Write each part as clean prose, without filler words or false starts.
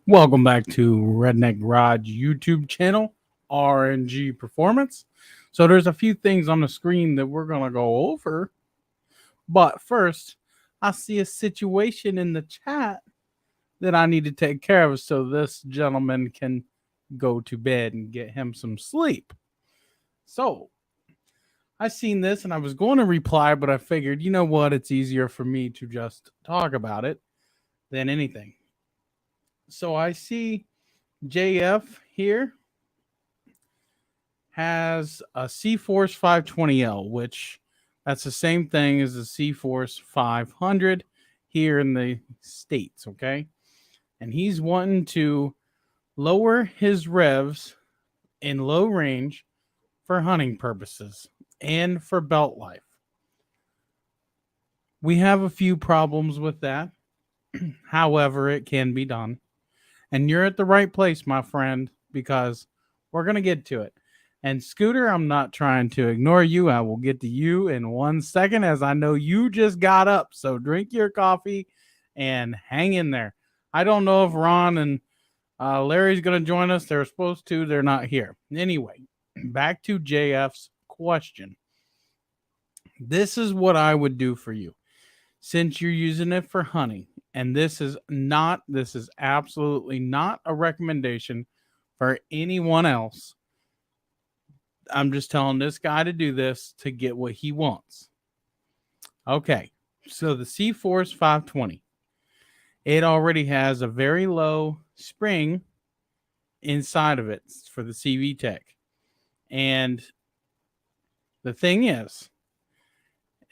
Welcome back to Redneck Garage YouTube channel, R.N.G Performance. So there's a few things on the screen that we're going to go over. But first, I see a situation in the chat that I need to take care of so this gentleman can go to bed and get him some sleep. So I seen this and I was going to reply, but I figured, you know what, it's easier for me to just talk about it than anything. So I see JF here has a C-Force 520L, which that's the same thing as the C-Force 500 here in the States, okay? And he's wanting to lower his revs in low range for hunting purposes and for belt life. We have a few problems with that. However, it can be done. And you're at the right place, my friend, because we're going to get to it. And Scooter, I'm not trying to ignore you. I will get to you in 1 second as I know you just got up. So drink your coffee and hang in there. I don't know if Ron and Larry's going to join us. They're supposed to. They're not here. Anyway, back to JF's question. This is what I would do for you since you're using it for hunting. And this is absolutely not a recommendation for anyone else. I'm just telling this guy to do this to get what he wants. Okay, so the C-Force 520, it already has a very low spring inside of it for the CV Tech. And the thing is,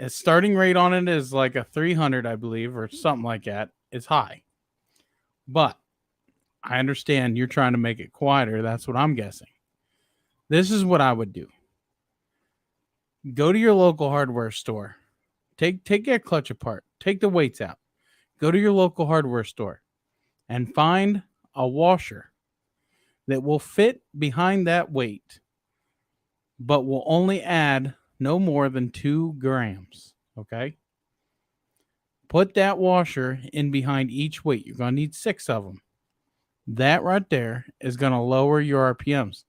a starting rate on it is like a 300, I believe, or something like that. It's high. But I understand you're trying to make it quieter. That's what I'm guessing. This is what I would do. Go to your local hardware store. Take that clutch apart. Take the weights out. Go to your local hardware store and find a washer that will fit behind that weight, but will only add no more than 2 grams. Okay? Put that washer in behind each weight. You're going to need 6 of them. That right there is going to lower your RPMs.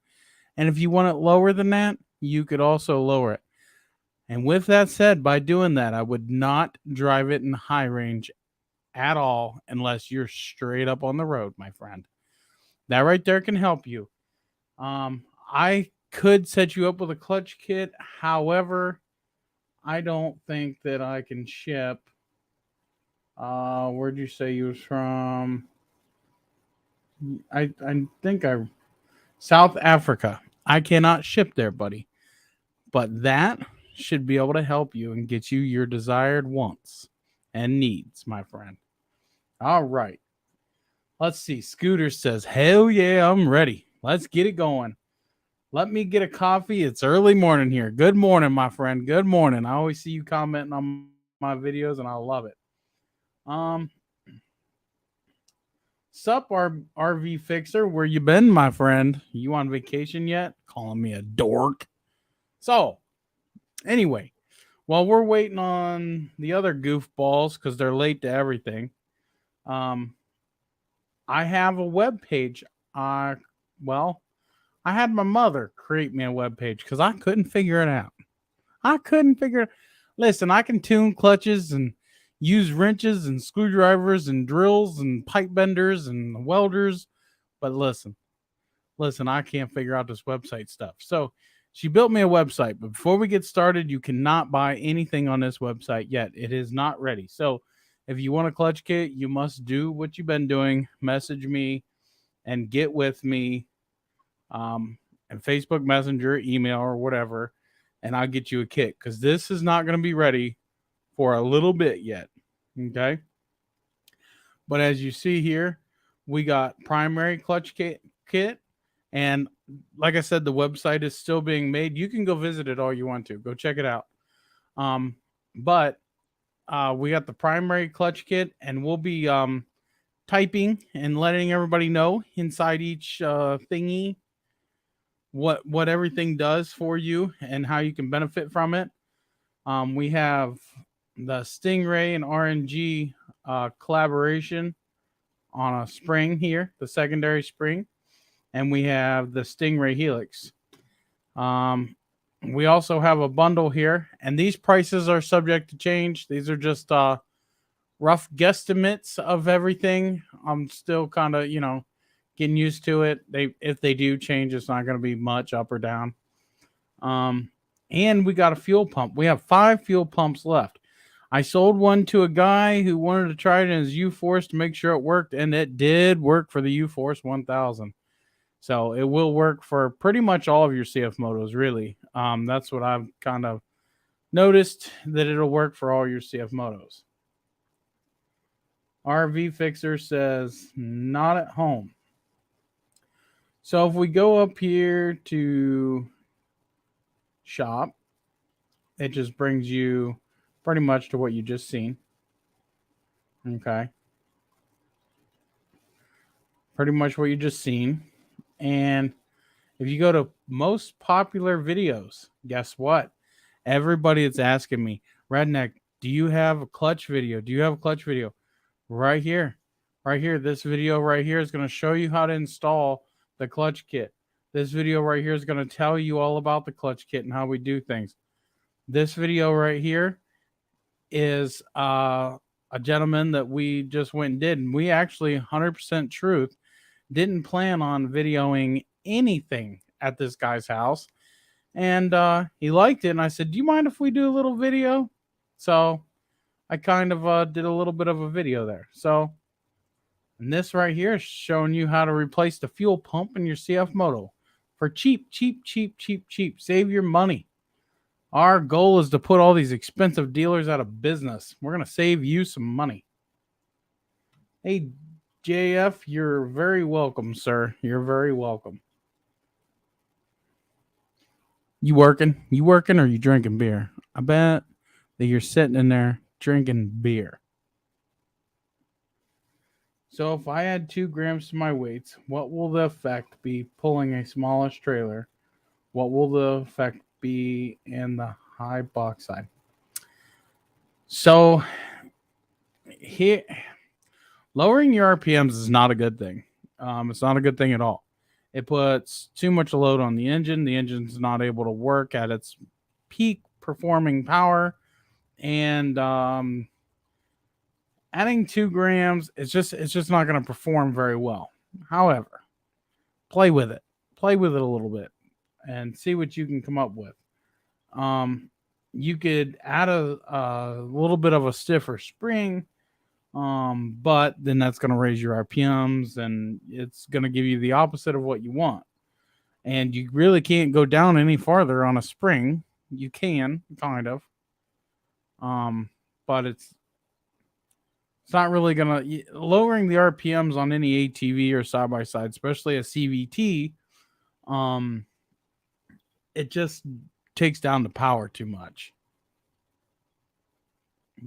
And if you want it lower than that, you could also lower it. And with that said, by doing that, I would not drive it in high range at all unless you're straight up on the road, my friend. That right there can help you. I could set you up with a clutch kit. However, I don't think that I can ship. Where'd you say you was from? I think South Africa. I cannot ship there, buddy. But that should be able to help you and get you your desired wants and needs, my friend. All right. Let's see. Scooter says, hell yeah, I'm ready. Let's get it going. Let me get a coffee. It's early morning here. Good morning, my friend. Good morning. I always see you commenting on my videos, and I love it. Sup, RV Fixer, where you been, my friend? You on vacation yet? Calling me a dork. So, anyway, while we're waiting on the other goofballs because they're late to everything, I have a web page. I had my mother create me a web page because I couldn't figure it out. Listen, I can tune clutches and use wrenches and screwdrivers and drills and pipe benders and welders. But listen, I can't figure out this website stuff. So she built me a website. But before we get started, you cannot buy anything on this website yet. It is not ready. So if you want a clutch kit, you must do what you've been doing. Message me and get with me. And Facebook Messenger, email, or whatever, and I'll get you a kit because this is not going to be ready for a little bit yet. Okay. But as you see here, we got primary clutch kit. And like I said, the website is still being made. You can go visit it all you want to. Go check it out. But we got the primary clutch kit, and we'll be typing and letting everybody know inside each thingy what everything does for you and how you can benefit from it. We have the Stingray and R.N.G collaboration on a spring here, the secondary spring, and we have the Stingray Helix. We also have a bundle here, and these prices are subject to change. These are just rough guesstimates of everything. I'm still kind of, getting used to it. If they do change, it's not going to be much up or down. And we got a fuel pump. We have 5 fuel pumps left. I sold one to a guy who wanted to try it in his U-Force to make sure it worked, and it did work for the U-Force 1000. So it will work for pretty much all of your CFMOTOs, really. That's what I've kind of noticed, that it'll work for all your CFMOTOs. RV Fixer says, not at home. So if we go up here to shop, it just brings you pretty much to what you just seen. Okay. Pretty much what you just seen. And if you go to most popular videos, guess what? Everybody is asking me, Redneck, do you have a clutch video? Do you have a clutch video? Right here. Right here. This video right here is going to show you how to install the clutch kit. This video right here is going to tell you all about the clutch kit and how we do things. This video right here is a gentleman that we just went and did. And we actually, 100% truth, didn't plan on videoing anything at this guy's house. And he liked it. And I said, do you mind if we do a little video? So I kind of did a little bit of a video there. So, and this right here is showing you how to replace the fuel pump in your CFMOTO for cheap, cheap, cheap, cheap, cheap. Save your money. Our goal is to put all these expensive dealers out of business. We're going to save you some money. Hey, JF, you're very welcome, sir. You're very welcome. You working? You working or you drinking beer? I bet that you're sitting in there drinking beer. So if I add 2 grams to my weights, what will the effect be pulling a smallish trailer? What will the effect be in the high box side? So here, lowering your RPMs is not a good thing. It's not a good thing at all. It puts too much load on the engine. The engine's not able to work at its peak performing power. And adding 2 grams, it's just not going to perform very well. However, play with it. Play with it a little bit and see what you can come up with. You could add a little bit of a stiffer spring, but then that's going to raise your RPMs and it's going to give you the opposite of what you want. And you really can't go down any farther on a spring. You can, kind of. But it's not really going to... Lowering the RPMs on any ATV or side-by-side, especially a CVT, it just takes down the power too much.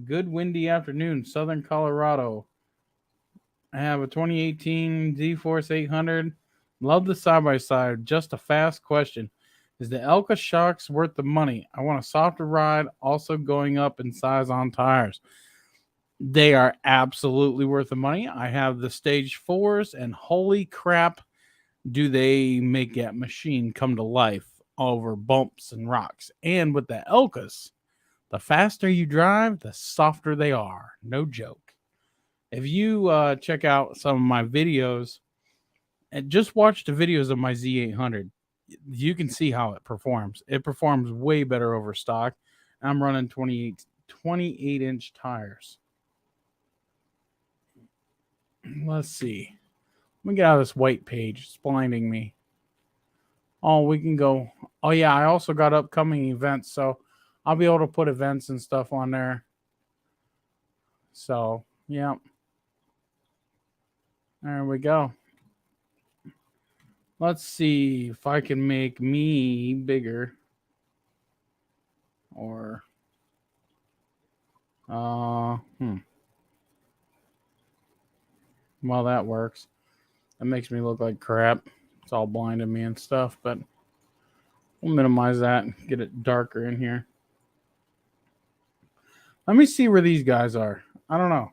Good windy afternoon, Southern Colorado. I have a 2018 Z-Force 800. Love the side-by-side. Just a fast question. Is the Elka shocks worth the money? I want a softer ride, also going up in size on tires. They are absolutely worth the money. I have the Stage 4s, and holy crap, do they make that machine come to life over bumps and rocks. And with the Elkas, the faster you drive, the softer they are. No joke. If you check out some of my videos and just watch the videos of my Z800, you can see how it performs. It performs way better over stock. I'm running 28-inch tires. Let's see. Let me get out of this white page. It's blinding me. Oh, we can go. Oh, yeah, I also got upcoming events, so I'll be able to put events and stuff on there. So, yeah. There we go. Let's see if I can make me bigger. Or, well, that works. That makes me look like crap. It's all blinding me and stuff, but we'll minimize that and get it darker in here. Let me see where these guys are. I don't know.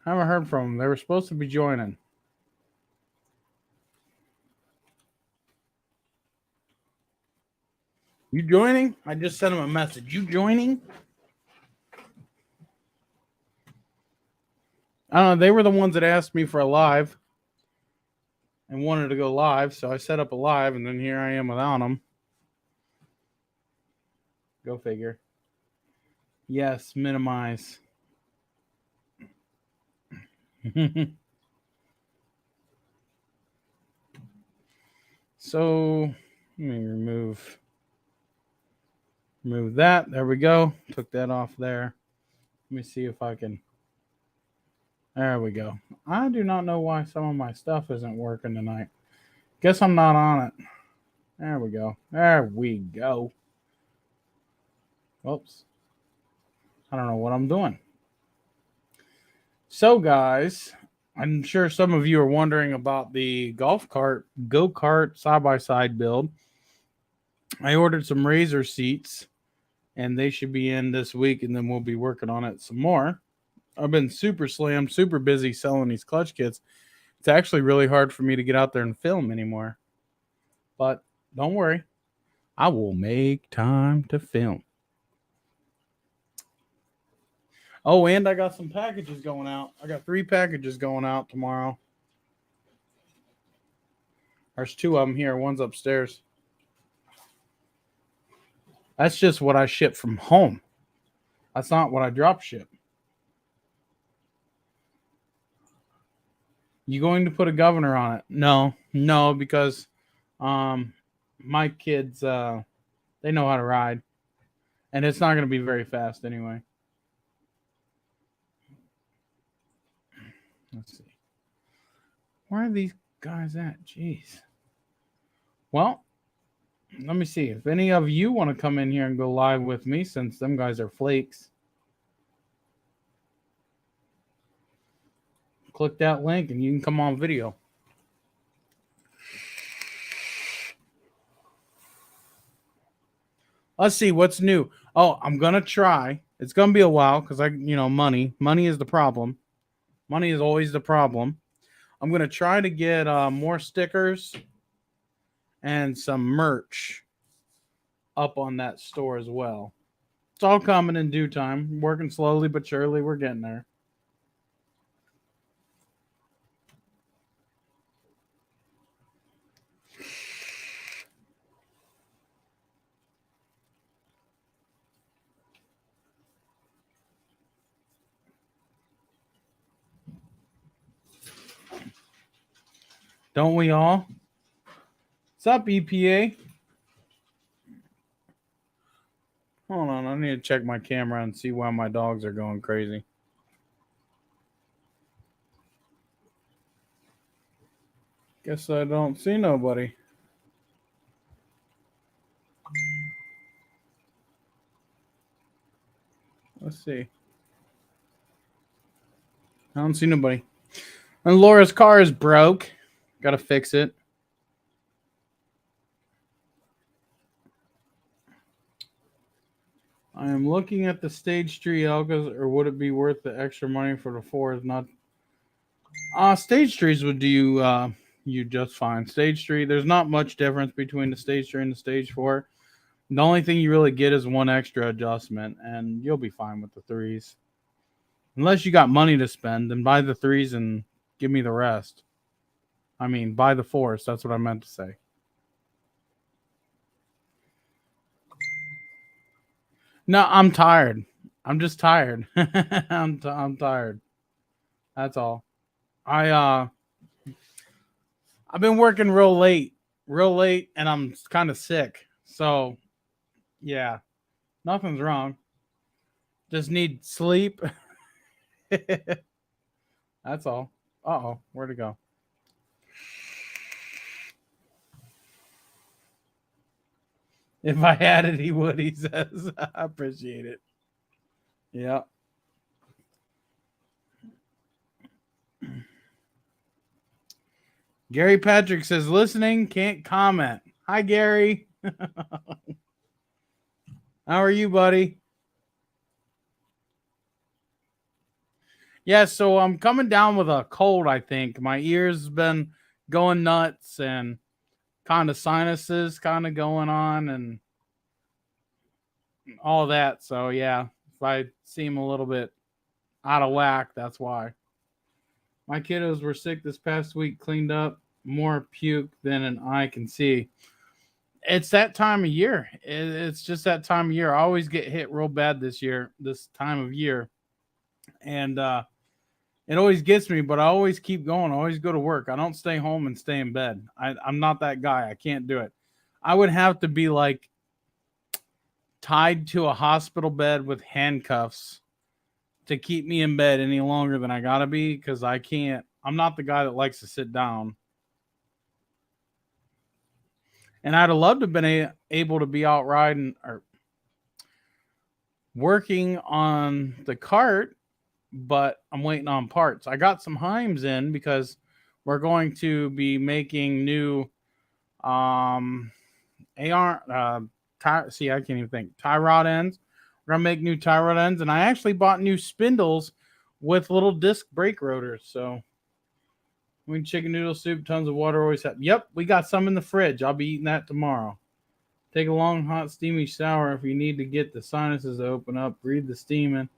Haven't heard from them. They were supposed to be joining. You joining? I just sent them a message. You joining? I don't know. They were the ones that asked me for a live and wanted to go live, so I set up a live, and then here I am without them. Go figure. Yes, minimize. So let me remove that. There we go. Took that off there. Let me see if I can. There we go. I do not know why some of my stuff isn't working tonight. Guess I'm not on it. There we go. There we go. Oops. I don't know what I'm doing. So, guys, I'm sure some of you are wondering about the go-kart side-by-side build. I ordered some Razor seats, and they should be in this week, and then we'll be working on it some more. I've been super slammed, super busy selling these clutch kits. It's actually really hard for me to get out there and film anymore. But don't worry. I will make time to film. Oh, and I got some packages going out. I got 3 packages going out tomorrow. There's 2 of them here. One's upstairs. That's just what I ship from home. That's not what I drop ship. You going to put a governor on it? No, because my kids they know how to ride, and it's not going to be very fast anyway. Let's see. Where are these guys at? Jeez. Well, let me see if any of you want to come in here and go live with me, since them guys are flakes. Click that link and you can come on video. Let's see what's new. Oh, I'm going to try. It's going to be a while because money is the problem. Money is always the problem. I'm going to try to get more stickers and some merch up on that store as well. It's all coming in due time. Working slowly but surely. We're getting there. Don't we all? What's up, EPA? Hold on, I need to check my camera and see why my dogs are going crazy. Guess I don't see nobody. Let's see. I don't see nobody. And Laura's car is broke. Gotta fix it. I am looking at the Stage 3 Elgas, or would it be worth the extra money for the 4s? Not. Stage 3s would do you just fine. Stage 3, there's not much difference between the Stage 3 and the Stage 4. The only thing you really get is one extra adjustment, and you'll be fine with the 3s. Unless you got money to spend, then buy the 3s and give me the rest. I mean, buy the 4s. That's what I meant to say. No, I'm tired. I'm just tired. I'm tired. That's all. I've been working real late, and I'm kind of sick. So, yeah, nothing's wrong. Just need sleep. That's all. Uh-oh, where'd it go? If I had it, he would, he says. I appreciate it. Yeah. Gary Patrick says, listening, can't comment. Hi, Gary. How are you, buddy? Yeah, so I'm coming down with a cold, I think. My ears been going nuts and kind of sinuses kind of going on and all that. So yeah, if I seem a little bit out of whack, that's why. My kiddos were sick this past week, cleaned up, more puke than an eye can see. It's that time of year. It's just that time of year. I always get hit real bad this time of year. And it always gets me, but I always keep going. I always go to work. I don't stay home and stay in bed. I'm not that guy. I can't do it. I would have to be like tied to a hospital bed with handcuffs to keep me in bed any longer than I gotta be because I can't. I'm not the guy that likes to sit down. And I'd have loved to have been able to be out riding or working on the cart, but I'm waiting on parts. I got some Heims in because we're going to be making new AR see, I can't even think. Tie rod ends. We're gonna make new tie rod ends, and I actually bought new spindles with little disc brake rotors. So we chicken noodle soup, tons of water, always have. Yep, we got some in the fridge. I'll be eating that tomorrow. Take a long, hot, steamy shower if you need to get the sinuses to open up. Breathe the steam in.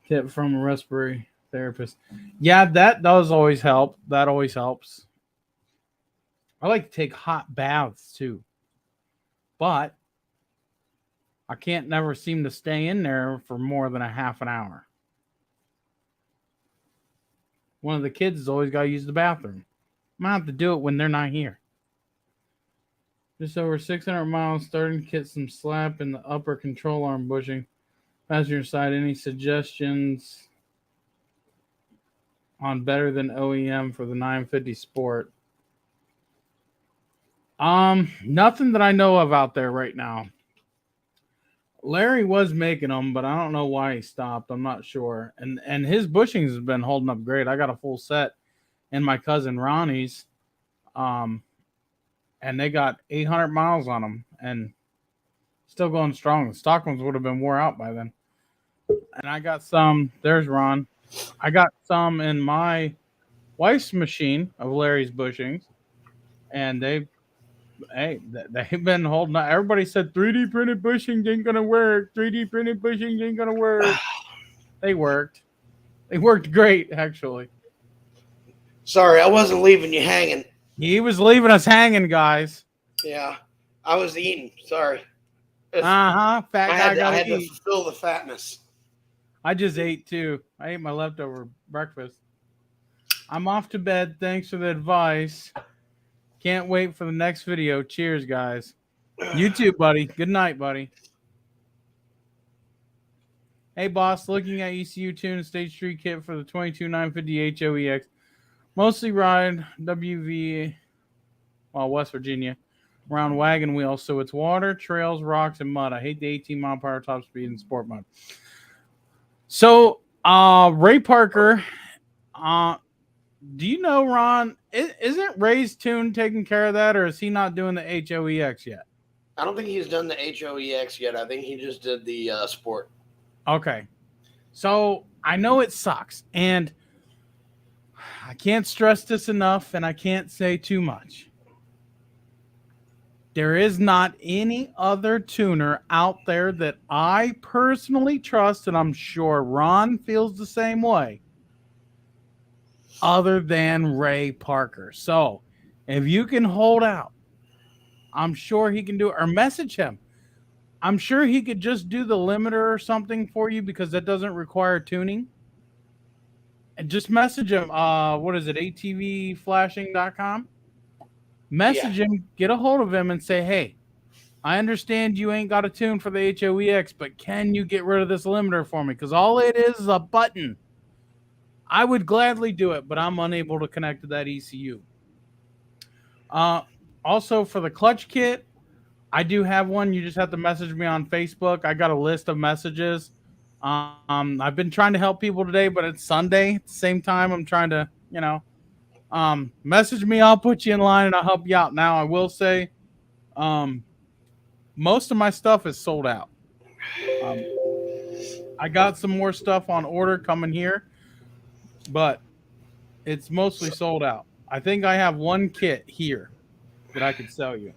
Tip from a respiratory therapist. Yeah, that does always help. That always helps. I like to take hot baths too, but I can't never seem to stay in there for more than a half an hour. One of the kids has always got to use the bathroom. I'm gonna have to do it when they're not here. Just over 600 miles, starting to get some slap in the upper control arm bushing. Passenger side, any suggestions on better than OEM for the 950 Sport? Nothing that I know of out there right now. Larry was making them, but I don't know why he stopped. I'm not sure. And his bushings has been holding up great. I got a full set in my cousin Ronnie's, um, and they got 800 miles on them and still going strong. The stock ones would have been wore out by then. And I got some. There's Ron. I got some in my wife's machine of Larry's bushings, and they've been holding up. Everybody said 3D printed bushings ain't gonna work. 3D printed bushings ain't gonna work. They worked. They worked great, actually. Sorry, I wasn't leaving you hanging. He was leaving us hanging, guys. Yeah, I was eating. Sorry. Fat guy I gotta had to eat. fulfill the fatness. I just ate too. I ate my leftover breakfast. I'm off to bed. Thanks for the advice. Can't wait for the next video. Cheers, guys. You too, buddy. Good night, buddy. Hey, boss. Looking at ECU tune stage 3 kit for the 22950 HOEX. Mostly ride WV, West Virginia, around wagon wheels. So it's water, trails, rocks, and mud. I hate the 18-mile-per-hour top speed in sport mode. So, Ray Parker, do you know, Ron, isn't Ray's tune taking care of that, or is he not doing the HOEX yet? I don't think he's done the HOEX yet. I think he just did the sport. Okay. So, I know it sucks, and I can't stress this enough, and I can't say too much. There is not any other tuner out there that I personally trust, and I'm sure Ron feels the same way, other than Ray Parker. So, if you can hold out, I'm sure he can do it, or message him. I'm sure he could just do the limiter or something for you because that doesn't require tuning. And just message him. What is it? atvflashing.com. Message him, get a hold of him, and say, hey, I understand you ain't got a tune for the HOEX, but can you get rid of this limiter for me? Because all it is a button. I would gladly do it, but I'm unable to connect to that ECU. Also, for the clutch kit, I do have one. You just have to message me on Facebook. I got a list of messages. I've been trying to help people today, but it's Sunday. At the same time, I'm trying to, message me. I'll put you in line and I'll help you out. Now, I will say, most of my stuff is sold out. I got some more stuff on order coming here. but it's mostly sold out. I think I have one kit here that I could sell you.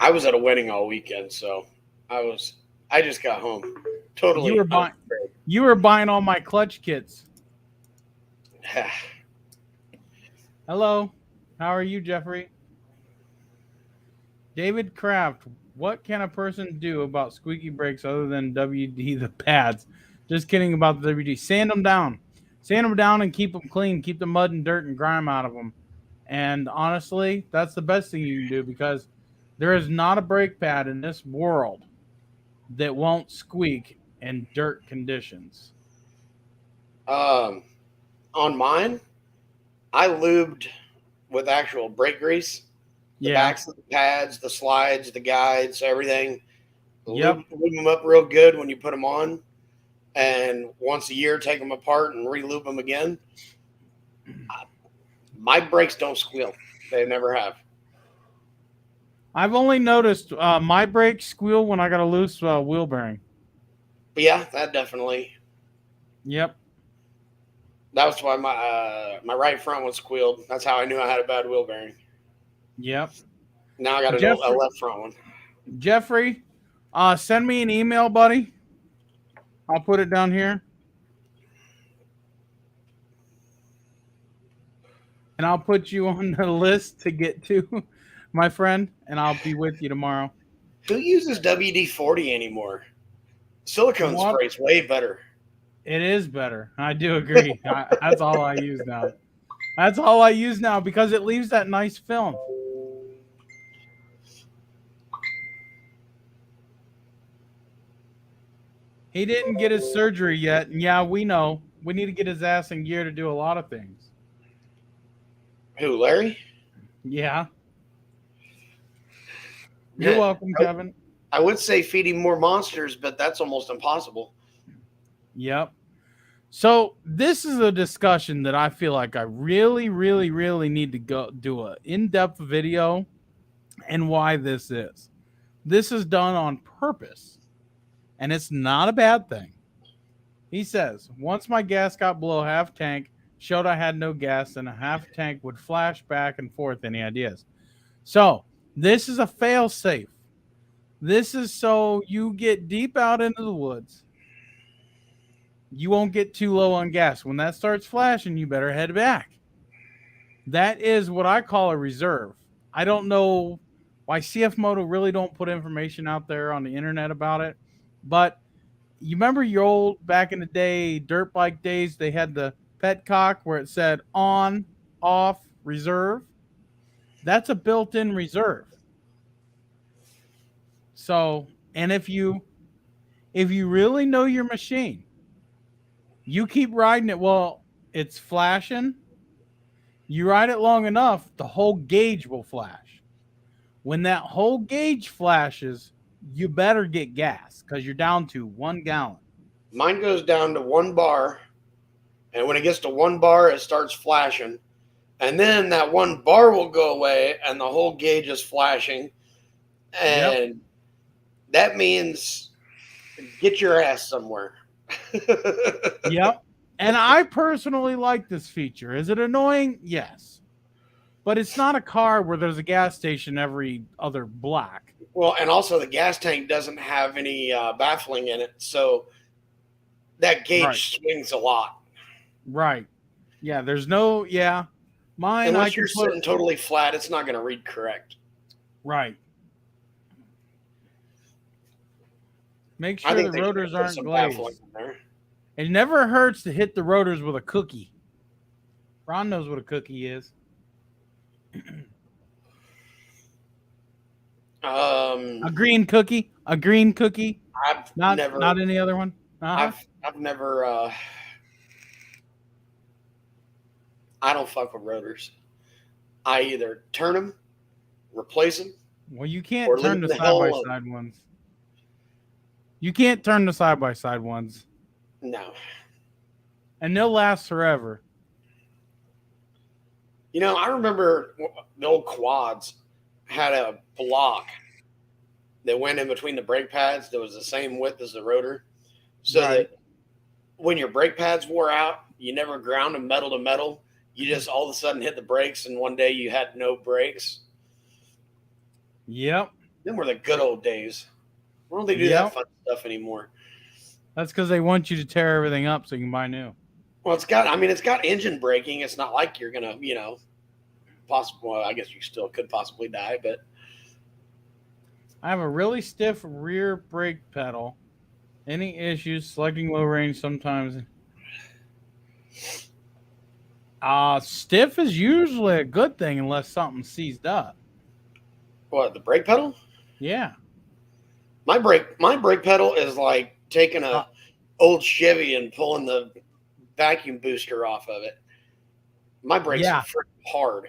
I was at a wedding all weekend, so I just got home You totally were buying unprepared. you were buying all my clutch kits. Hello. How are you, Jeffrey? David Kraft, what can a person do about squeaky brakes other than WD the pads? Just kidding about the WD. Sand them down. Sand them down and keep them clean. Keep the mud and dirt and grime out of them. And honestly, that's the best thing you can do because there is not a brake pad in this world that won't squeak in dirt conditions. On mine, I lubed with actual brake grease, the Yeah. backs of the pads, the slides, the guides, everything. Yep. Lube them up real good when you put them on, and once a year take them apart and re-lube them again. My brakes don't squeal; they never have. I've only noticed my brakes squeal when I got a loose wheel bearing. But yeah, that definitely. Yep. That was why my right front was squealed. That's how I knew I had a bad wheel bearing. Yep. Now I got a Jeffrey, left front one. Jeffrey, send me an email, buddy. I'll put it down here. And I'll put you on the list to get to, my friend, and I'll be with you tomorrow. Who uses WD-40 anymore? Silicone What? spray's way better. It is better. I do agree. That's all I use now. That's all I use now because it leaves that nice film. He didn't get his surgery yet. And yeah, we know. We need to get his ass in gear to do a lot of things. Who, Larry? Yeah. You're welcome, Kevin. I would say feeding more monsters, but that's almost impossible. Yep. So this is a discussion that I feel like I really, really, really need to go do an in-depth video and why this is. This is done on purpose, and it's not a bad thing. He says, once my gas got below half tank, showed I had no gas, and a half tank would flash back and forth. Any ideas? So this is a fail safe. This is so you get deep out into the woods. You won't get too low on gas. When that starts flashing, you better head back. That is what I call a reserve. I don't know why CFMOTO really don't put information out there on the internet about it, but you remember your old back in the day dirt bike days, they had the petcock where it said on, off, reserve. That's a built-in reserve. So, and if you really know your machine, you keep riding it while it's flashing. You ride it long enough, the whole gauge will flash. When that whole gauge flashes, you better get gas because you're down to 1 gallon. Mine goes down to 1 bar, and when it gets to 1 bar, it starts flashing. And then that 1 bar will go away, and the whole gauge is flashing. And that means get your ass somewhere. Yep. And I personally like this feature. Is it annoying? Yes. But it's not a car where there's a gas station every other block. Well, and also the gas tank doesn't have any baffling in it, so that gauge swings a lot. Right. Yeah, there's no, yeah. Mine, unless you're sitting totally flat, it's not going to read correct. Right. Make sure the rotors aren't glazed. It never hurts to hit the rotors with a cookie. Ron knows what a cookie is. A green cookie. A green cookie. Not any other one. I've never. I don't fuck with rotors. I either turn them, replace them. Well, you can't turn the side-by-side ones. You can't turn the side-by-side ones. No. And they'll last forever. You know, I remember the old quads had a block that went in between the brake pads that was the same width as the rotor. So that when your brake pads wore out, you never ground them metal to metal. You just all of a sudden hit the brakes, and one day you had no brakes. Yep. Them were the good old days. Why don't they do Yep. that fun stuff anymore? That's because they want you to tear everything up so you can buy new. Well, it's got engine braking. It's not like you're gonna, possibly. Well, I guess you still could possibly die, but I have a really stiff rear brake pedal. Any issues selecting low range sometimes? Stiff is usually a good thing unless something's seized up. what, the brake pedal? Yeah. My brake pedal is like taking Uh, a old Chevy and pulling the vacuum booster off of it. My brakes are Yeah. freaking hard.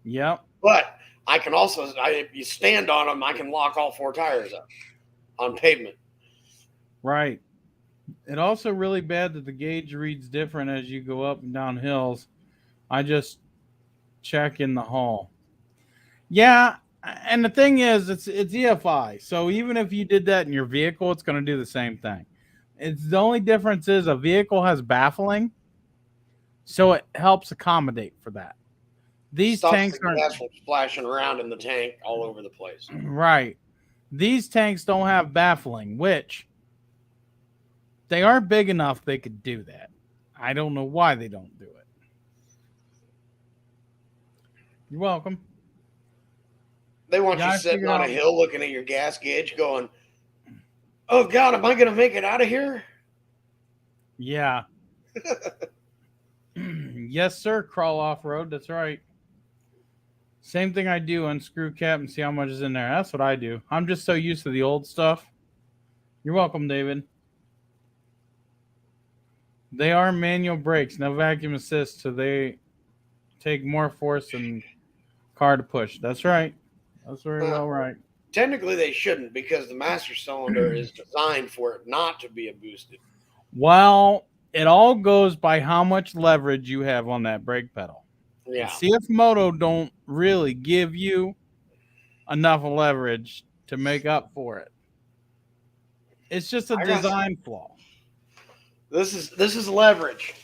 Yep. But I can also, if you stand on them, I can lock all four tires up on pavement. Right. It also really bad that the gauge reads different as you go up and down hills. I just check in the hall. Yeah, and the thing is, it's EFI. So even if you did that in your vehicle, it's going to do the same thing. It's the only difference is a vehicle has baffling, so it helps accommodate for that. These Stops tanks the aren't gas from splashing around in the tank all over the place. right. These tanks don't have baffling, which they aren't big enough they could do that. I don't know why they don't do it. You're welcome. They want Yeah, you I sitting figured on a out. hill looking at your gas gauge going, oh God, am I going to make it out of here? Yeah. Yes, sir. Crawl off road. That's right. Same thing I do. Unscrew cap and see how much is in there. That's what I do. I'm just so used to the old stuff. You're welcome, David. They are manual brakes, no vacuum assist, so they take more force than car to push. That's right. That's very Uh, well right. Technically, they shouldn't because the master cylinder is designed for it not to be a boosted. Well, it all goes by how much leverage you have on that brake pedal. And Yeah. CFMOTO don't really give you enough leverage to make up for it. It's just a I got design flaw. this is leverage.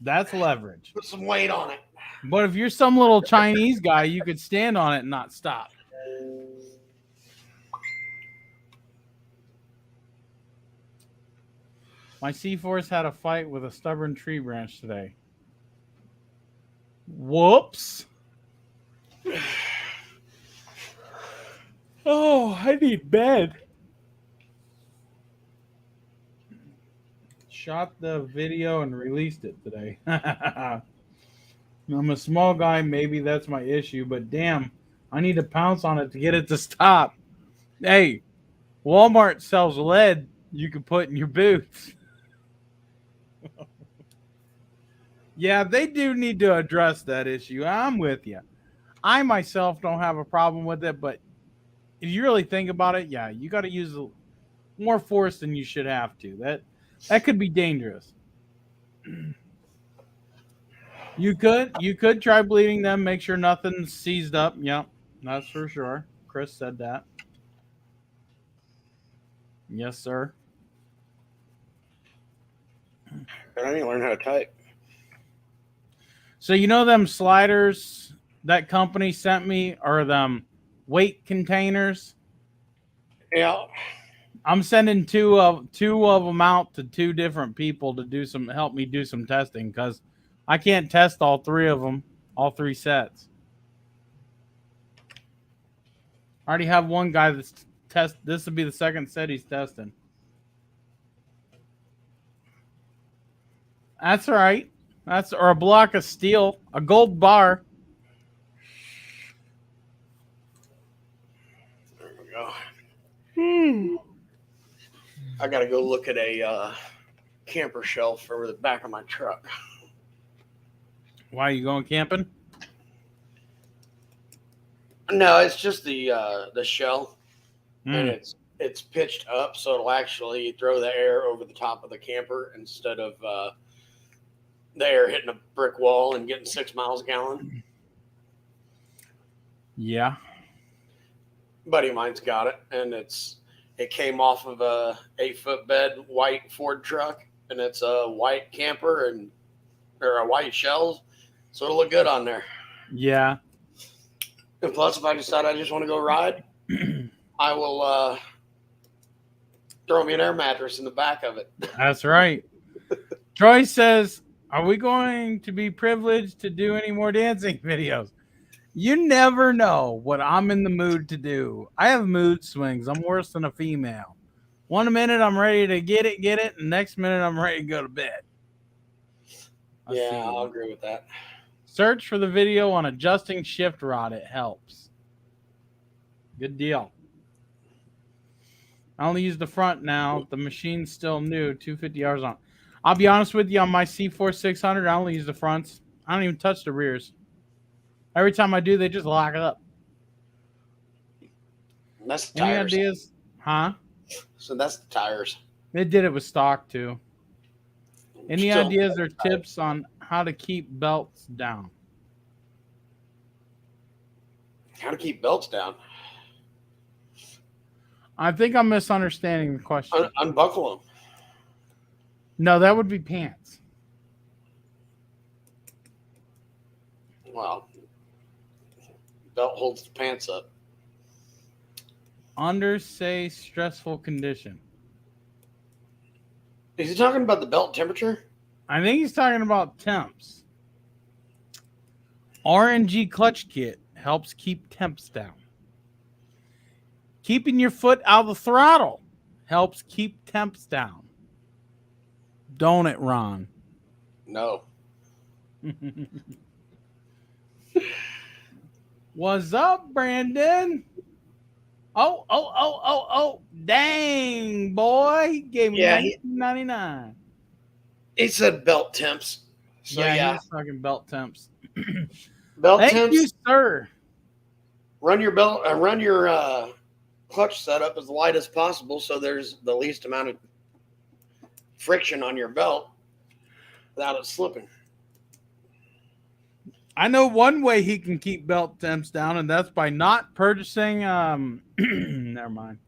That's leverage. Put some weight on it. But if you're some little Chinese guy, you could stand on it and not stop. My C-Force had a fight with a stubborn tree branch today. Whoops. Oh, I need bed. Shot the video and released it today. I'm a small guy. Maybe that's my issue, but damn, I need to pounce on it to get it to stop. Hey, Walmart sells lead you can put in your boots. Yeah, they do need to address that issue. I'm with you. I myself don't have a problem with it, but if you really think about it, yeah, you got to use more force than you should have to. That could be dangerous. You could try bleeding them, make sure nothing's seized up. Yep, that's for sure. Chris said that. Yes, sir. I need to learn how to type. So you know them sliders that company sent me are them weight containers. Yeah. I'm sending two of them out to two different people to help me do some testing because I can't test all three of them, all three sets. I already have one guy that's test. This will be the second set he's testing. That's right. Or a block of steel, a gold bar. There we go. I got to go look at a camper shelf over the back of my truck. Why are you going camping? No, it's just the shell, and Mm. it's pitched up, so it'll actually throw the air over the top of the camper instead of the air hitting a brick wall and getting 6 miles a gallon. Yeah. Buddy of mine's got it, and it's It came off of a 8-foot bed white Ford truck, and it's a white camper or a white shells, so it'll look good on there. Yeah. And plus, if I decide I just want to go ride, I will throw me an air mattress in the back of it. That's right. Troy says, are we going to be privileged to do any more dancing videos? You never know what I'm in the mood to do. I have mood swings. I'm worse than a female. One minute I'm ready to get it, and next minute I'm ready to go to bed. Yeah, I'll agree with that. Search for the video on adjusting shift rod. It helps. Good deal. I only use the front now. The machine's still new. 250 hours on. I'll be honest with you, on my C4 600, I only use the fronts. I don't even touch the rears. Every time I do, they just lock it up. That's the Any tires. ideas? Huh? So that's the tires. They did it with stock too. Any Still, ideas or tips on how to keep belts down? how to keep belts down? I think I'm misunderstanding the question. Unbuckle them. No, that would be pants. Well, belt holds the pants up. Under, say, stressful condition. Is he talking about the belt temperature? I think he's talking about temps. R.N.G clutch kit helps keep temps down. Keeping your foot out of the throttle helps keep temps down. Don't it, Ron? No. What's up, Brandon? Oh. Dang, boy. He gave me $19.99. He said belt temps. So yeah, he was talking belt temps. Belt Thank temps. you, sir. Run your belt. Run your clutch setup as light as possible, so there's the least amount of friction on your belt without it slipping. I know one way he can keep belt temps down, and that's by not purchasing. Never mind.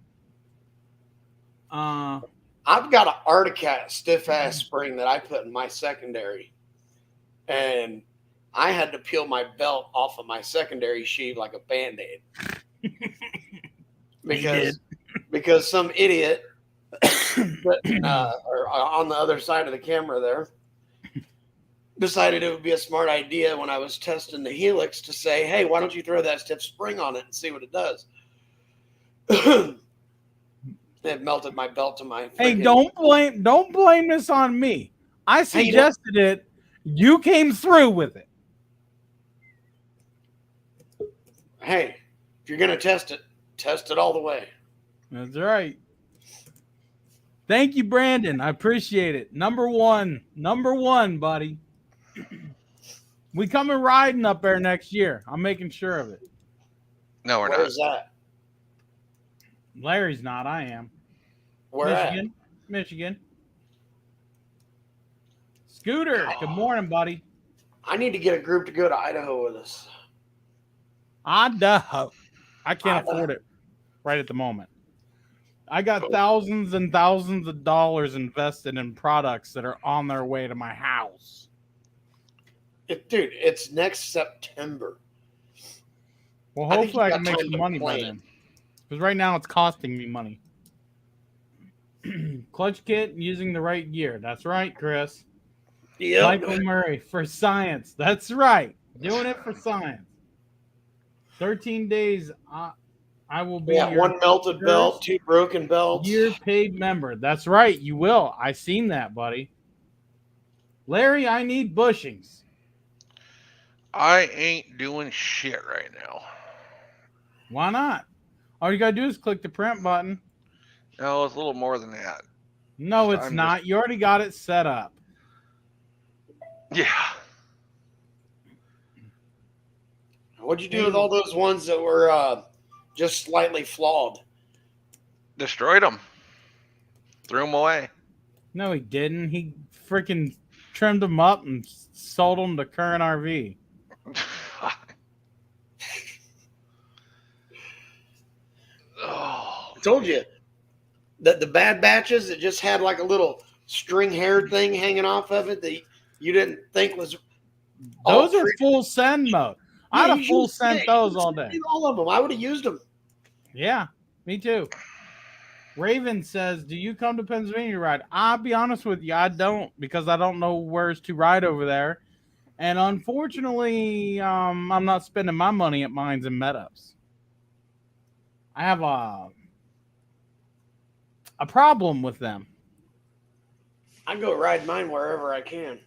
I've got an Articat stiff ass spring that I put in my secondary, and I had to peel my belt off of my secondary sheet like a Band-Aid because some idiot or on the other side of the camera there decided it would be a smart idea when I was testing the Helix to say, hey, why don't you throw that stiff spring on it and see what it does? It melted my belt to my Hey, don't blame this on me. I suggested it. You came through with it. Hey, if you're gonna test it all the way. That's right. Thank you, Brandon. I appreciate it. Number one, buddy. We coming riding up there next year. I'm making sure of it. No, we're not. Where's that? Larry's not. I am. Where Michigan. at? Michigan. Scooter, good morning, buddy. I need to get a group to go to Idaho with us. Idaho. I can't afford it right at the moment. I got thousands and thousands of dollars invested in products that are on their way to my house. Dude, it's next September. Well, hopefully I can make some money by then. Because right now it's costing me money. Clutch kit using the right gear. That's right, Chris. Yep. Michael Murray for science. That's right. Doing it for science. 13 days. I will be one melted belt, 2 broken belts. Year paid member. That's right. You will. I seen that, buddy. Larry, I need bushings. I ain't doing shit right now. Why not? All you gotta do is click the print button. No, it's a little more than that. No, it's not. You already got it set up. Yeah. What'd you do with all those ones that were just slightly flawed? Destroyed them. Threw them away. No, he didn't. He freaking trimmed them up and sold them to Current RV. I told you. the bad batches that just had like a little string hair thing hanging off of it that you didn't think was Those are pretty. full send mode. Yeah, I'd you have full should- sent yeah, you those should all send day. me all of them. I would have used them. Yeah, me too. Raven says, "Do you come to Pennsylvania to ride?" I'll be honest with you, I don't, because I don't know where's to ride over there, and unfortunately, I'm not spending my money at Mines and Meadows. I have a problem with them. I go ride mine wherever I can.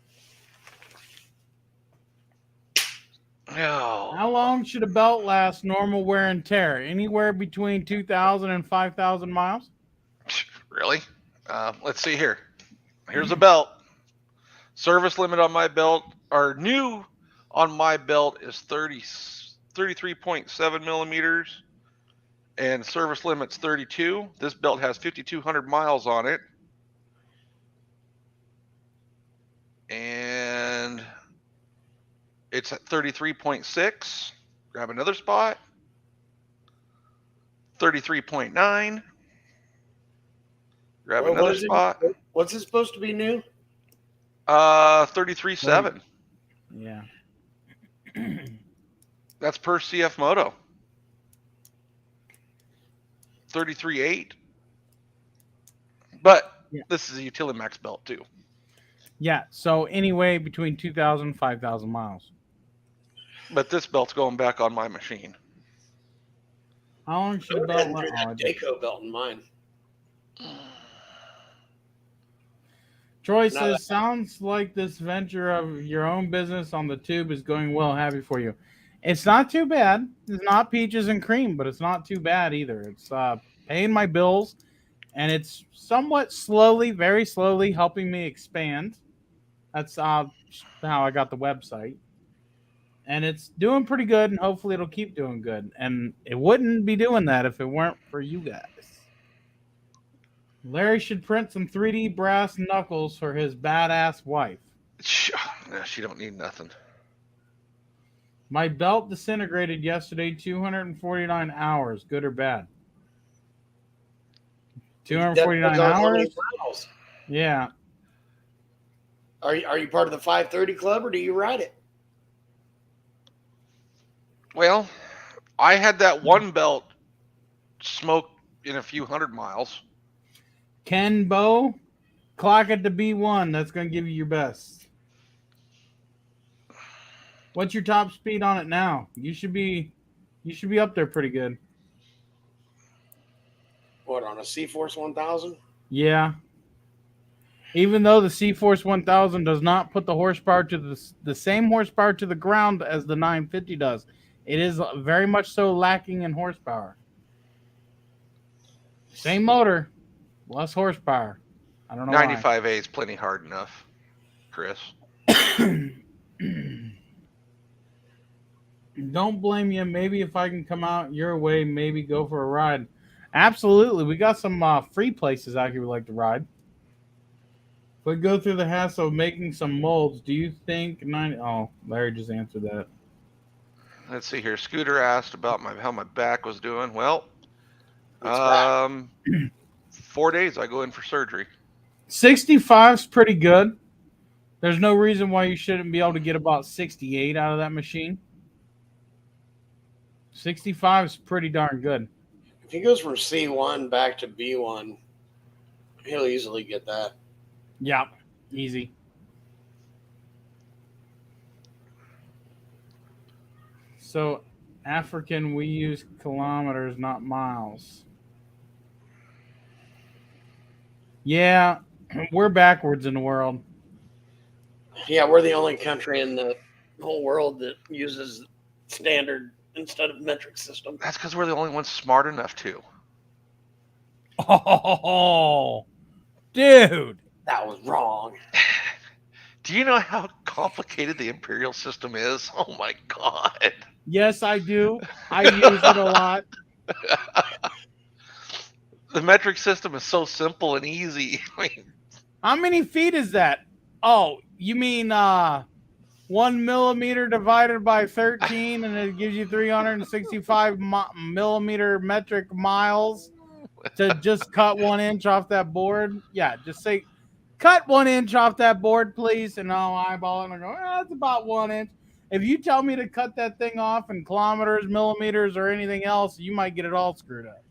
No. How long should a belt last normal wear and tear? Anywhere between 2,000 and 5,000 miles. Really? Let's see here. Here's a belt. Service limit on my belt, or new on my belt, is 33.7 millimeters, and service limit's 32. This belt has 5,200 miles on it. And it's at 33.6. Grab another spot. 33.9. Grab Well, another spot. What's it supposed to be new? 33.7. Yeah. That's per CFMOTO. 33.8. But Yeah. this is a Utilimax belt too. Yeah. So anyway, between 2,000 and 5,000 miles. But this belt's going back on my machine. How long should a Go belt ahead and last? throw that Daco belt in mine. Troy says, "Sounds like this venture of your own business on the tube is going well. Happy for you." It's not too bad. It's not peaches and cream, but it's not too bad either. It's paying my bills, and it's somewhat slowly, very slowly helping me expand. That's how I got the website. And it's doing pretty good, and hopefully it'll keep doing good. And it wouldn't be doing that if it weren't for you guys. Larry should print some 3D brass knuckles for his badass wife. She don't need nothing. My belt disintegrated yesterday, 249 hours. Good or bad? 249 hours? Yeah. Are you part of the 530 club, or do you ride it? Well, I had that one belt smoke in a few hundred miles. Ken Bo, clock it to B1. That's going to give you your best. What's your top speed on it now? You should be up there pretty good. What, on a C-Force 1000? Yeah. Even though the C-Force 1000 does not put the horsepower to the same horsepower to the ground as the 950 does, it is very much so lacking in horsepower. Same motor, less horsepower. I don't know 95A is plenty hard enough, Chris. Don't blame you. Maybe if I can come out your way, maybe go for a ride. Absolutely. We got some free places out here we like to ride. If we go through the hassle of making some molds, do you think 90? Oh, Larry just answered that. Let's see here. Scooter asked about how my back was doing. Well, 4 days I go in for surgery. 65's pretty good. There's no reason why you shouldn't be able to get about 68 out of that machine. 65 is pretty darn good. If he goes from C1 back to B1, he'll easily get that. Yeah, easy. So, African, we use kilometers, not miles. Yeah, we're backwards in the world. Yeah, we're the only country in the whole world that uses standard instead of metric system. That's because we're the only ones smart enough to. Oh, dude. That was wrong. Do you know how complicated the imperial system is? Oh my God. Yes, I do. I use it a lot. The metric system is so simple and easy. I mean, How many feet is that? Oh, you mean 1 millimeter divided by 13, and it gives you 365 millimeter metric miles? to just cut 1 inch off that board. Yeah, just say, cut 1 inch off that board, please. And I'll eyeball it and I go, that's about 1 inch. If you tell me to cut that thing off in kilometers, millimeters, or anything else, you might get it all screwed up.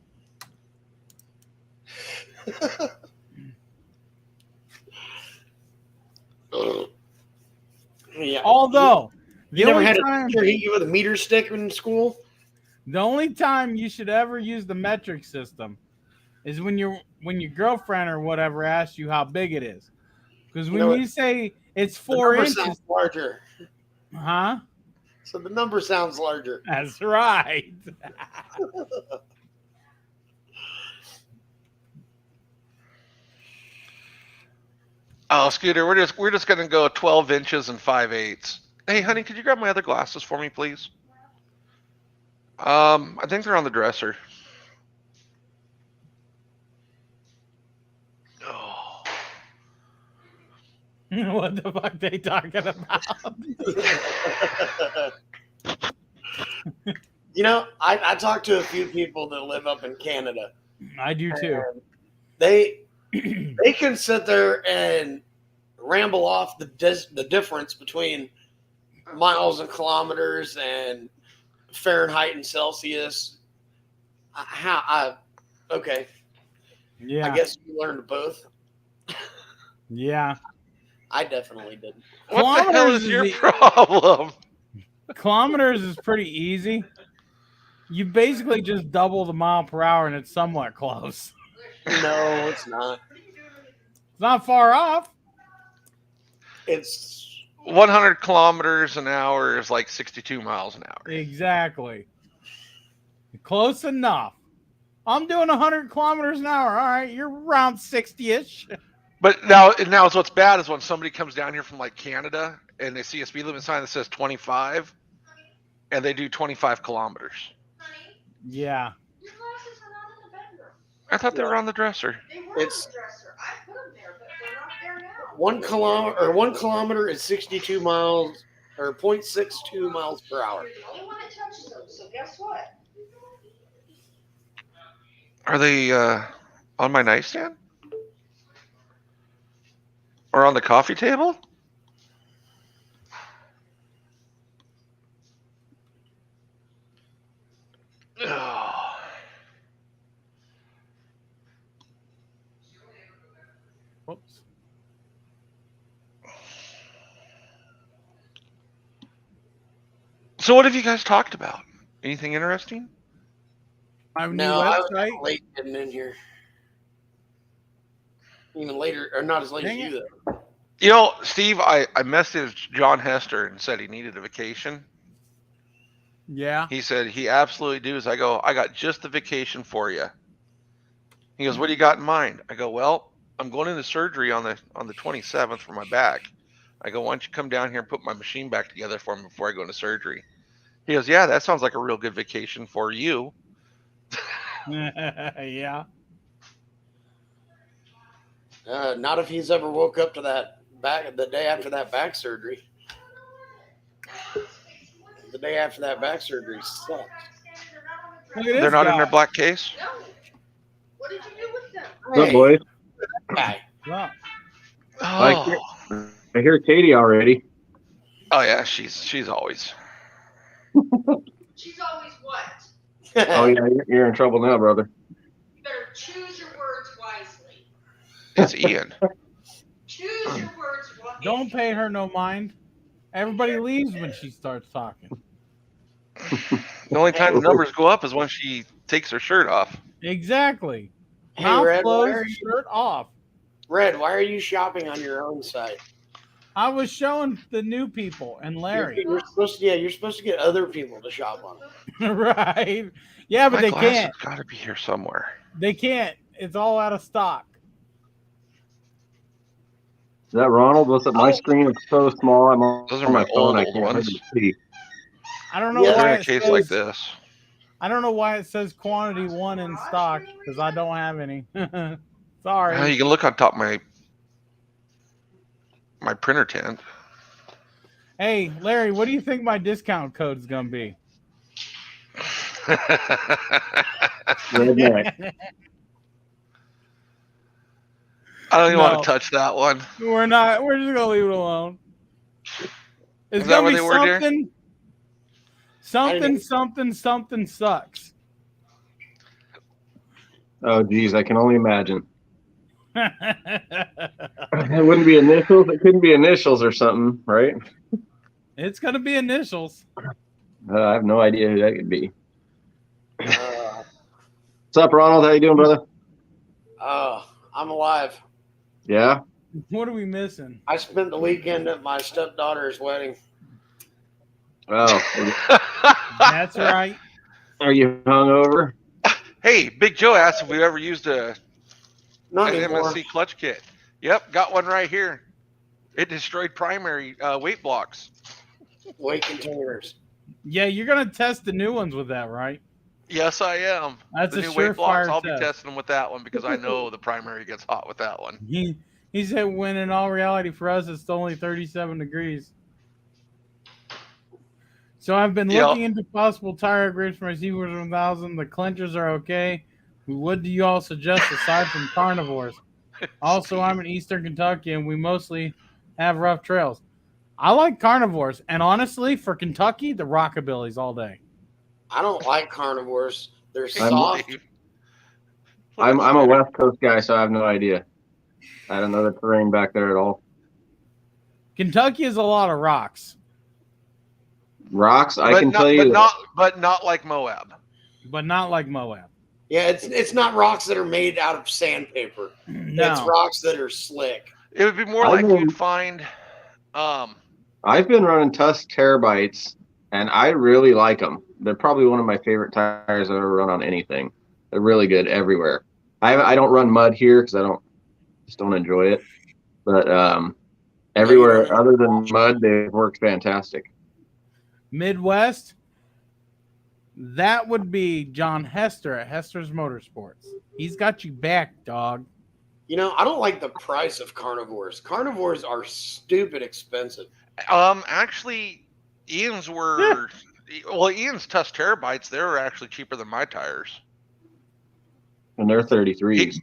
Yeah. Although, you never had a teacher hit you with a meter stick in school? The only time you should ever use the metric system is when your girlfriend or whatever asks you how big it is. Because when you say it's 4 inches, sounds larger. Huh? So the number sounds larger. That's right. Oh, Scooter, we're just gonna go 12 inches and 5/8. Hey, honey, could you grab my other glasses for me, please? I think they're on the dresser. Oh. What the fuck they talking about? You know, I talked to a few people that live up in Canada. I do too. They can sit there and ramble off the difference between miles and kilometers and Fahrenheit and Celsius. Okay. Yeah. I guess you learned both. Yeah. I definitely didn't. What the hell is your problem? Kilometers is pretty easy. You basically just double the mile per hour and it's somewhat close. No, it's not. It's not far off. It's 100 kilometers an hour is like 62 miles an hour. Exactly. Close enough. I'm doing 100 kilometers an hour. All right, you're around 60-ish. But now is what's bad is when somebody comes down here from like Canada and they see a speed limit sign that says 25 and they do 25 kilometers. Yeah. Your glasses are not in the bedroom. I thought they were on the dresser. They were on the dresser. I put them there, but they're not there now. 1 kilometer is 62 miles or 0.62 miles per hour. You're the only one that touches them, so guess what? Are they on my nightstand? Or on the coffee table? Oh. Whoops. So what have you guys talked about? Anything interesting? I have a new No, I was website. late getting in here. Even later, or not as late Dang as you, though. You know, Steve, I messaged John Hester and said he needed a vacation. Yeah. He said he absolutely does. I go, I got just the vacation for you. He goes, what do you got in mind? I go, well, I'm going into surgery on the 27th for my back. I go, why don't you come down here and put my machine back together for me before I go into surgery? He goes, yeah, that sounds like a real good vacation for you. Yeah. Not if he's ever woke up to that back the day after that back surgery. The day after that back surgery sucked. Look at They're this not guy. in their black case? No. What did you do with them? What's up, boys? Guy. Yeah. Oh, I hear Katie already. oh yeah, she's always. She's always what? Oh, yeah, you're in trouble now, brother. You better choose your words wisely. It's Ian. Choose your words wisely. Don't pay her no mind. Everybody leaves when she starts talking. The only time the numbers go up is when she takes her shirt off. Exactly. Hey, Mouth Red, closed, shirt off. Red, why are you shopping on your own site? I was showing the new people and Larry. You're supposed to get other people to shop on it. Right. Yeah, but My they glasses can't. got to be here somewhere. They can't. It's all out of stock. Is that Ronald? What's up? My Oh. screen is so small. I'm on Those are my phone. I old can't ones. hardly see. I don't know Yeah, They're why in a it case says, like this. I don't know why it says quantity 1 in stock because I don't have any. Sorry. You can look on top of my printer tent. Hey, Larry, what do you think my discount code is gonna be? Redneck. I don't even No. want to touch that one. We're not. We're just gonna leave it alone. It's Is that gonna what be they were, dear? something sucks. Oh, geez, I can only imagine. It wouldn't be initials. It couldn't be initials or something, right? It's gonna be initials. I have no idea who that could be. Uh, What's up, Ronald? How you doing, brother? I'm alive. Yeah. What are we missing? I spent the weekend at my stepdaughter's wedding. Oh, That's right. are you hungover? Hey, Big Joe asked if we ever used an Not anymore. MSC clutch kit. Yep, got one right here. It destroyed primary weight blocks. Weight containers. Yeah, you're gonna test the new ones with that, right? Yes, I am. That's The a new weight blocks, surefire I'll be test. testing them with that one because I know the primary gets hot with that one. He said when in all reality for us it's only 37 degrees. So I've been Yep. looking into possible tire upgrades for my Z-Force 1000. The clenchers are okay. What do you all suggest aside from carnivores? Also, I'm in Eastern Kentucky and we mostly have rough trails. I like carnivores, and honestly, for Kentucky, the Rockabillys all day. I don't like carnivores. They're I'm- soft. I'm a West Coast guy, so I have no idea. I don't know the terrain back there at all. Kentucky is a lot of rocks, Rocks, I But can not, tell you. but not like Moab. but not like Moab. Yeah, it's not rocks that are made out of sandpaper. No. It's rocks that are slick. It would be more I like mean- you'd find. I've been running Tusk Terabytes, and I really like them. They're probably one of my favorite tires I've ever run on anything. They're really good everywhere. I don't run mud here because I just don't enjoy it. But everywhere other than mud, they work fantastic. Midwest, that would be John Hester at Hester's Motorsports. He's got you back, dog. You know, I don't like the price of carnivores. Carnivores are stupid expensive. Actually, Ian's were. Well, Ian's Tusk Terabytes, they were actually cheaper than my tires. And they're 33s.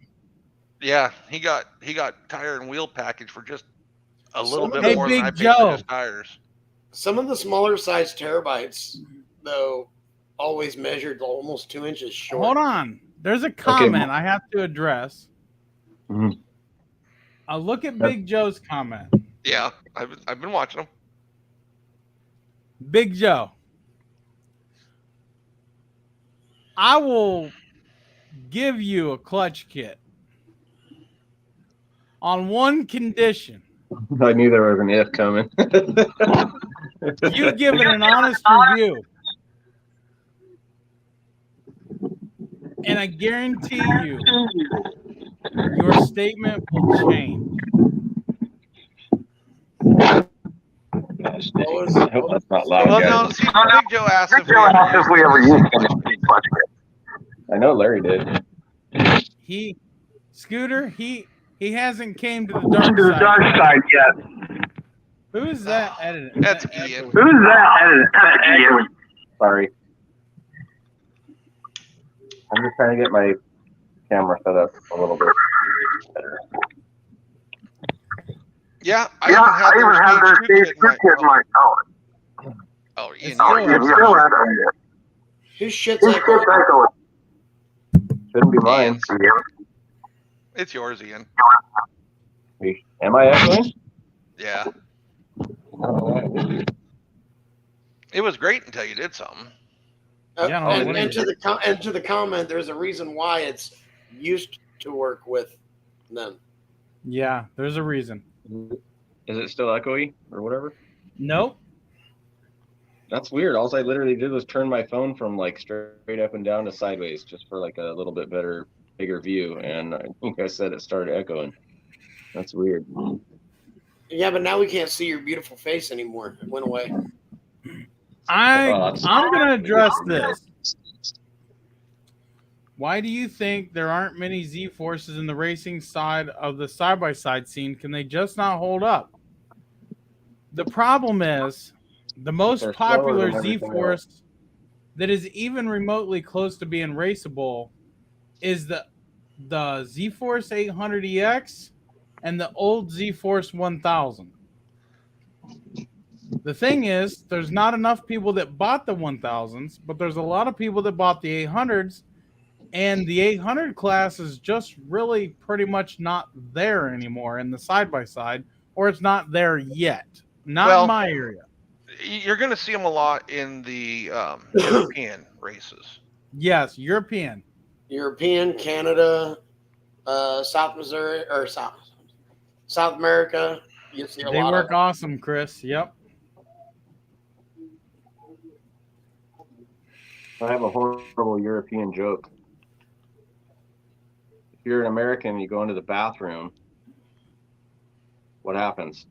Yeah, he got tire and wheel package for just a little bit Hey, more Big than I paid Joe. for his tires. Some of the smaller size terabytes, though, always measured almost 2 inches short. Hold on. There's a comment I have to address. Mhm. I'll look at Big Joe's comment. Yeah, I've been watching them. Big Joe, I will give you a clutch kit on one condition. I knew there was an if coming. You give it an honest review. And I guarantee you, your statement will change. Gosh, What was- I hope that's not loud, Well, guys. no, see, Big Joe asked if we ever used I know Larry did. Scooter, he hasn't came to the dark side. Yet. Who's that editing? That's Ian. Who's that? Sorry. I'm just trying to get my camera set up a little bit better. Yeah, I I even had their stage kit kit in my college. Oh, Ian, still- you're- you still had it. Whose shit's Whose that? shit's echoing? Shouldn't be mine. it's yours, Ian. Am I echoing? Yeah, Oh, it was great until you did something. Yeah, no, what and is to the comment, there's a reason why it's used to work with them. Yeah, there's a reason. Is it still echoey or whatever? Nope. That's weird. All I literally did was turn my phone from like straight up and down to sideways just for like a little bit better, bigger view. And I think I said it started echoing. That's weird. Yeah, but now we can't see your beautiful face anymore. It went away. I'm gonna address this. Why do you think there aren't many Z Forces in the racing side of the side-by-side scene? Can they just not hold up? The problem is the most They're slower popular than Z everything Force that is even remotely close to being raceable is the Z Force 800EX and the old Z-Force 1000. The thing is, there's not enough people that bought the 1000s, but there's a lot of people that bought the 800s, and the 800 class is just really pretty much not there anymore in the side-by-side, or it's not there yet. Not in my area. You're going to see them a lot in the European races. Yes, European. European, Canada, South Missouri, or South America. You see a They lot work of awesome, Chris. Yep. I have a horrible European joke. If you're an American and you go into the bathroom, what happens?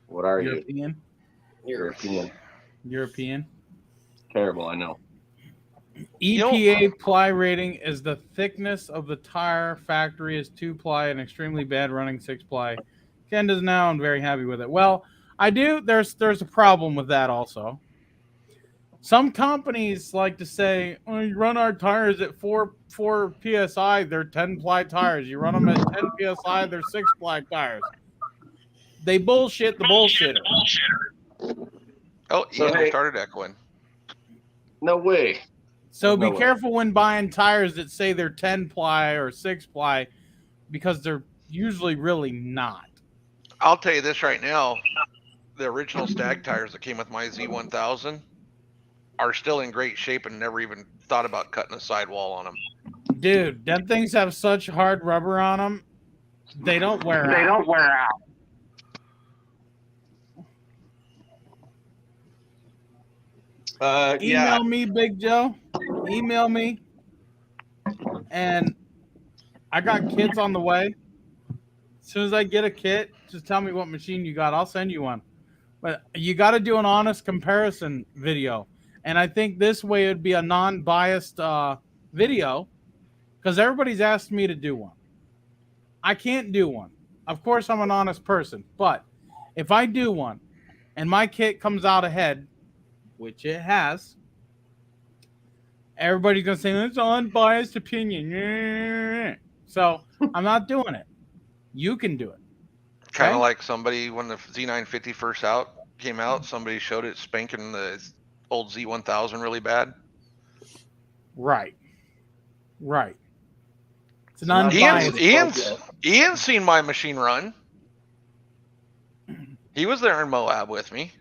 What are you? European. European. Terrible, I know. EPA ply rating is the thickness of the tire. Factory is 2-ply and extremely bad running 6-ply. Ken does now and very happy with it. Well, I do. There's a problem with that also. Some companies like to say, oh, you run our tires at 4 psi, they're 10-ply tires. You run them at 10 psi, they're 6-ply tires. They bullshit the bullshitter. Oh, Ian started echoing. No way. So be careful when buying tires that say they're 10-ply or 6-ply, because they're usually really not. I'll tell you this right now. The original Stag tires that came with my Z1000 are still in great shape and never even thought about cutting a sidewall on them. Dude, them things have such hard rubber on them. They don't wear out. They don't wear out. Email me, Big Joe. Email me. And I got kits on the way. As soon as I get a kit, just tell me what machine you got. I'll send you one. But you got to do an honest comparison video. And I think this way it would be a non-biased video, because everybody's asked me to do one. I can't do one. Of course, I'm an honest person. But if I do one and my kit comes out ahead, which it has, everybody's going to say, it's an unbiased opinion. So I'm not doing it. You can do it. Kind of like somebody, when the Z950 first came out, somebody showed it spanking the old Z1000 really bad. Right. It's an unbiased. Ian's seen my machine run. He was there in Moab with me.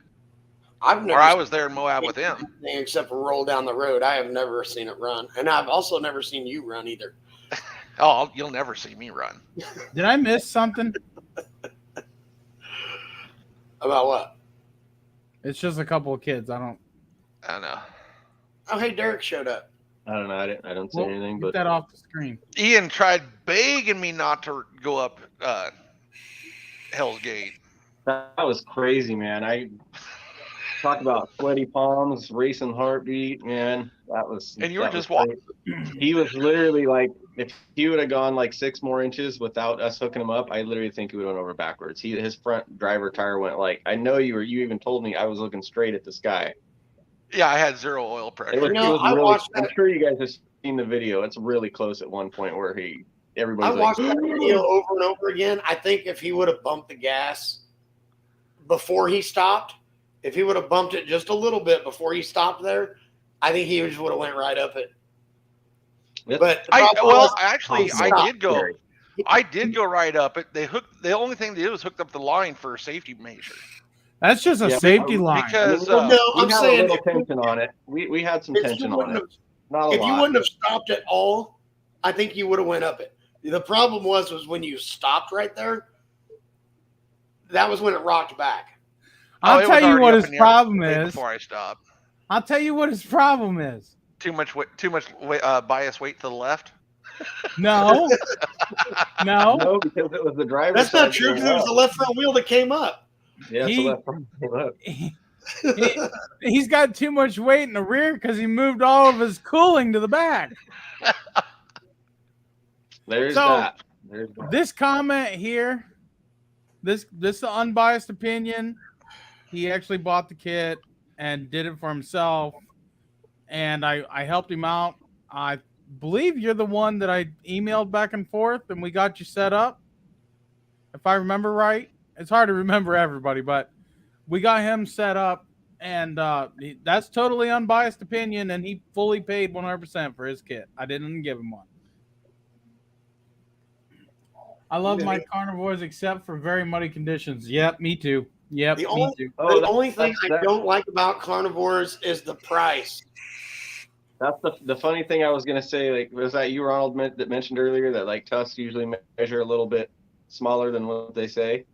I was there in Moab with him. Except for roll down the road. I have never seen it run. And I've also never seen you run either. Oh, you'll never see me run. Did I miss something? About what? It's just a couple of kids. I know. Oh, hey, Derek showed up. I don't know. I don't see anything. But get that off the screen. Ian tried begging me not to go up Hell's Gate. That was crazy, man. I talk about sweaty palms, racing heartbeat, man. And you were just walking. He was literally like, if he would have gone like 6 more inches without us hooking him up, I literally think he would have went over backwards. His front driver tire went like, I know you even told me I was looking straight at the sky. Yeah, I had 0 oil pressure. I'm sure you guys have seen the video. It's really close at one point where everybody's I watched that video over and over again. I think if he would have bumped the gas before he stopped, if he would have bumped it just a little bit before he stopped there, I think he just would have went right up it. Yep. But I did go. I did go right up it. The only thing they did was hooked up the line for a safety measure. That's just a safety line. Because I'm saying a little tension on it. We had some tension on it. Not a if lot. you wouldn't have stopped at all, I think you would have went up it. The problem was when you stopped right there. That was when it rocked back. I'll tell you what his problem is. Before I stopped. I'll tell you what his problem is. Too much bias weight to the left. No, no, because it was the driver. That's not true. Because it was the left front wheel that came up. Yeah, the left front came up. He's got too much weight in the rear because he moved all of his cooling to the back. There's that. This comment here, this is the unbiased opinion. He actually bought the kit and did it for himself, and I helped him out. I believe you're the one that I emailed back and forth, and we got you set up. if I remember right. It's hard to remember everybody, but we got him set up, and that's totally unbiased opinion, and he fully paid 100% for his kit. I didn't give him one. I love my carnivores except for very muddy conditions. Yep, me too. Yep, The me only too. the only thing I don't like about carnivores is the price. That's the funny thing I was gonna say. Like, was that you, Ronald, that mentioned earlier that like tusks usually measure a little bit smaller than what they say?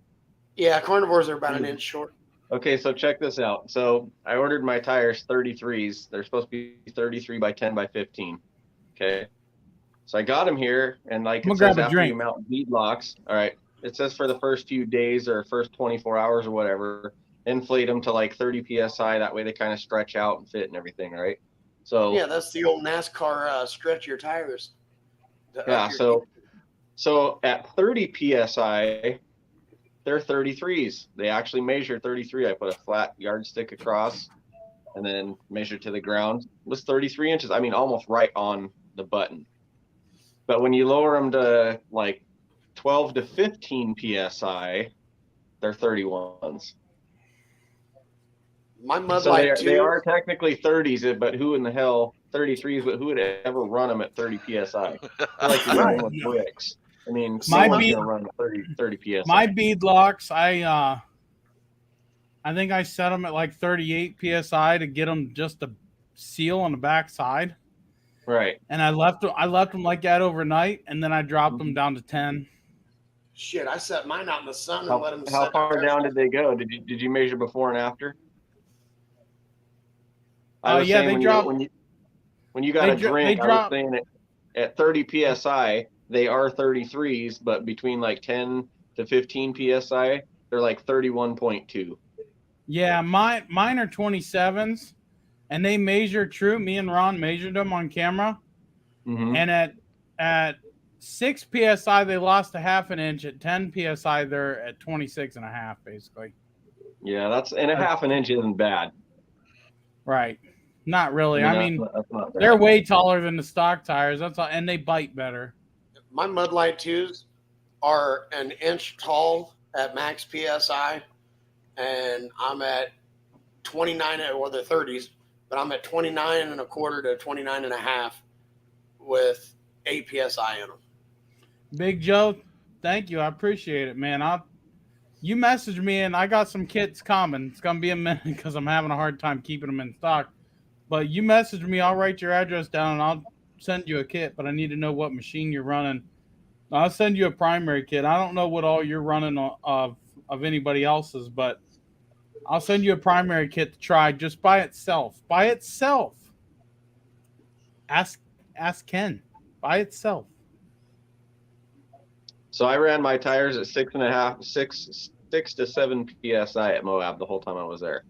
Yeah, carnivores are about an inch short. Okay, so check this out. So I ordered my tires 33s. They're supposed to be 33 by 10 by 15. Okay. So I got them here, and like it says, after you mount bead locks, all right, it says for the first few days or first 24 hours or whatever, inflate them to like 30 psi. That way they kind of stretch out and fit and everything, right? So yeah, that's the old NASCAR stretch your tires. Yeah. So at 30 psi, they're 33s. They actually measure 33. I put a flat yardstick across, and then measured to the ground. It was 33 inches. I mean, almost right on the button. But when you lower them to like 12 to 15 psi, they're 31s. My Mud So Light they are technically 30s, but who in the hell 33s? But who would ever run them at 30 psi? Like you're running with bricks. I mean, someone's gonna run 30 psi. My bead locks, I think I set them at like 38 psi to get them just to seal on the back side. Right. And I left them like that overnight, and then I dropped them down to 10. Shit, I set mine out in the sun and let them. How far down did they go? Did you measure before and after? Oh yeah, they dropped. When you got a drink, I was saying at 30 psi, they are 33s, but between like 10 to 15 psi, they're like 31.2. Yeah, mine are 27s, and they measure true. Me and Ron measured them on camera, and at 6 psi they lost a half an inch. At 10 psi they're at 26 and a half, basically. Yeah, that's a half an inch isn't bad. Right. Not really. I mean, they're way taller than the stock tires. That's all, and they bite better. My Mud Light 2s are an inch tall at max psi, and I'm at 29, or the 30s, but I'm at 29 and a quarter to 29 and a half with 8 psi in them. Big Joe, thank you. I appreciate it, man. You messaged me, and I got some kits coming. It's gonna be a minute because I'm having a hard time keeping them in stock. But you messaged me. I'll write your address down, and I'll send you a kit. But I need to know what machine you're running. I'll send you a primary kit. I don't know what all you're running of anybody else's, but I'll send you a primary kit to try just by itself. By itself. Ask Ken. By itself. So I ran my tires at 6 to 7 psi at Moab the whole time I was there.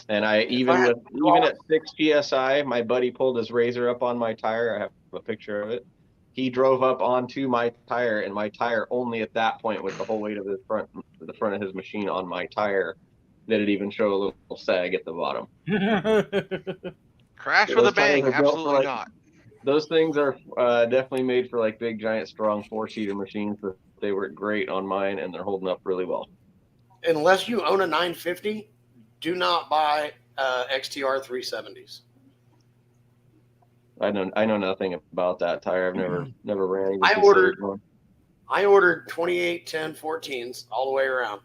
And even at 6 psi, my buddy pulled his razor up on my tire. I have a picture of it. He drove up onto my tire, and my tire only at that point, with the whole weight of the front of his machine on my tire, did it even show a little sag at the bottom. Crash with a bang? Absolutely not. Those things are definitely made for like big, giant, strong 4-seater machines. But they work great on mine, and they're holding up really well. Unless you own a 950, do not buy XTR 370s. I know nothing about that tire. I've never ran. I ordered 28, 10, 14s all the way around.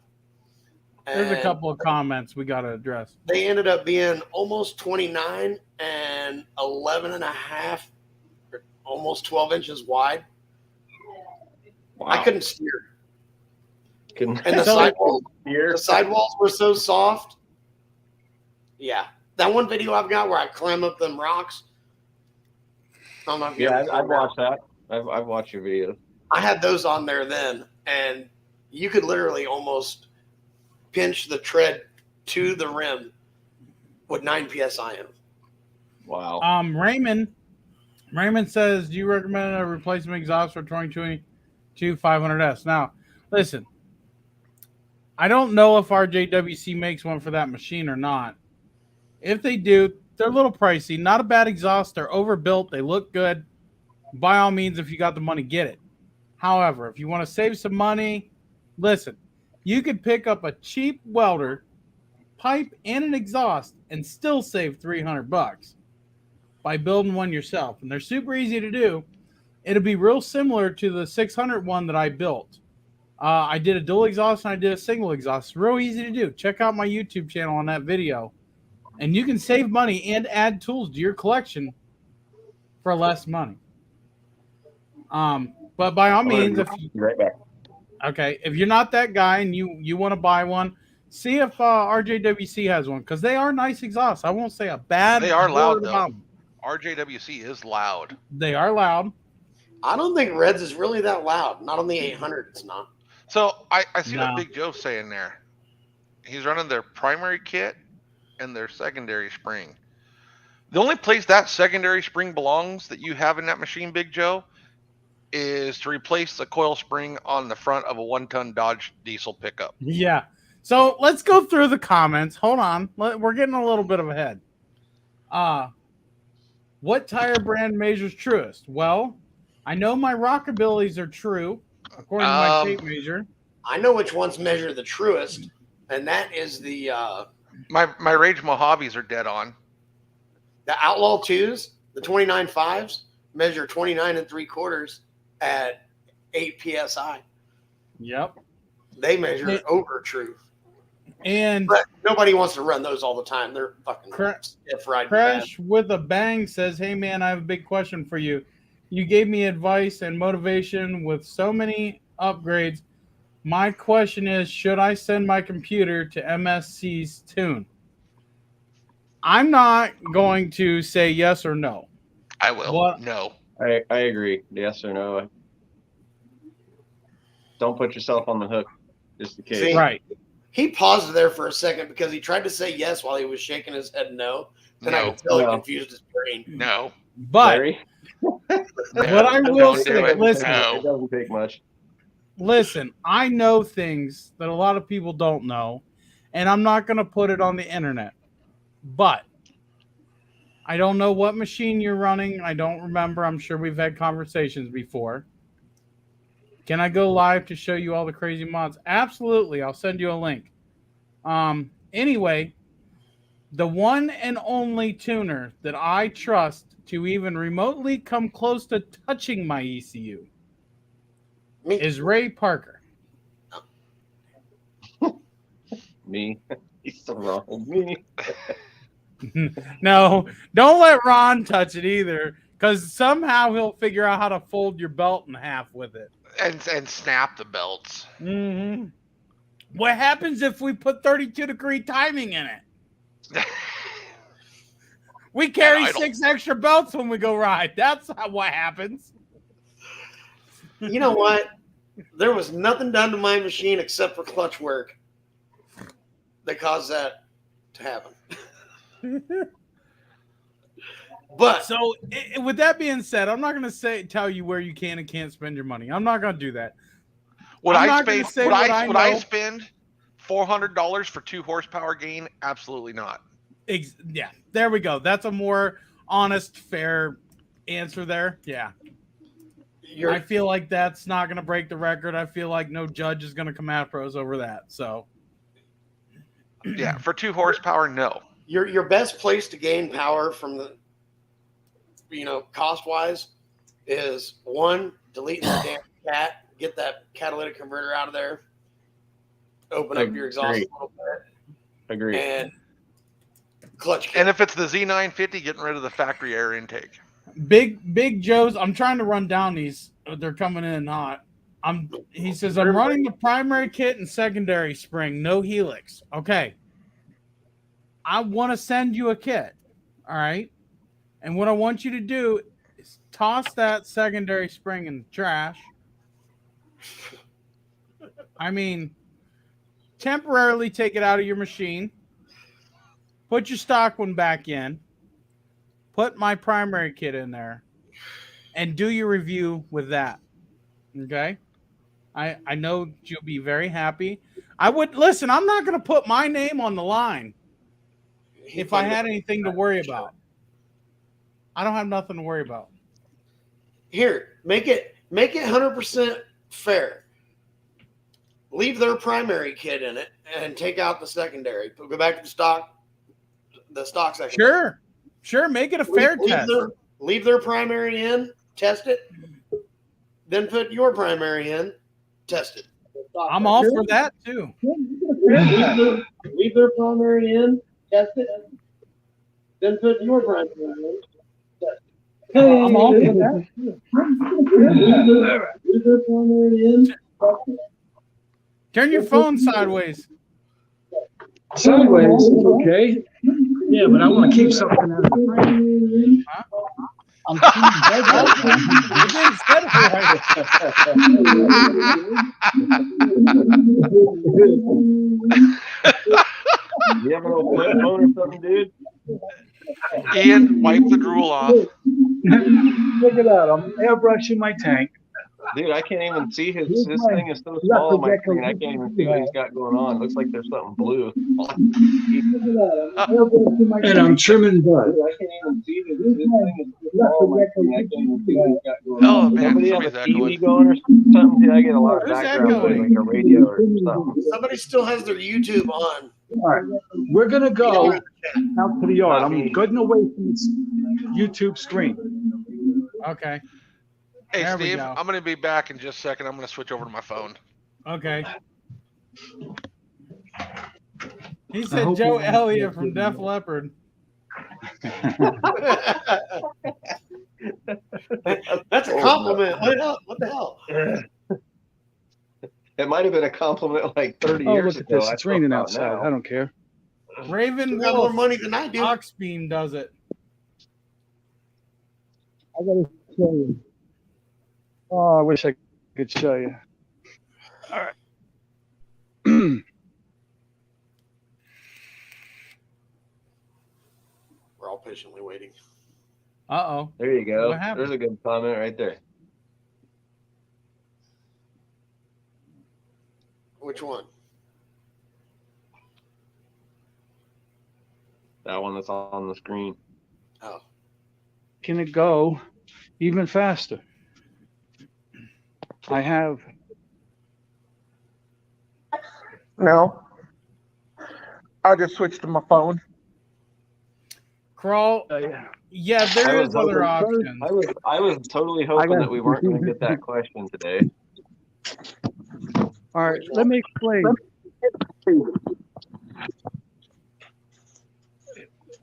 There's a couple of comments we got to address. They ended up being almost 29 and 11 and a half, almost 12 inches wide. Wow. I couldn't steer. And the sidewalls were so soft. Yeah. That one video I've got where I climb up them rocks. I've watched that. I've watched your videos. I had those on there then, and you could literally almost pinch the tread to the rim with 9 psi in them. Wow. Raymond says, do you recommend a replacement exhaust for 2022 500S? Now, listen, I don't know if RJWC makes one for that machine or not. If they do, they're a little pricey. Not a bad exhaust. They're overbuilt. They look good. By all means, if you got the money, get it. However, if you want to save some money, listen, you could pick up a cheap welder, pipe, and an exhaust and still save $300 by building one yourself. And they're super easy to do. It'll be real similar to the 600 one that I built. I did a dual exhaust and I did a single exhaust. It's real easy to do. Check out my YouTube channel on that video. And you can save money and add tools to your collection for less money. But by all means, if you, Be right back. okay, if you're not that guy and you want to buy one, see if RJWC has one, because they are nice exhausts. I won't say a bad They are loud, word though. about them. RJWC is loud. They are loud. I don't think Reds is really that loud. Not on the 800, it's not. So I see No. what Big Joe's saying there. He's running their primary kit and their secondary spring. The only place that secondary spring belongs that you have in that machine, Big Joe, is to replace the coil spring on the front of a 1-ton Dodge diesel pickup. Yeah. So let's go through the comments. Hold on. We're getting a little bit of ahead. What tire brand measures truest? Well, I know my Rockabillys are true, according to my tape measure. I know which ones measure the truest, and that is the My Rage Mojaves are dead on. Outlaw 2s, the 29.5s, measure 29 3/4 at 8 psi. Yep. They measure over truth. And But nobody wants to run those all the time. They're fucking stiff riding. Crash with a Bang says, hey, man, I have a big question for you. You gave me advice and motivation with so many upgrades. My question is, should I send my computer to MSC's tune? I'm not going to say yes or no. I will. What? No. I agree. Yes or no? Don't put yourself on the hook, just in case. See? Right. He paused there for a second because he tried to say yes while he was shaking his head no. And I No. could tell No. he confused his brain. No. But Larry? what I will Don't do say, it. listen, No. It doesn't take much. listen, I know things that a lot of people don't know, and I'm not going to put it on the internet. But I don't know what machine you're running. I don't remember. I'm sure we've had conversations before. Can I go live to show you all the crazy mods? Absolutely. I'll send you a link. Anyway, the one and only tuner that I trust to even remotely come close to touching my ECU is Ray Parker. Me. He's so wrong. Me. No, don't let Ron touch it either, because somehow he'll figure out how to fold your belt in half with it. And snap the belts. Mm-hmm. What happens if we put 32-degree timing in it? We carry Idle. 6 extra belts when we go ride. That's what happens. You know what? There was nothing done to my machine except for clutch work that caused that to happen. But So, with that being said, I'm not going to tell you where you can and can't spend your money. I'm not going to do that. Would I'm I not gonna spend? say Would what I? I Would I know. spend $400 for 2 horsepower gain? Absolutely not. Yeah, there we go. That's a more honest, fair answer there. Yeah. I feel like that's not going to break the record. I feel like no judge is going to come after us over that. So, Yeah, for 2 horsepower, no. your best place to gain power from the, cost wise, is one, deleting the damn cat, get that catalytic converter out of there, open up your exhaust a little bit, Agree. and clutch kit. And if it's the Z950, getting rid of the factory air intake. Big Joe's. I'm trying to run down these. They're coming in hot. He says I'm running the primary kit and secondary spring, no helix. Okay. I want to send you a kit. All right. And what I want you to do is toss that secondary spring in the trash. I mean, temporarily take it out of your machine. Put your stock one back in. Put my primary kit in there. And do your review with that. Okay? I know you'll be very happy. I'm not going to put my name on the line if I had anything to worry about. I don't have nothing to worry about. Here, make it 100% fair. Leave their primary kit in it and take out the secondary. Go back to the stock secondary. Sure. Make it a fair test. Leave their primary in, test it, then put your primary in, test it. I'm all for that too. Leave their primary in, test it, then put your primary in. I'm all for that. Leave their primary in, test it. Turn your phone sideways. Sideways, okay. Yeah, but I want to keep something out of the frame. Huh? I'm keeping You didn't set it right. You have an old flip phone or something, dude? Ian, wipe the drool off. Look at that. I'm airbrushing my tank. Dude, I can't even see his thing is so small on my screen. I can't even see what he's got going on. It looks like there's something blue. And I'm trimming bud. I can't even see this thing is so small on my screen. I can't even see what he's got going on. Oh, man, Somebody have a somebody's TV echoing. going or something? Dude, I get a lot of Who's background noise, echoing? like a radio or something. Somebody still has their YouTube on. All right. We're going to go out to the yard. I'm getting away from this YouTube screen. Okay. Hey, There we Steve, go. I'm going to be back in just a second. I'm going to switch over to my phone. Okay. He said hope Joe you- Elliott from Def Leppard. That's a compliment. What the hell? It might have been a compliment like 30 Oh, years look at ago. this. I It's feel raining about outside. now. I don't care. Raven You got more Wolf money than I do. Oxbeam does it. I got to show you. Oh, I wish I could show you. All right. We're all patiently waiting. Uh-oh. There you go. What happened? There's a good comment right there. Which one? That one that's on the screen. Oh. Can it go even faster? I have. No. I just switched to my phone. Crawl. Yeah, there I is was other hoping- options. I was totally hoping that we weren't going to get that question today. All right, let me explain.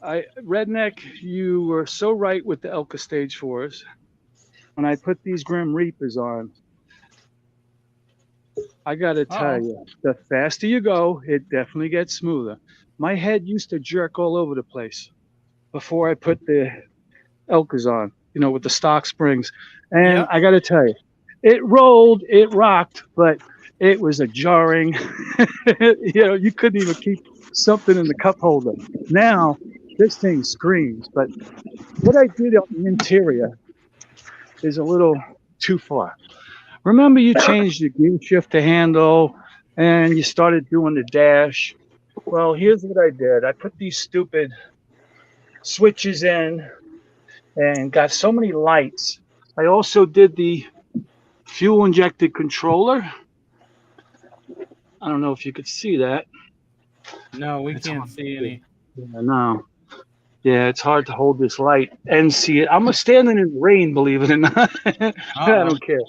Redneck, you were so right with the Elka Stage 4s. When I put these Grim Reapers on, I got to tell you, the faster you go, it definitely gets smoother. My head used to jerk all over the place before I put the Elkas on, you know, with the stock springs. And Yep. I got to tell you, it rolled, it rocked, but it was a jarring, you know, you couldn't even keep something in the cup holder. Now, this thing screams, but what I did on the interior is a little too far. Remember, you changed the gear shift to handle and you started doing the dash. Well, here's what I did. I put these stupid switches in and got so many lights. I also did the fuel injected controller. I don't know if you could see that. No, we It's can't hard. see any. Yeah, no. Yeah, it's hard to hold this light and see it. I'm standing in the rain, believe it or not. I don't care.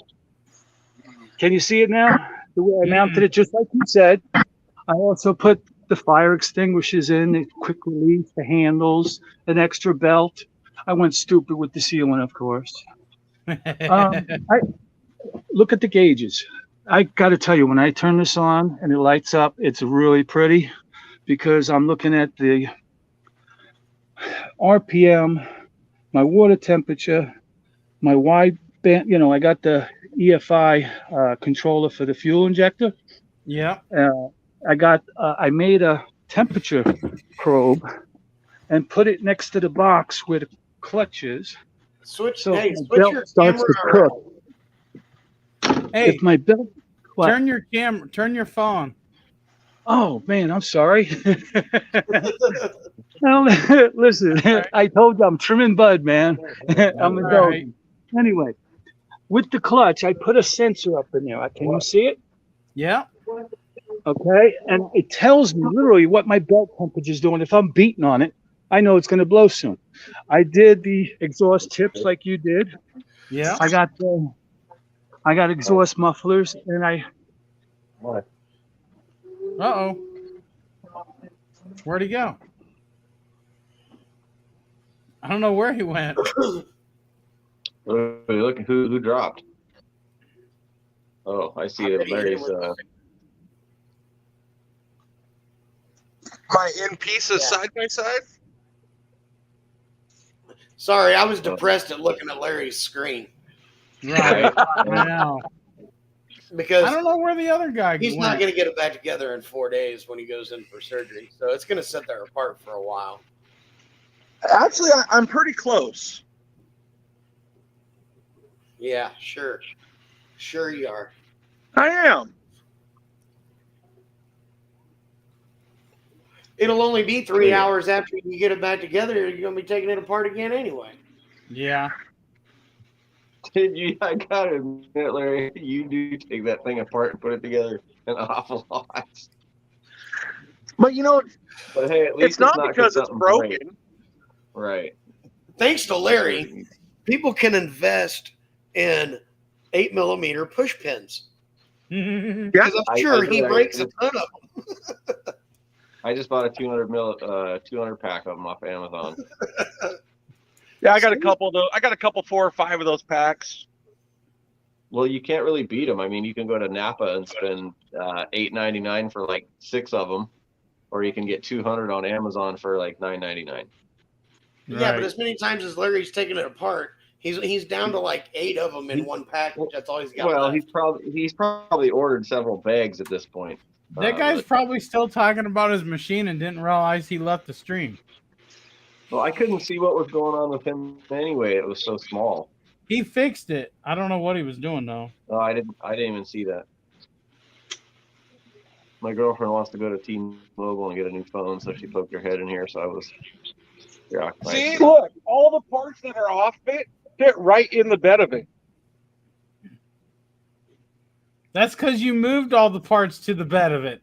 Can you see it now? The way I mounted it, just like you said. I also put the fire extinguishers in, the quick release, the handles, an extra belt. I went stupid with the sealant, of course. I look at the gauges. I got to tell you, when I turn this on and it lights up, it's really pretty because I'm looking at the RPM, my water temperature, my wide band. You know, I got the EFI controller for the fuel injector. Yep. I made a temperature probe and put it next to the box where the clutch is. Switch. So Hey, if my switch belt your starts to camera. cook. Hey, If my belt, what? turn your camera, turn your phone. Oh man, I'm sorry. Well, listen, Right. I told you I'm trimming bud, man. I'm All indulging. Anyway, with the clutch, I put a sensor up in there. Can you see it? Yeah. Okay, and it tells me literally what my belt temperature is doing. If I'm beating on it, I know it's going to blow soon. I did the exhaust tips like you did. Yeah. I got exhaust mufflers, and Uh-oh. Where'd he go? I don't know where he went. Look who dropped. Oh, I see that Larry's. My in pieces side by side. Sorry, I was depressed at looking at Larry's screen Right. I know. because I don't know where the other guy he's went. not going to get it back together in 4 days when he goes in for surgery. So it's going to sit there apart for a while. Actually, I'm pretty close. Yeah, sure. Sure you are. I am. It'll only be 3 hours after you get it back together. You're going to be taking it apart again anyway. Yeah. I gotta admit, Larry, you do take that thing apart and put it together an awful lot. But you know, But hey, at least it's not because it's something broken. breaks. Right. Thanks to Larry, people can invest in 8mm push pins. Because I'm sure he breaks a ton of them. I just bought a 200 pack of them off Amazon. Yeah, I got a couple of those. I got a couple, 4 or 5 of those packs. Well, you can't really beat them. I mean, you can go to Napa and spend $8.99 for like 6 of them, or you can get 200 on Amazon for like $9.99. Yeah, but as many times as Larry's taking it apart, he's down to like 8 of them in one package. That's all he's got. Well, left. he's probably ordered several bags at this point. That guy's probably still talking about his machine and didn't realize he left the stream. Well, I couldn't see what was going on with him anyway. It was so small. He fixed it. I don't know what he was doing though. Oh, I didn't even see that. My girlfriend wants to go to T-Mobile and get a new phone, so she poked her head in here. So I was preoccupied. See, look, all the parts that are off it fit right in the bed of it. That's because you moved all the parts to the bed of it.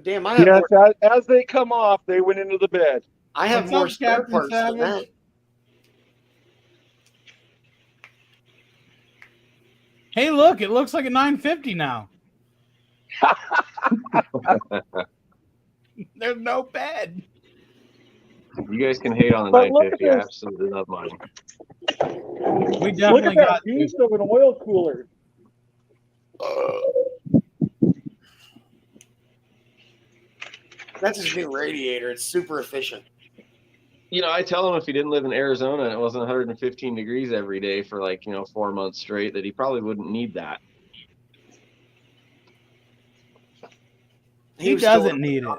Damn, I have Yes, as they come off, they went into the bed. I have What's more up, spare Captain parts Savage? than that. Hey, look, it looks like a 950 now. There's no bed. You guys can hate on the But look 950. at I this. absolutely love mine. We Look definitely at that got beast of an oil cooler. That's his new radiator. It's super efficient. You know, I tell him if he didn't live in Arizona and it wasn't 115 degrees every day for 4 months straight, that he probably wouldn't need that. He doesn't need it.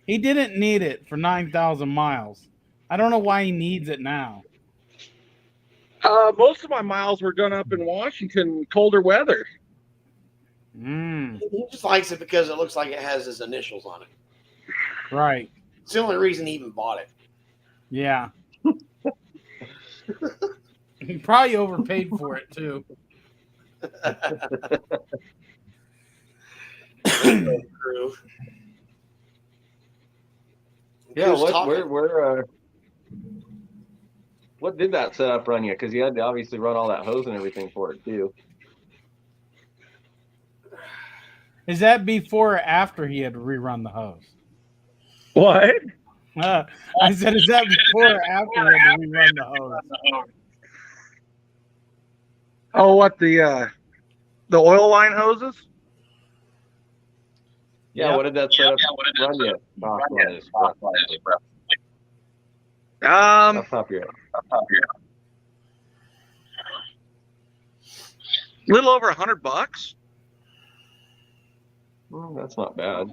He didn't need it for 9,000 miles. I don't know why he needs it now. Most of my miles were done up in Washington, colder weather. He just likes it because it looks like it has his initials on it. Right. It's the only reason he even bought it. Yeah. He probably overpaid for it too. Crew. Yeah, Who's talking? what did that setup run you? Because you had to obviously run all that hose and everything for it too. Is that before or after he had to rerun the hose? What? I said, is that before or after he had to rerun the hose? Oh, what, the oil line hoses? Yeah, what did that setup run you? Off top of your head. Little over $100. Well, that's not bad.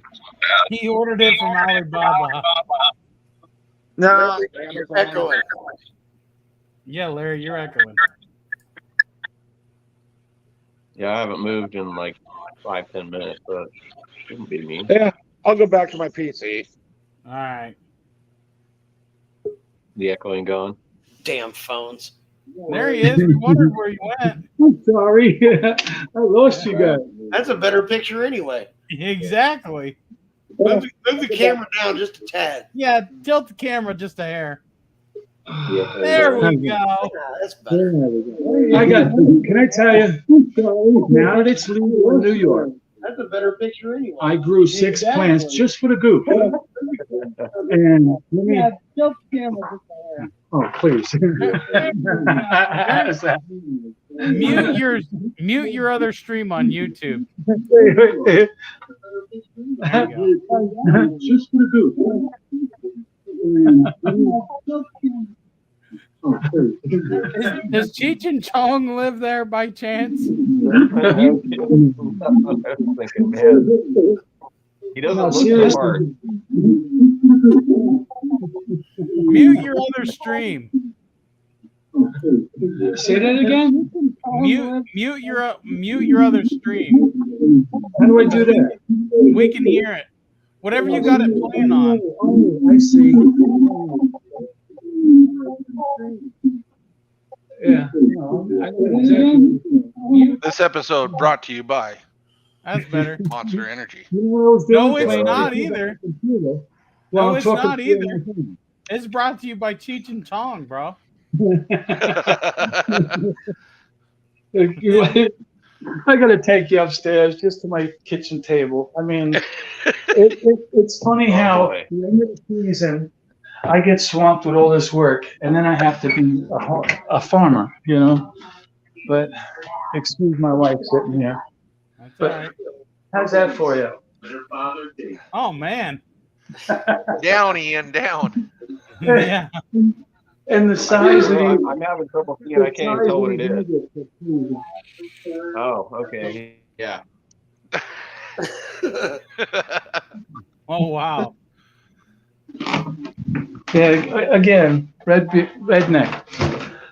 He ordered it from Alibaba. No, You're echoing. Yeah, Larry, you're echoing. Yeah, I haven't moved in 5-10 minutes, but it shouldn't be me. yeah, I'll go back to my PC. All right. The echoing gone. Damn phones. There he is. We wondered where he went. I'm sorry. I lost you guys. That's a better picture anyway. Exactly. Move the camera down just a tad. Yeah, tilt the camera just a hair. There we go. Yeah, that's better. I got. Can I tell you? Now that it's legal in New York, That's a better picture anyway. I grew 6 plants just for the goof. And let me. Tilt the camera just a hair. Oh, please. Mute your other stream on YouTube. Just for the goof. Does Cheech and Chong live there by chance? I was thinking, man, he doesn't look seriously. smart. Mute your other stream. Say that again. Mute your other stream. How do I do that? We can hear it. Whatever you got it playing on. Oh, I see. Yeah. I know exactly. This episode brought to you by That's better. Monster Energy. No, it's not either. Well, No, I'm it's talking not either. It's brought to you by Cheech and Chong, bro. I got to take you upstairs just to my kitchen table. I mean, it's funny how boy. at the end of the season, I get swamped with all this work, and then I have to be a farmer, you know. But excuse my wife sitting here. That's But- all right. How's that for you? Oh man. Down, Ian, down. Yeah. And the size of the I'm having trouble seeing. I can't even tell what it is. Oh, okay. Yeah. Oh wow. Yeah, again, redneck.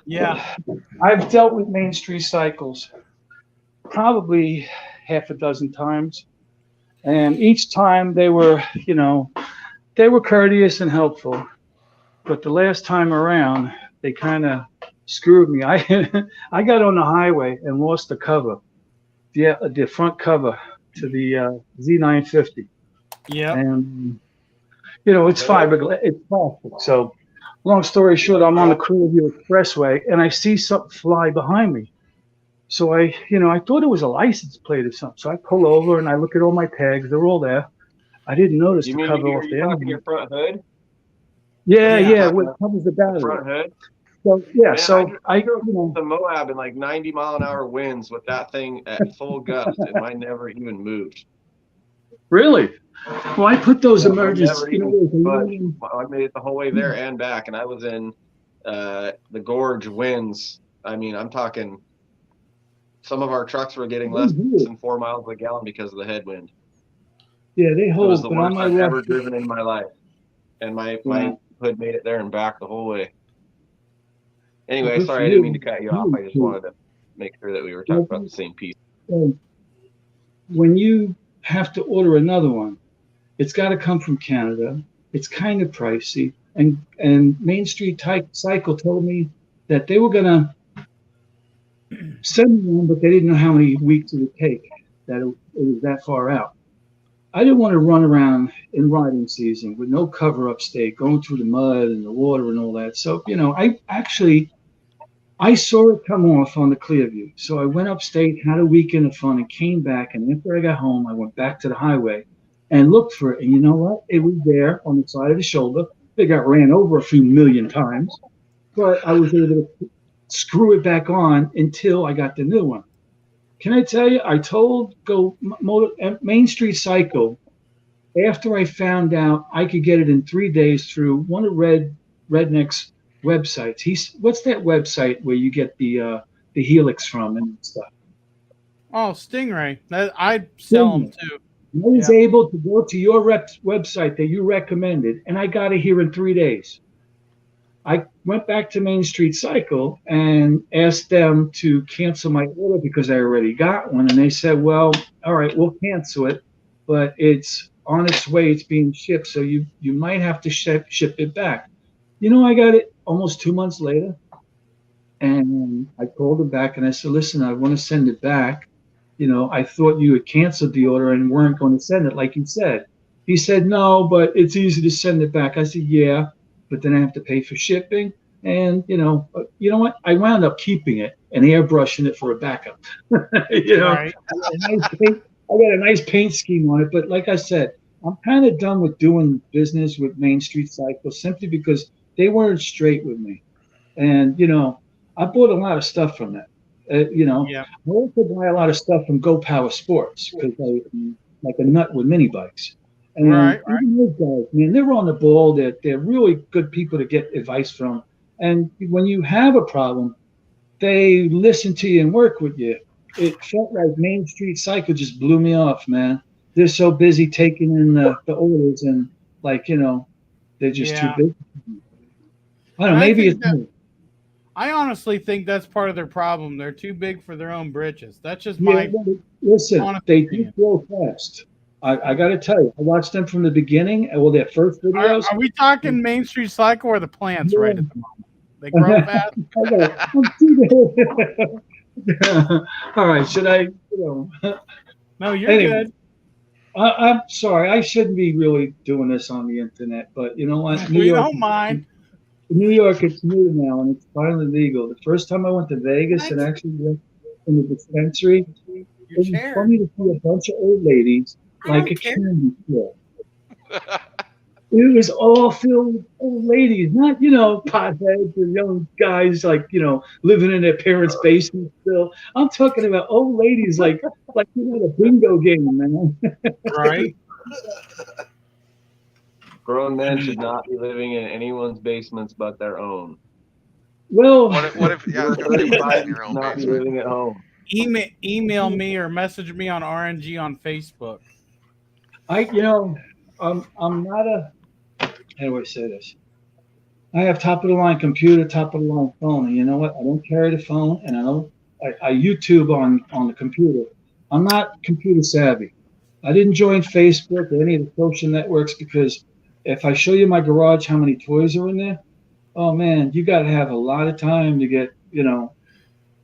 Yeah. I've dealt with Main Street cycles probably half a dozen times. And each time they were, they were courteous and helpful. But the last time around, they kind of screwed me. I got on the highway and lost the cover, the front cover to the Z950. Yeah. And, it's fiberglass, it's plastic. So, long story short, I'm on the Clearview Expressway and I see something fly behind me. So I thought it was a license plate or something. So I pull over and I look at all my tags. They're all there. I didn't notice You the mean cover you're off the talking engine. your front hood? Yeah, what covers the battery. Front hood? So yeah, Man, so I The Moab in like 90 mile an hour winds with that thing at full gust, and mine never even moved. really. Well, I put those emergency. Never even budged. I made it the whole way there and back, and I was in the gorge winds. I mean, I'm talking. Some of our trucks were getting less than 4 miles a gallon because of the headwind. Yeah, they It hold. was the But on worst my I've ever left, driven in my life, and my hood made it there and back the whole way. Anyway, Good sorry, for I didn't you. mean to cut you off. I just wanted to make sure that we were talking about the same piece. when you have to order another one, it's got to come from Canada. It's kind of pricey, and Main Street Cycle told me that they were gonna send me one, but they didn't know how many weeks it would take. That it was that far out. I didn't want to run around in riding season with no cover upstate, going through the mud and the water and all that. So I saw it come off on the Clearview. So I went upstate, had a weekend of fun, and came back. And after I got home, I went back to the highway and looked for it. And you know what? It was there on the side of the shoulder. It got ran over a few million times, but I was able to screw it back on until I got the new one. Can I tell you, I told Main Street Cycle after I found out I could get it in 3 days through one of Redneck's websites. What's that website where you get the Helix from and stuff? Oh, Stingray. I'd sell them too. I was able to go to your website that you recommended, and I got it here in 3 days. I went back to Main Street Cycle and asked them to cancel my order because I already got one. And they said, well, all right, we'll cancel it, but it's on its way. It's being shipped, so you might have to ship it back. I got it almost 2 months later. And I called him back and I said, listen, I want to send it back. I thought you had canceled the order and weren't going to send it like you said. He said, no, but it's easy to send it back. I said, yeah, but then I have to pay for shipping. And, you know what? I wound up keeping it and airbrushing it for a backup. Right. I got a nice paint scheme on it. But like I said, I'm kind of done with doing business with Main Street Cycle simply because they weren't straight with me. And, I bought a lot of stuff from them. Yeah. I also buy a lot of stuff from Go Power Sports because I'm like a nut with mini bikes. And Right. even those guys, man, they're on the ball. They're really good people to get advice from. And when you have a problem, they listen to you and work with you. It felt like Main Street Cycle just blew me off, man. They're so busy taking in the orders and like, they're just too Yeah. busy. I don't And know, I maybe think it's that me. I honestly think that's part of their problem. They're too big for their own britches. That's just Yeah, my but listen, honest they do opinion. grow fast. I got to tell you, I watched them from the beginning. Well, their first videos. Are we talking Main Street Cycle or the plants Yeah. right at the moment? They grow fast. Okay, I'm too all right, should I? No, you're Anyway, good. I'm sorry. I shouldn't be really doing this on the internet, but you know what? We don't mind. New York, it's new now, and it's finally legal. The first time I went to Vegas and What? actually went in the dispensary, Your it was chair. funny to see a bunch of old ladies I like a don't care. candy store. It was all filled with old ladies, not, potheads or young guys like, living in their parents' basement still. I'm talking about old ladies like a bingo game, man. Right. Grown men should not be living in anyone's basements but their own. Well, What if? Yeah, I was gonna say, what if it's in your Should own not be basement? living at home. Email me or message me on R.N.G on Facebook. I'm not how do I say this? I have top of the line computer, top of the line phone, and you know what? I don't carry the phone, and I YouTube on the computer. I'm not computer savvy. I didn't join Facebook or any of the social networks because if I show you my garage, how many toys are in there? Oh man, you got to have a lot of time to get,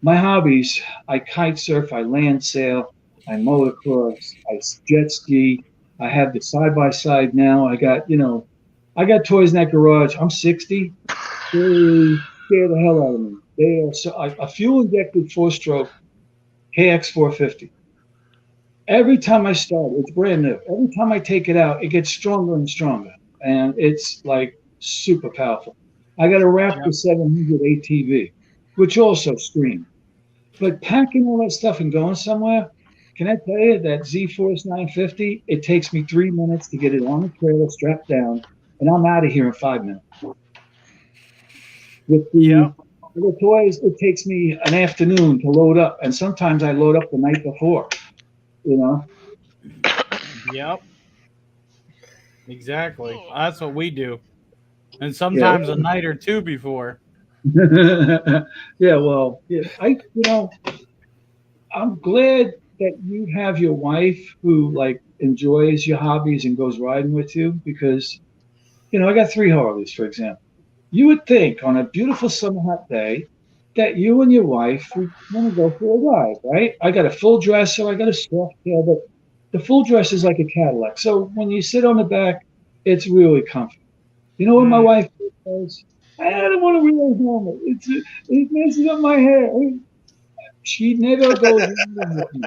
my hobbies. I kite surf, I land sail, I motocross, I jet ski. I have the side by side now. I got toys in that garage. I'm 60. They scare the hell out of me. They are a fuel injected four stroke KX 450. Every time I start, it's brand new. Every time I take it out, it gets stronger and stronger, and it's like super powerful. I got a Raptor Yep. 700 ATV, which also screams. But packing all that stuff and going somewhere, can I tell you that Z Force 950? It takes me 3 minutes to get it on the trailer, strapped down, and I'm out of here in 5 minutes. With Yep. the toys, it takes me an afternoon to load up, and sometimes I load up the night before. You know, Yep. Exactly. That's what we do. And yeah, sometimes a night or two before. yeah. Well, yeah, I'm glad that you have your wife who like enjoys your hobbies and goes riding with you because I got three Harleys, for example. You would think on a beautiful summer hot day that you and your wife would want to go for a ride, right? I got a full dresser, I got a soft tail, but the full dress is like a Cadillac. So when you sit on the back, it's really comfortable. You know what my Mm. wife says? I don't want to wear a helmet. It messes up my hair. She never goes riding with me.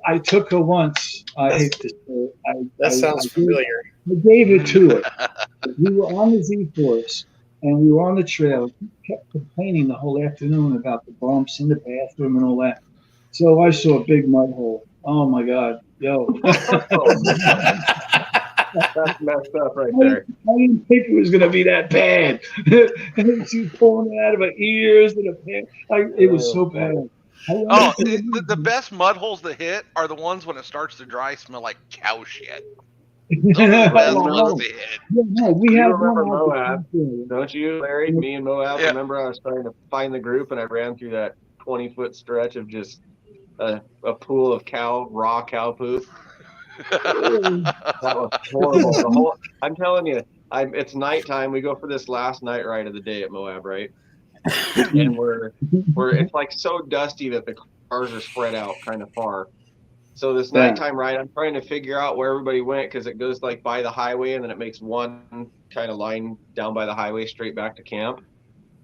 I took her once. I That's- hate to say it. That sounds familiar. I gave it to her. We were on the Z Force and we were on the trail. She kept complaining the whole afternoon about the bumps in the bathroom and all that. So I saw a big mud hole. Oh my God. Yo. That's messed up right I there. didn't think it was going to be that bad. And she was pulling it out of her ears and her pants. It was so bad. Oh, the best mud holes to hit are the ones when it starts to dry, smell like cow shit. Those are the best ones to hit. Yeah, no, we You had remember one out Moab, there. don't you, Larry? Me and Moab. Yeah. Remember, I was trying to find the group, and I ran through that 20-foot stretch of just a pool of raw cow poop. That was horrible. I'm telling you, it's nighttime. We go for this last night ride of the day at Moab, right? and we're it's like so dusty that the cars are spread out kind of far. So this Yeah. nighttime ride, I'm trying to figure out where everybody went because it goes like by the highway and then it makes one kind of line down by the highway straight back to camp.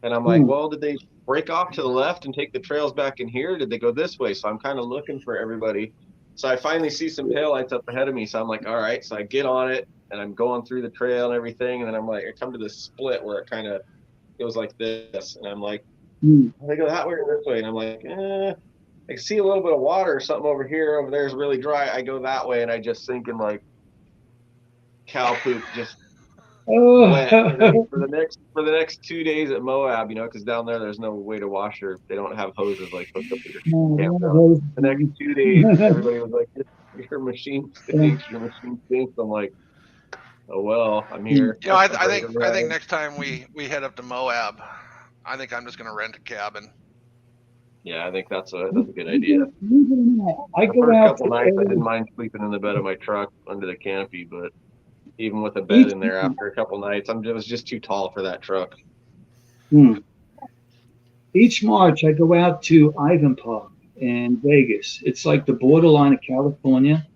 And I'm like, well, did they break off to the left and take the trails back in here? Did they go this way? So I'm kind of looking for everybody. So I finally see some taillights up ahead of me. So I'm like, all right. So I get on it and I'm going through the trail and everything. And then I'm like, I come to this split where it kind of goes like this. And I'm like, they go that way or this way. And I'm like, I see a little bit of water or something over here. Over there is really dry. I go that way and I just sink in like cow poop, just wet. And then for the next 2 days at Moab, because down there's no way to wash they don't have hoses like hooked up to your campground. The next 2 days, everybody was like, your machine stinks. Your machine stinks. I'm like, oh well, I'm here. I think next time we head up to Moab, I think I'm just gonna rent a cabin. Yeah, I think that's a good idea. I The go first out couple nights, I didn't mind sleeping in the bed of my truck under the canopy, but even with a bed in there after a couple nights, it was just too tall for that truck. Each March, I go out to Ivanpah in Vegas. It's like the borderline of California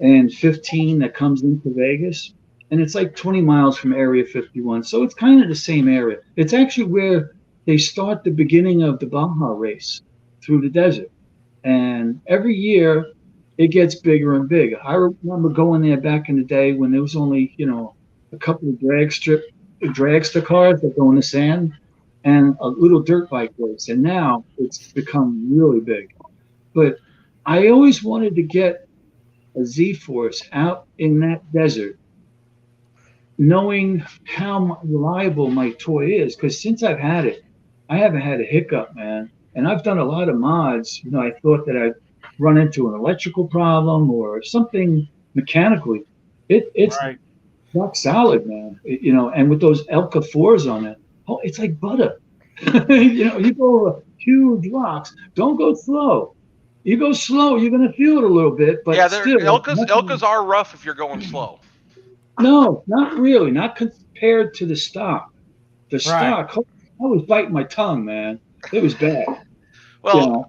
and 15 that comes into Vegas. And it's like 20 miles from Area 51. So it's kind of the same area. It's actually where they start the beginning of the Baja race through the desert. And every year it gets bigger and bigger. I remember going there back in the day when there was only, a couple of dragster cars that go in the sand and a little dirt bike race. And now it's become really big. But I always wanted to get a Z-Force out in that desert, knowing how reliable my toy is. Because since I've had it, I haven't had a hiccup, man. And I've done a lot of mods. I thought that I'd run into an electrical problem or something mechanically. It's rock solid, man. And with those Elka 4s on it, it's like butter. You go over huge rocks. Don't go slow. You go slow, you're going to feel it a little bit. But still, Elkas are rough if you're going slow. No, not really. Not compared to the stock. The stock, I was biting my tongue, man. It was bad. Well,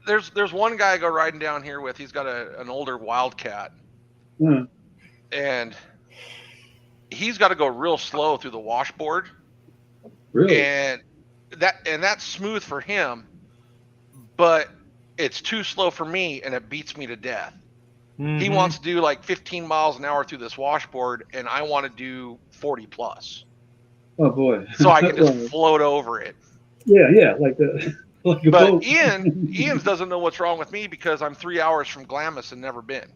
there's one guy I go riding down here with. He's got an older Wildcat, and he's got to go real slow through the washboard. Really? And that's smooth for him, but it's too slow for me, and it beats me to death. Mm-hmm. He wants to do like 15 miles an hour through this washboard, and I want to do 40 plus. Oh boy! So I can just float over it. Yeah, like a boat. Ian's doesn't know what's wrong with me because I'm 3 hours from Glamis and never been.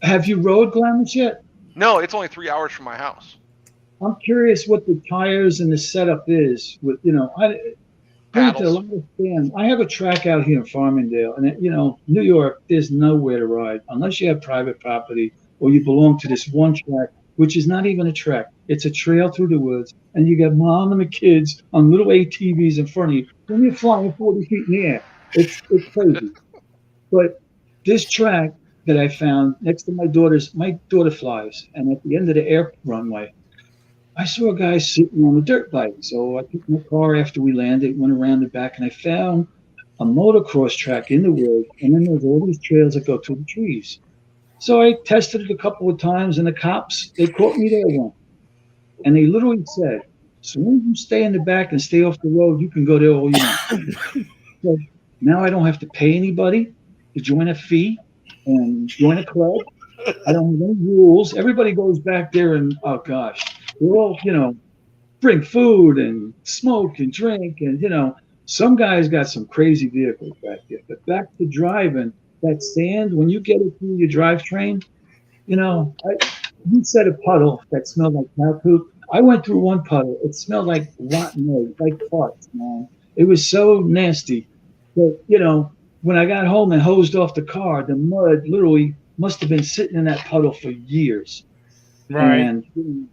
Have you rode Glamis yet? No, it's only 3 hours from my house. I'm curious what the tires and the setup is. With I have a track out here in Farmingdale, and New York, there's nowhere to ride unless you have private property or you belong to this one track, which is not even a track. It's a trail through the woods, and you got mom and the kids on little ATVs in front of you. When you're flying 40 feet in the air, it's crazy. But this track that I found next to my daughter flies, and at the end of the air runway, I saw a guy sitting on a dirt bike. So I took my car after we landed, went around the back, and I found a motocross track in the woods, and then there's all these trails that go through the trees. So I tested it a couple of times, and the cops, they caught me there once. And they literally said, so long as you stay in the back and stay off the road, you can go there all you want. So now I don't have to pay anybody to join a fee and join a club. I don't have any rules. Everybody goes back there and, oh gosh, we're all, bring food and smoke and drink. And, some guys got some crazy vehicles back there. But back to driving, that sand, when you get it through your drivetrain, you said a puddle that smelled like cow poop. I went through one puddle. It smelled like rotten eggs, like farts, man. It was so nasty that, when I got home and hosed off the car, the mud literally must have been sitting in that puddle for years. Right. And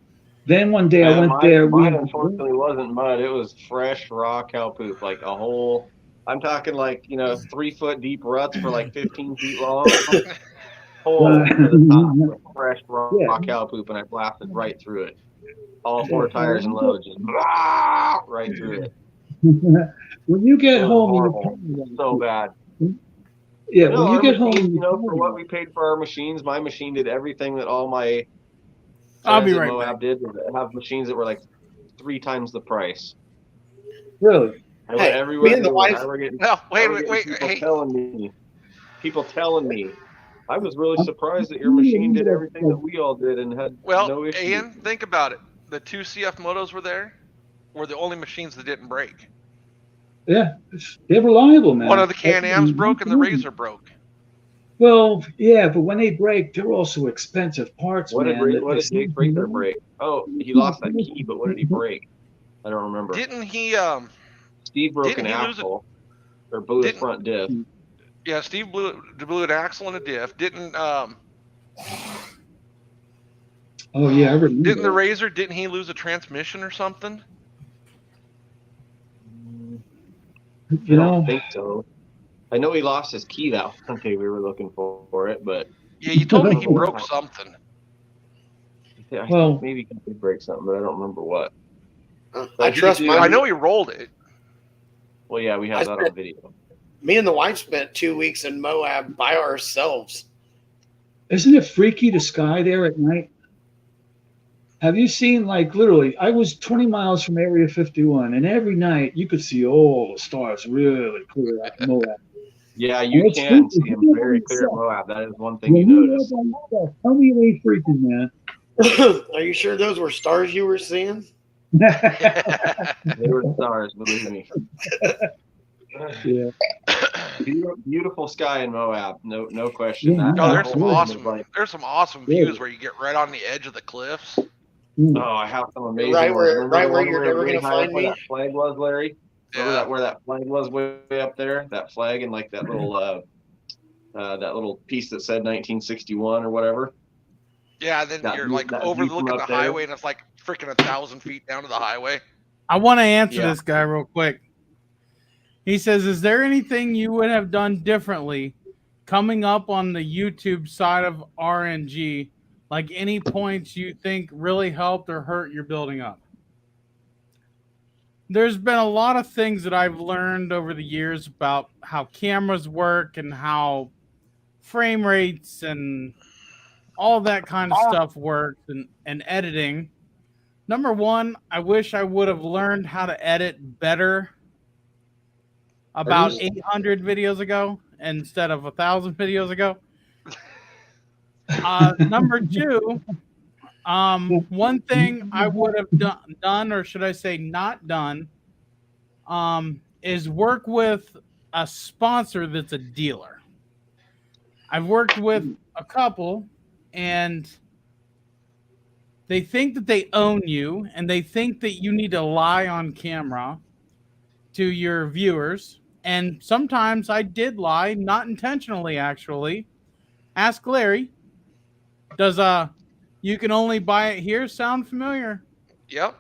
then one day I went there. Mine unfortunately wasn't mud. It was fresh, raw cow poop, like a whole, I'm talking like, 3 foot deep ruts for like 15 feet long. Hole to the top with fresh, raw cow poop, and I blasted right through it. All 4 tires and loads, just right through it. When you get It was home, horrible. So bad. yeah, No, when you our get home, machines, for what we paid for our machines, my machine did everything that all my I'll be friends at right Moab back. did. Have machines that were like 3 times the price. really. I went Hey, everywhere me and the they were. wife. I were getting, No, I wait, were wait, getting wait. people Hey, telling me. I was really I'm surprised that your telling you, machine did remember everything that we all did and had well, no issue. Ian, think about it. The 2 CFMOTOs were the only machines that didn't break. yeah, they're reliable, man. One of the Can-Ams broke and the Razor broke. Well, yeah, but when they break, they're also expensive parts, What did man. what did Jake Racer break? Oh, he lost that key, but what did he break? I don't remember. Didn't he? Steve broke Didn't an he lose it? axle or blew his Didn't? front diff. Yeah, Steve blew an axle and a diff. Didn't Oh yeah, I remember. didn't the Razor? Didn't he lose a transmission or something? You I don't know, think so. I know he lost his key that one day we were looking for it, but Yeah, you told me he broke something. I Well- think maybe he did break something, but I don't remember what. I But trust he my. I know he rolled it. Well, yeah, we have that on video. Me and the wife spent 2 weeks in Moab by ourselves. isn't it freaky the sky there at night? Have you seen, like, literally? I was 20 miles from Area 51, and every night you could see all the stars really clear out Moab. Yeah, you It's can freaky. see him very clear at Moab. That is one thing When you you notice. live on Moab, tell me it ain't freaky, man. Are you sure those were stars you were seeing? They were stars, believe me. Yeah. Beautiful sky in Moab, no question. Yeah, Oh, That whole thing is like, there's some awesome views where you get right on the edge of the cliffs. oh, I have some amazing Right ones. where- Remember right the where one you're where never really gonna high up find where me? that flag was, Larry? Remember Yeah. that where that flag was way up there? That flag and like that little piece that said 1961 or whatever. Yeah, then That you're view- like that view overlooking from the up there. highway, and it's like freaking 1,000 feet down to the highway. I want to answer Yeah. this guy real quick. He says, "Is there anything you would have done differently coming up on the YouTube side of R.N.G? Like any points you think really helped or hurt your building up?" There's been a lot of things that I've learned over the years about how cameras work and how frame rates and all that kind of stuff works and editing. Number one, I wish I would have learned how to edit better about 800 videos ago instead of 1,000 videos ago. Number two, one thing I would have done, or should I say not done, is work with a sponsor that's a dealer. I've worked with a couple, and they think that they own you, and they think that you need to lie on camera to your viewers. And sometimes I did lie, not intentionally, actually. Ask Larry. Does you can only buy it here sound familiar? Yep,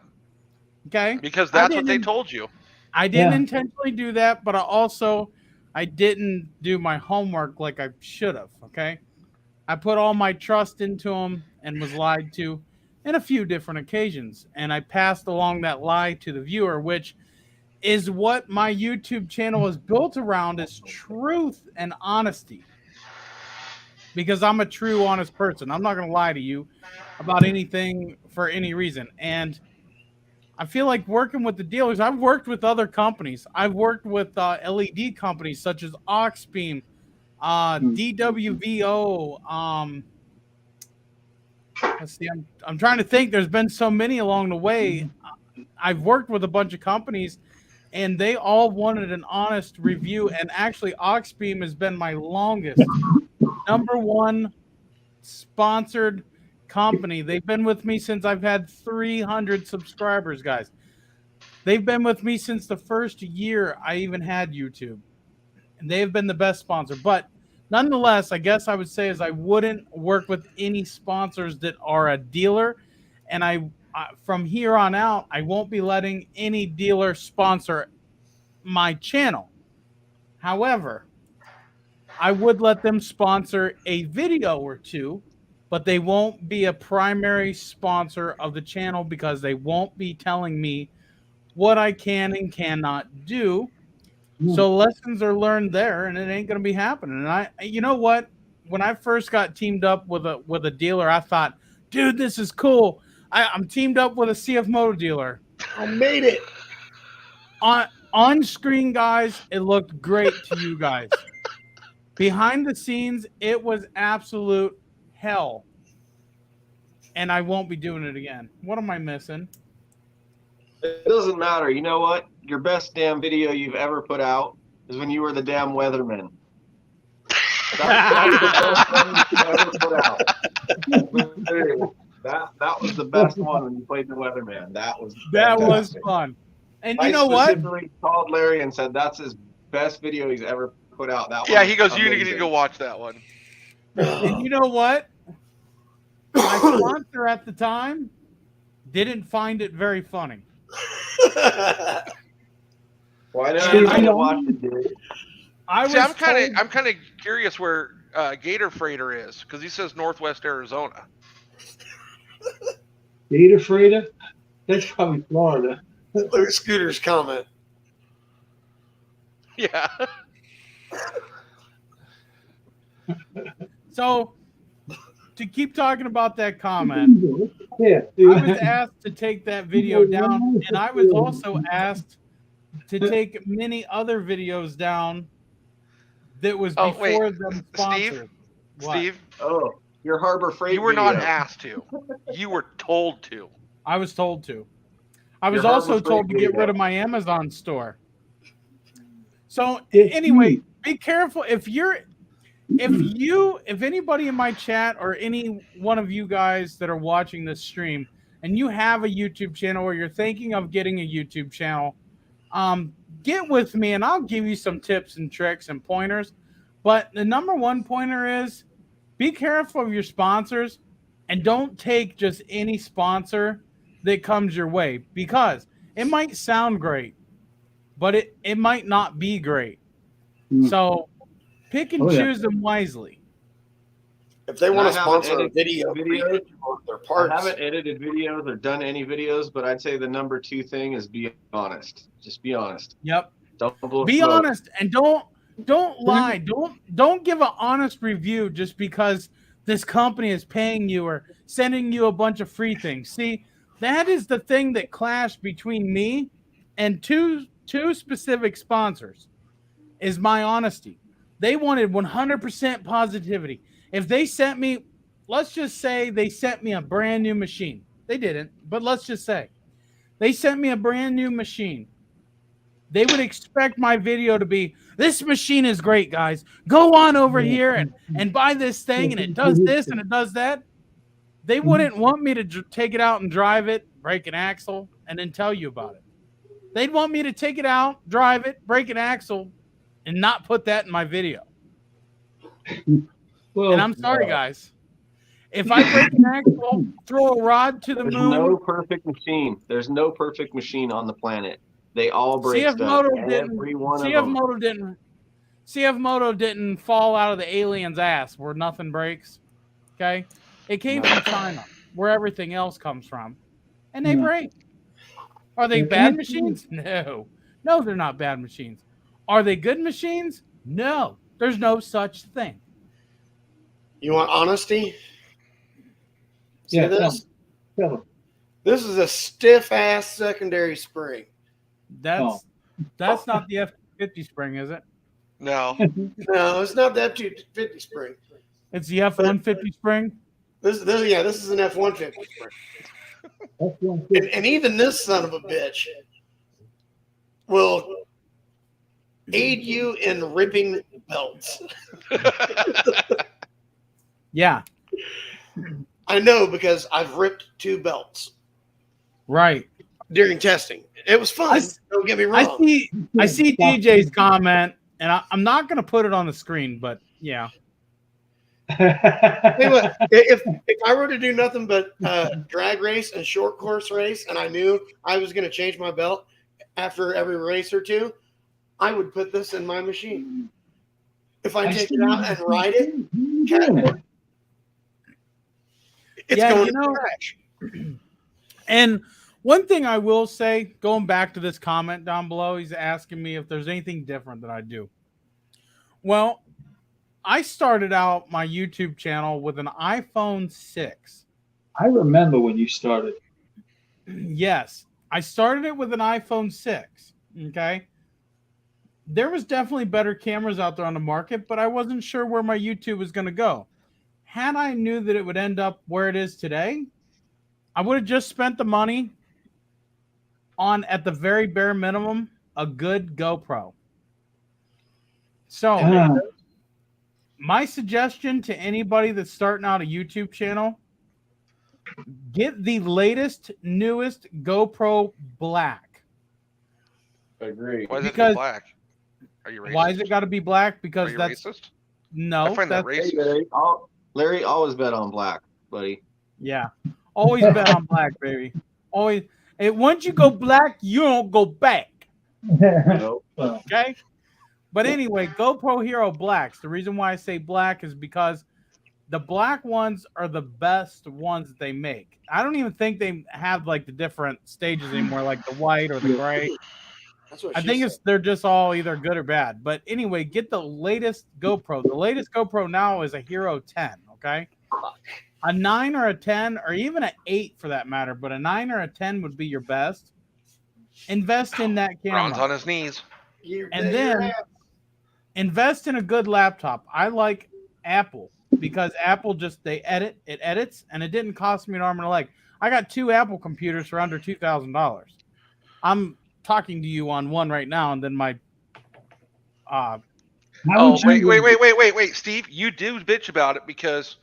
Okay. because that's what they told you. I didn't Yeah. intentionally do that, but I didn't do my homework like I should have. Okay. I put all my trust into them and was lied to in a few different occasions. And I passed along that lie to the viewer, which is what my YouTube channel is built around, is truth and honesty. Because I'm a true, honest person. I'm not going to lie to you about anything for any reason. And I feel like working with the dealers, I've worked with other companies. I've worked with LED companies such as Oxbeam, DWVO. Let's see, I'm trying to think. There's been so many along the way. I've worked with a bunch of companies, and they all wanted an honest review. And actually, Oxbeam has been my longest #1 sponsored company. They've been with me since I've had 300 subscribers, guys. They've been with me since the first year I even had YouTube, and they have been the best sponsor. But nonetheless, I guess I would say is I wouldn't work with any sponsors that are a dealer, and from here on out, I won't be letting any dealer sponsor my channel. However, I would let them sponsor a video or two, but they won't be a primary sponsor of the channel because they won't be telling me what I can and cannot do. So lessons are learned there, and it ain't gonna be happening. And you know what? When I first got teamed up with a dealer, I thought, dude, this is cool. I'm teamed up with a CFMOTO dealer. I made it. On screen, guys, it looked great to you guys. Behind the scenes, it was absolute hell. And I won't be doing it again. What am I missing? It doesn't matter. You know what? Your best damn video you've ever put out is when you were the damn weatherman. That's the best one you've ever put out. That was the best one when you played the weatherman. That was Fun. And you I know what? specifically called Larry and said that's his best video he's ever put out. That Yeah, he goes, you need to go watch that one. And you know what? My sponsor at the time didn't find it very funny. Why did Steve, I watch it, dude? See, I'm kind of curious where Gator Freighter is, because he says Northwest Arizona. Gator Freighter? That's probably Florida. Look at Scooter's comment. Yeah. So, to keep talking about that comment, Yeah. I was asked to take that video down, and I was also asked to take many other videos down that was before them sponsored. Steve? Oh, your Harbor Freight You were video. not asked to. You were told to. I was told to. I was Your also Harbor told to Freight get video. rid of my Amazon store. So anyway, be careful if anybody in my chat or any one of you guys that are watching this stream and you have a YouTube channel or you're thinking of getting a YouTube channel, get with me and I'll give you some tips and tricks and pointers. But the number one pointer is be careful of your sponsors and don't take just any sponsor that comes your way, because it might sound great, but it might not be great. So pick and choose them wisely. If they want to sponsor a video, their parts. I haven't edited videos or done any videos, but I'd say the number 2 thing is be honest. Just be honest. Yep. Don't blow Be smoke. honest and don't lie. Don't give an honest review just because this company is paying you or sending you a bunch of free things. See, that is the thing that clashed between me and two specific sponsors is my honesty. They wanted 100% positivity. If they sent me, let's just say they sent me a brand new machine. They didn't, but let's just say they sent me a brand new machine. They would expect my video to be, this machine is great, guys. Go on over here and buy this thing, and it does this and it does that. They wouldn't want me to take it out and drive it, break an axle, and then tell you about it. They'd want me to take it out, drive it, break an axle, and not put that in my video. Well, and I'm sorry, guys. If I break an axle, throw a rod to the moon. There's no perfect machine. There's no perfect machine on the planet. They all break stuff. Every one of them. CFMOTO didn't fall out of the alien's ass where nothing breaks. Okay? It came from China, where everything else comes from. And they break. Are they bad machines? No. No, they're not bad machines. Are they good machines? No. There's no such thing. You want honesty? See yeah, this? tell them. This is a stiff-ass secondary spring. That's not the F-50 spring, is it? No. No, it's not the F-250 spring. It's the F-150 spring? This is an F-150 spring. And even this son of a bitch will aid you in ripping belts. Yeah. I know, because I've ripped 2 belts. Right. During testing. It was fun. Don't get me wrong. I see DJ's comment, and I'm not going to put it on the screen, but yeah. Tell you what, if I were to do nothing but drag race and short course race, and I knew I was going to change my belt after every race or two, I would put this in my machine. If I take it out and ride it, it's going to crash. And One thing I will say, going back to this comment down below, he's asking me if there's anything different that I do. Well, I started out my YouTube channel with an iPhone 6. I remember when you started. Yes, I started it with an iPhone 6. Okay. There was definitely better cameras out there on the market, but I wasn't sure where my YouTube was going to go. Had I knew that it would end up where it is today, I would have just spent the money on, at the very bare minimum, a good GoPro. So, Ah, my suggestion to anybody that's starting out a YouTube channel, get the latest, newest GoPro Black. Agree. Why is it Because black? Are you racist? why is it got to be black? Are Because you that's racist? no, I find that that's Hey, racist. Larry always bet on black, buddy. yeah. Always bet on black, baby. Always. And once you go black, you don't go back. Nope. Okay. But anyway, GoPro Hero Blacks. The reason why I say black is because the black ones are the best ones that they make. I don't even think they have like the different stages anymore, like the white or the gray. That's what I she think said. they're just all either good or bad. But anyway, get the latest GoPro. The latest GoPro now is a Hero 10. Okay. A 9 or a 10, or even an 8 for that matter, but a 9 or a 10 would be your best. Invest in that Ron's camera. on his knees. And then invest in a good laptop. I like Apple because Apple just it edits, and it didn't cost me an arm and a leg. I got 2 Apple computers for under $2,000. I'm talking to you on one right now, and then my how Oh, would you wait, Steve. You do bitch about it because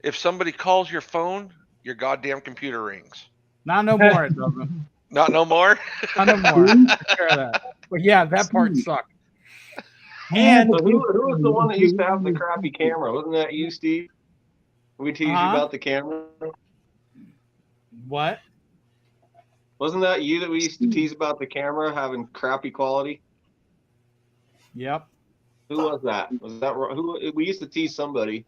if somebody calls your phone, your goddamn computer rings. not no more. It doesn't. Not no more. Not no more. Take care of that. But yeah, that part sucked. And So who was the one that used to have the crappy camera? Wasn't that you, Steve? We teased you about the camera. what? Wasn't that you that we used to tease about the camera having crappy quality? Yep. Who was that? Was that who? We used to tease somebody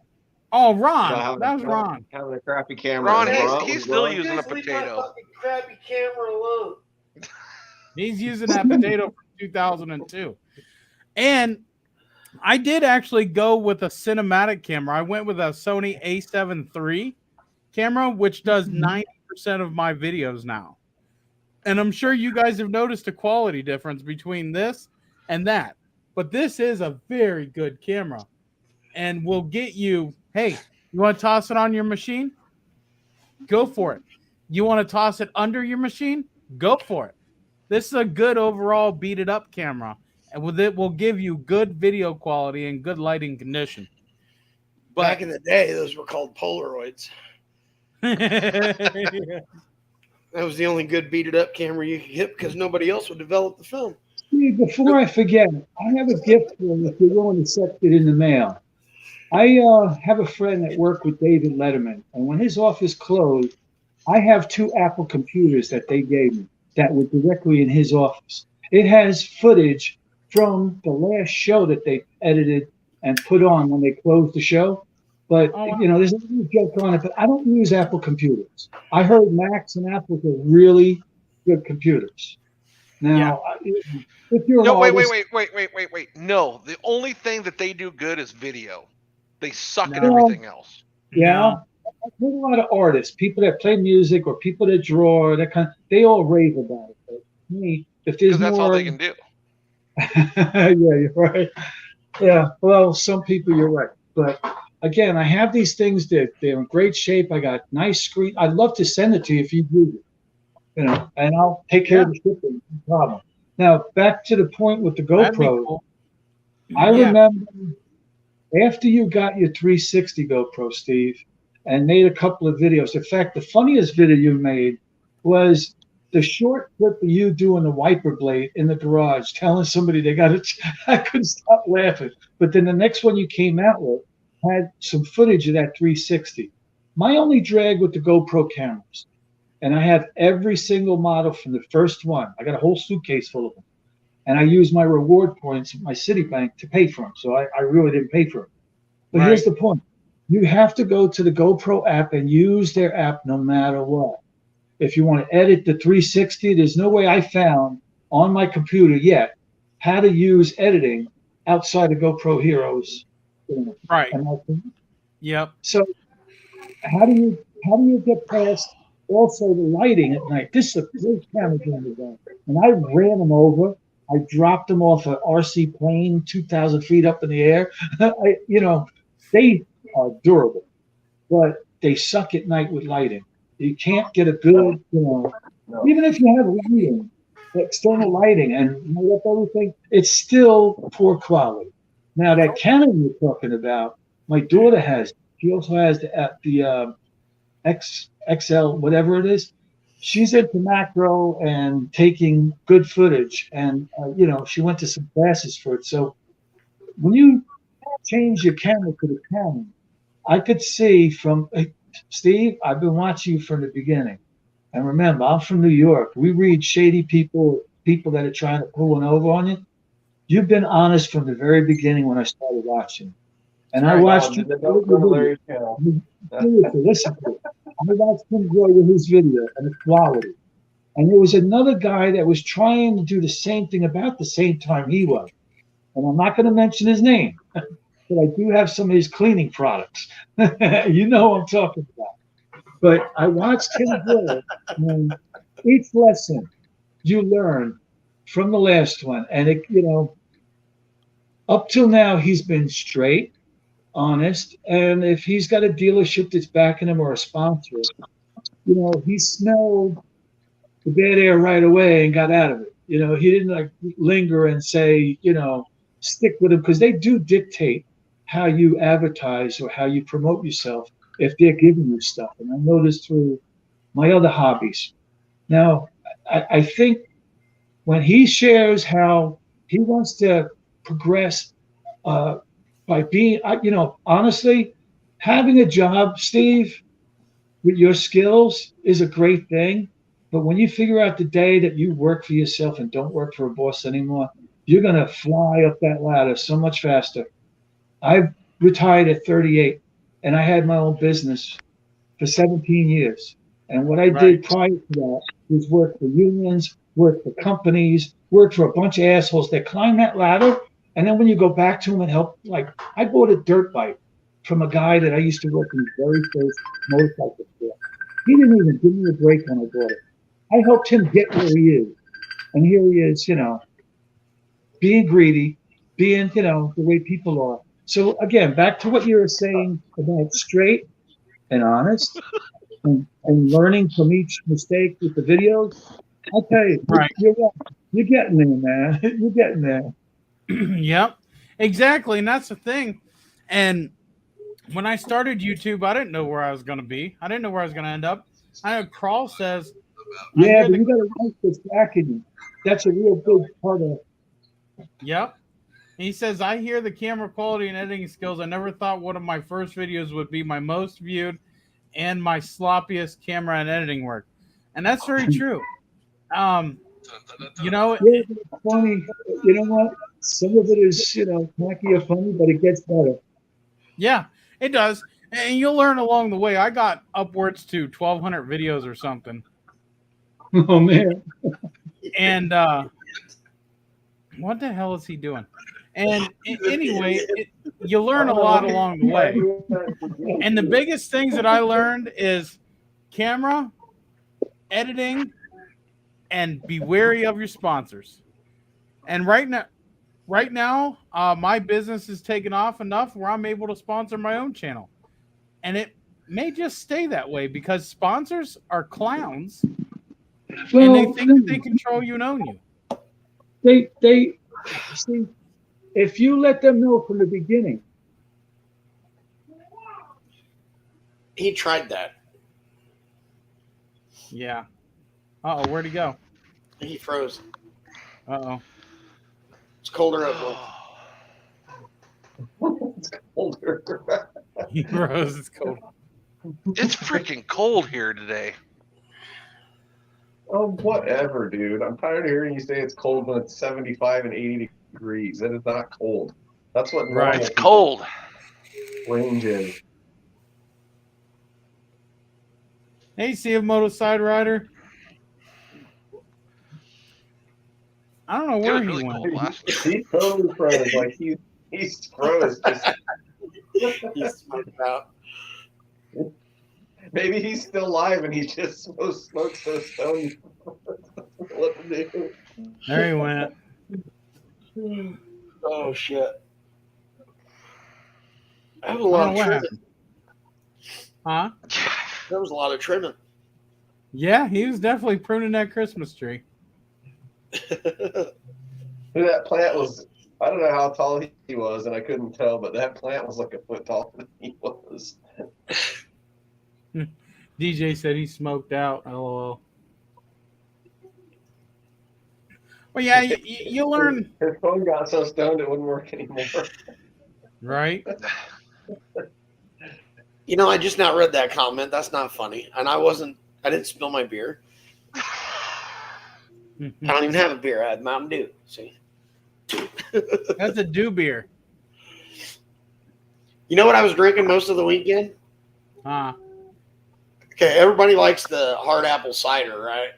Oh, about Ron. That was Ron. having a crappy camera. Ron, Was he's it still Ron? using a Just leave my potato. fucking crappy camera alone. He's using that potato from 2002. And I did actually go with a cinematic camera. I went with a Sony A7 III camera, which does 90% of my videos now. And I'm sure you guys have noticed a quality difference between this and that. But this is a very good camera and will get you, hey, you want to toss it on your machine? Go for it. You want to toss it under your machine? Go for it. This is a good overall beat it up camera, and with it will give you good video quality and good lighting condition. Back But in the day, those were called Polaroids. That was the only good beat it up camera you could get because nobody else would develop the film. Steve, before I forget, I have a gift for you if you're willing to set it in the mail. I have a friend that worked with David Letterman, and when his office closed, I have 2 Apple computers that they gave me that were directly in his office. It has footage from the last show that they edited and put on when they closed the show. But, Oh, wow. you know, there's a little joke on it, but I don't use Apple computers. I heard Macs and Apples are really good computers. Now, if you're an No, wait. artist, No, the only thing that they do good is video. They suck at No. everything else. yeah, I've heard a lot of artists, people that play music or people that draw, they all rave about it. But me, if there's Because that's more, all they can do. yeah, you're right. Yeah, well, some people you're right, but again, I have these things that they're in great shape. I got nice screen. I'd love to send it to you if you use it, you know, and I'll take care of the shipping. No problem. Now back to the point with the That'd be GoPro. cool. I Yeah. remember after you got your 360 GoPro, Steve, and made a couple of videos. In fact, the funniest video you made was the short clip of you doing the wiper blade in the garage, telling somebody they got it. I couldn't stop laughing. But then the next one you came out with had some footage of that 360. My only drag with the GoPro cameras, and I have every single model from the first one. I got a whole suitcase full of them. And I use my reward points at my Citibank to pay for them. So I really didn't pay for them. But here's the point. You have to go to the GoPro app and use their app no matter what. if you want to edit the 360, there's no way I found on my computer yet how to use editing outside of GoPro Heroes. Right. And Yep. so how do you get past also the lighting at night? This is a great camera during the day. And I ran them over. I dropped them off an RC plane 2,000 feet up in the air. They are durable, but they suck at night with lighting. You can't get a good, even if you have lighting, external lighting, and light up everything, it's still poor quality. Now that Canon you're talking about, my daughter has. She also has the XL, whatever it is. She's into macro and taking good footage, and she went to some classes for it. So when you change your camera to the Canon, I could see from Steve. I've been watching you from the beginning, and remember, I'm from New York. We read shady people that are trying to pull one over on you. You've been honest from the very beginning when I started watching, and I watched you. Seriously, listen to it. I watched him grow with his video and the quality. And there was another guy that was trying to do the same thing about the same time he was. And I'm not going to mention his name, but I do have some of his cleaning products. You know what I'm talking about. But I watched him grow, and each lesson you learn from the last one. And up till now, he's been straight, honest, and if he's got a dealership that's backing him or a sponsor, he smelled the bad air right away and got out of it. He didn't linger and say, stick with them, because they do dictate how you advertise or how you promote yourself if they're giving you stuff. And I know this through my other hobbies. Now, I think when he shares how he wants to progress by being, honestly, having a job, Steve, with your skills is a great thing. But when you figure out the day that you work for yourself and don't work for a boss anymore, you're going to fly up that ladder so much faster. I retired at 38, and I had my own business for 17 years. And what I did prior to that was work for unions, work for companies, work for a bunch of assholes that climb that ladder. And then when you go back to them and help, I bought a dirt bike from a guy that I used to work in his very first motorcycle store. He didn't even give me a break when I bought it. I helped him get where he is. And here he is, being greedy, being, the way people are. So again, back to what you were saying about straight and honest and learning from each mistake with the videos. I'll tell you, you're right. You're getting there, man. You're getting there. Yep, exactly. And that's the thing. And when I started YouTube, I didn't know where I was going to be. I didn't know where I was going to end up. I know Crawl says, yeah, but you got to like this backing you. That's a real big part of it. Yep. He says, I hear the camera quality and editing skills. I never thought one of my first videos would be my most viewed and my sloppiest camera and editing work. And that's very true. Yeah, it's funny. You know what? Some of it is, tacky or funny, but it gets better. Yeah, it does. And you'll learn along the way. I got upwards to 1,200 videos or something. Oh, man. And what the hell is he doing? And anyway, you learn a lot along the way. And the biggest things that I learned is camera, editing, and be wary of your sponsors. And right now, my business is taking off enough where I'm able to sponsor my own channel. And it may just stay that way because sponsors are clowns. And they think that they control you and own you. They see, if you let them know from the beginning. He tried that. Yeah. Uh-oh, where'd he go? He froze. Uh-oh. It's colder up north. It's colder. He froze. It's cold. It's freaking cold here today. Oh, whatever, dude. I'm tired of hearing you say it's cold when it's 75 and 80 degrees. It is not cold. That's what normal It's cold. range is. Hey, CFMOTO Side Rider. I don't know It where was he really went. cold last year. He totally froze. Like he's froze. Just He smoked out. maybe he's still alive and he just smoked so stoned. What to do? There he went. Oh shit! That was a I lot don't of know what trimming. happened. Huh? There was a lot of trimming. Yeah, he was definitely pruning that Christmas tree. That plant was. I don't know how tall he was, and I couldn't tell, but that plant was like a foot taller than he was. DJ said he smoked out. LOL. Well, yeah, you learn, His phone got so stoned it wouldn't work anymore. right? You know, I just now read that comment. That's not funny. And I didn't spill my beer. I don't even have a beer. I had Mountain Dew. See? That's a dew beer. You know what I was drinking most of the weekend? Huh? Okay, everybody likes the hard apple cider, right?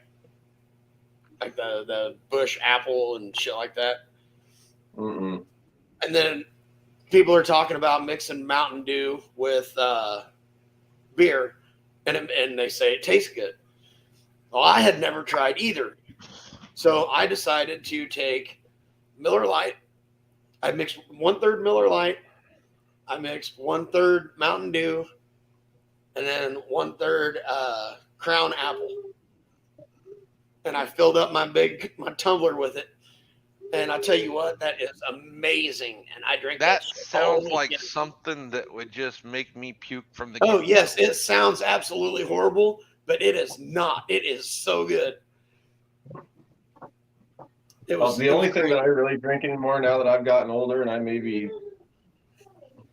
Like the bush apple and shit like that. Mm-mm. And then people are talking about mixing Mountain Dew with beer, and they say it tastes good. Well, I had never tried either. So I decided to take Miller Lite. I mixed 1/3 Miller Lite. I mixed 1/3 Mountain Dew, and then 1/3 Crown Apple. And I filled up my tumbler with it. And I tell you what, that is amazing. And I drink That shit all sounds like weekend. something that would just make me puke from the Oh get-go. yes, it sounds absolutely horrible, but it is not. It is so good. It was The only thing great. that I really drink anymore now that I've gotten older, and I may be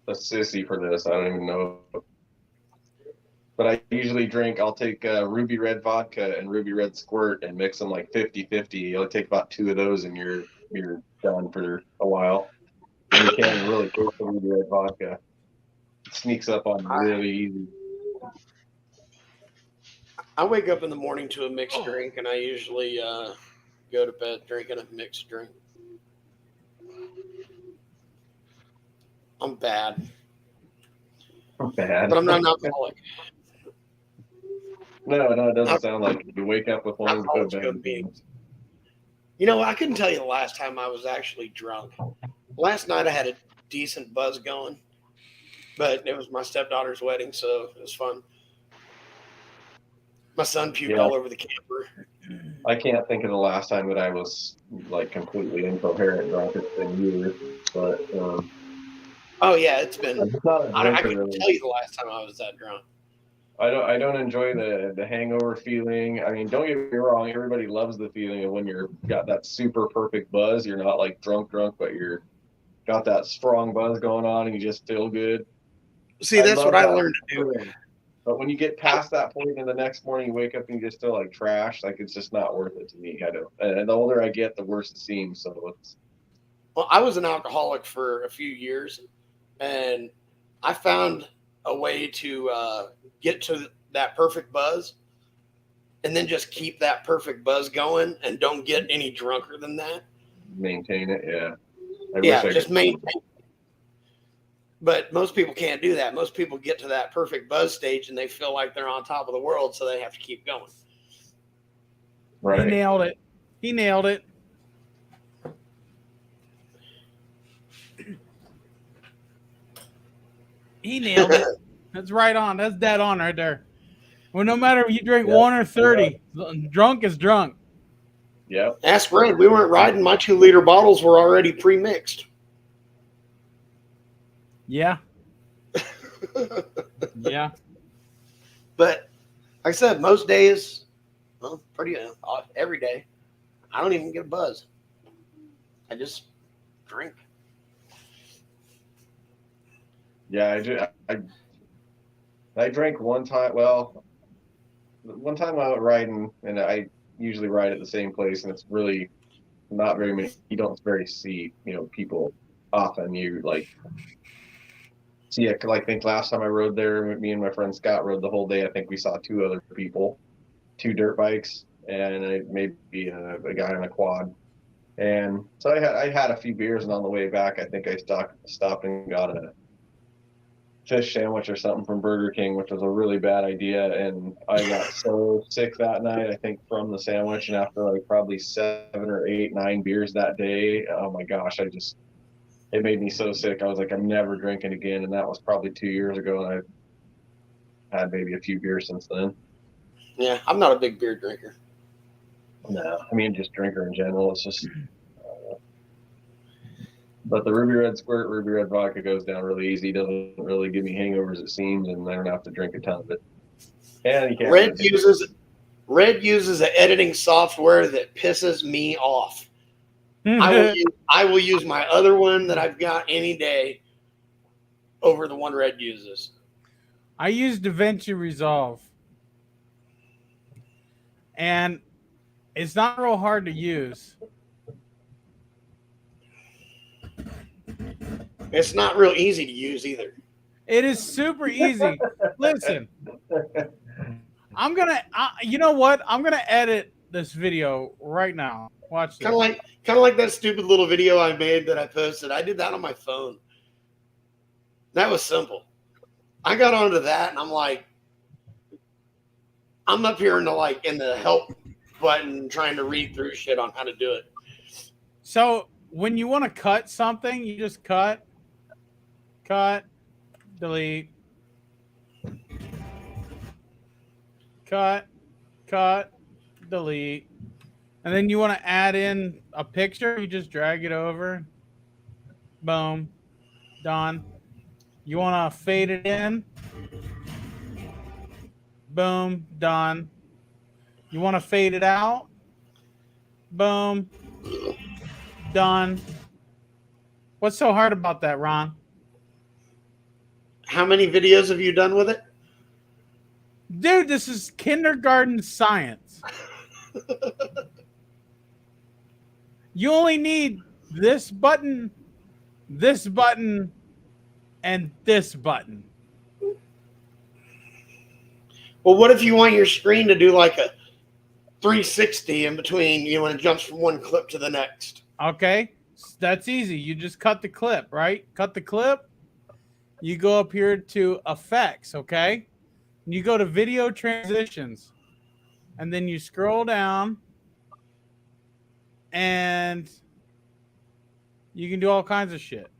a sissy for this, I don't even know. But I usually drink, I'll take Ruby Red vodka and Ruby Red Squirt and mix them like 50-50. You'll take about 2 of those and you're done for a while. And you can't even really taste the Ruby Red vodka. It sneaks up on you really easy. I wake up in the morning to a mixed drink, and I usually go to bed drinking a mixed drink. I'm bad, Bad. but I'm not an alcoholic. No, it doesn't sound like it. You wake up with one and go to Alcoholics go to bed. meetings. You know, I couldn't tell you the last time I was actually drunk. Last night I had a decent buzz going, but it was my stepdaughter's wedding, so it was fun. My son puked all over the camper. I can't think of the last time that I was like completely incoherent drunk. It's been years, but Oh yeah, it's been. I'm just not a I drinker, couldn't really. tell you the last time I was that drunk. I don't enjoy the hangover feeling. I mean, don't get me wrong. Everybody loves the feeling of when you're got that super perfect buzz. You're not like drunk, but you're got that strong buzz going on, and you just feel good. See, that's love what I that learned to do. feeling. But when you get past that point, and the next morning you wake up and you just feel like trash, like it's just not worth it to me. I don't. And the older I get, the worse it seems. So it's. Well, I was an alcoholic for a few years, and I found a way to get to that perfect buzz, and then just keep that perfect buzz going, and don't get any drunker than that. Maintain it, yeah. Yeah, just maintain. But most people can't do that. Most people get to that perfect buzz stage, and they feel like they're on top of the world, so they have to keep going. Right. He nailed it. He nailed it. He nailed it. That's right on. That's dead on right there. Well, no matter if you drink 1 or 30, drunk is drunk. Yep. Ask Red. We weren't riding. My 2-liter bottles were already pre-mixed. Yeah. Yeah. But like I said, most days, well, pretty every day, I don't even get a buzz. I just drink. Yeah, I do. I drank one time. Well, one time I went riding, and I usually ride at the same place, and it's really not very many. You don't very see, people often. You like So yeah, 'cause I think last time I rode there, me and my friend Scott rode the whole day. I think we saw 2 other people, 2 dirt bikes, and maybe a guy on a quad. And so I had a few beers, and on the way back, I think I stopped and got a fish sandwich or something from Burger King, which was a really bad idea. And I got so sick that night, I think, from the sandwich. And after like probably 7 or 8, 9 beers that day, oh my gosh, it made me so sick. I was like, I'm never drinking again. And that was probably 2 years ago. And I've had maybe a few beers since then. Yeah, I'm not a big beer drinker. No, I mean, just drinker in general. It's just, but the Ruby Red Squirt, Ruby Red Vodka goes down really easy. Doesn't really give me hangovers, it seems, and I don't have to drink a ton of it. And you can't Red uses an editing software that pisses me off. I will use my other one that I've got any day over the one Red uses. I use DaVinci Resolve. And it's not real hard to use. It's not real easy to use either. It is super easy. Listen, you know what? I'm going to edit this video right now. Watch this. Kind of like that stupid little video I made that I posted. I did that on my phone. That was simple. I got onto that and I'm like, I'm up here in the help button trying to read through shit on how to do it. So when you want to cut something, you just cut, delete, cut, delete. And then you want to add in a picture, you just drag it over. Boom. Done. You want to fade it in. Boom. Done. You want to fade it out. Boom. Done. What's so hard about that, Ron? How many videos have you done with it? Dude, this is kindergarten science. You only need this button, and this button. Well, what if you want your screen to do like a 360 in between, when it jumps from one clip to the next? Okay, that's easy. You just cut the clip, right? Cut the clip. You go up here to effects, okay? And you go to video transitions. And then you scroll down. And you can do all kinds of shit.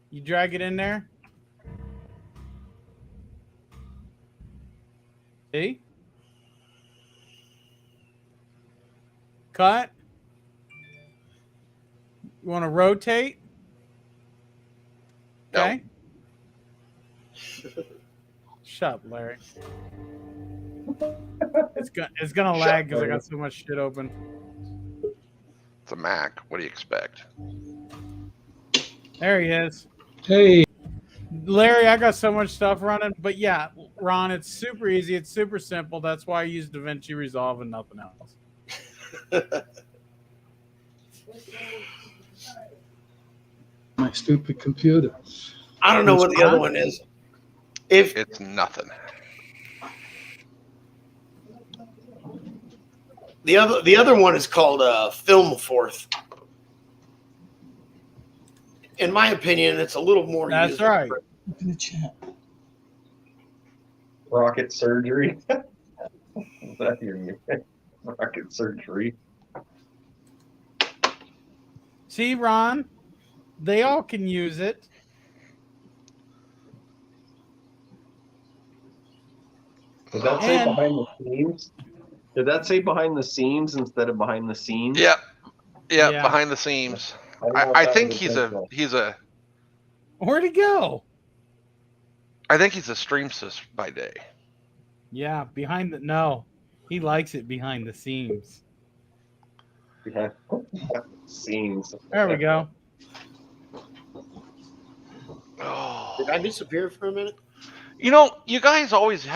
You drag it in there. See? Cut. You want to rotate? Okay. No. Shut up, Larry. It's gonna lag because I got so much shit open. It's a Mac. What do you expect? There he is. Hey, Larry, I got so much stuff running. But yeah, Ron, it's super easy. It's super simple. That's why I use DaVinci Resolve and nothing else. my stupid computer. I don't know what the other one is. It's nothing. The other one is called Film Forth. In my opinion, it's a little more. That's usable. right. Look in the chat. Rocket surgery. Is that your name? Rocket surgery. See, Ron, they all can use it. Did that say behind the scenes? Did that say behind the scenes instead of behind the scenes? Yep. Yeah, Yeah. behind the seams. I I think he's a Where'd he go? I think he's a streamsys by day. Yeah, no. He likes it behind the seams. behind scenes. There we go. Oh. Did I disappear for a minute? You guys always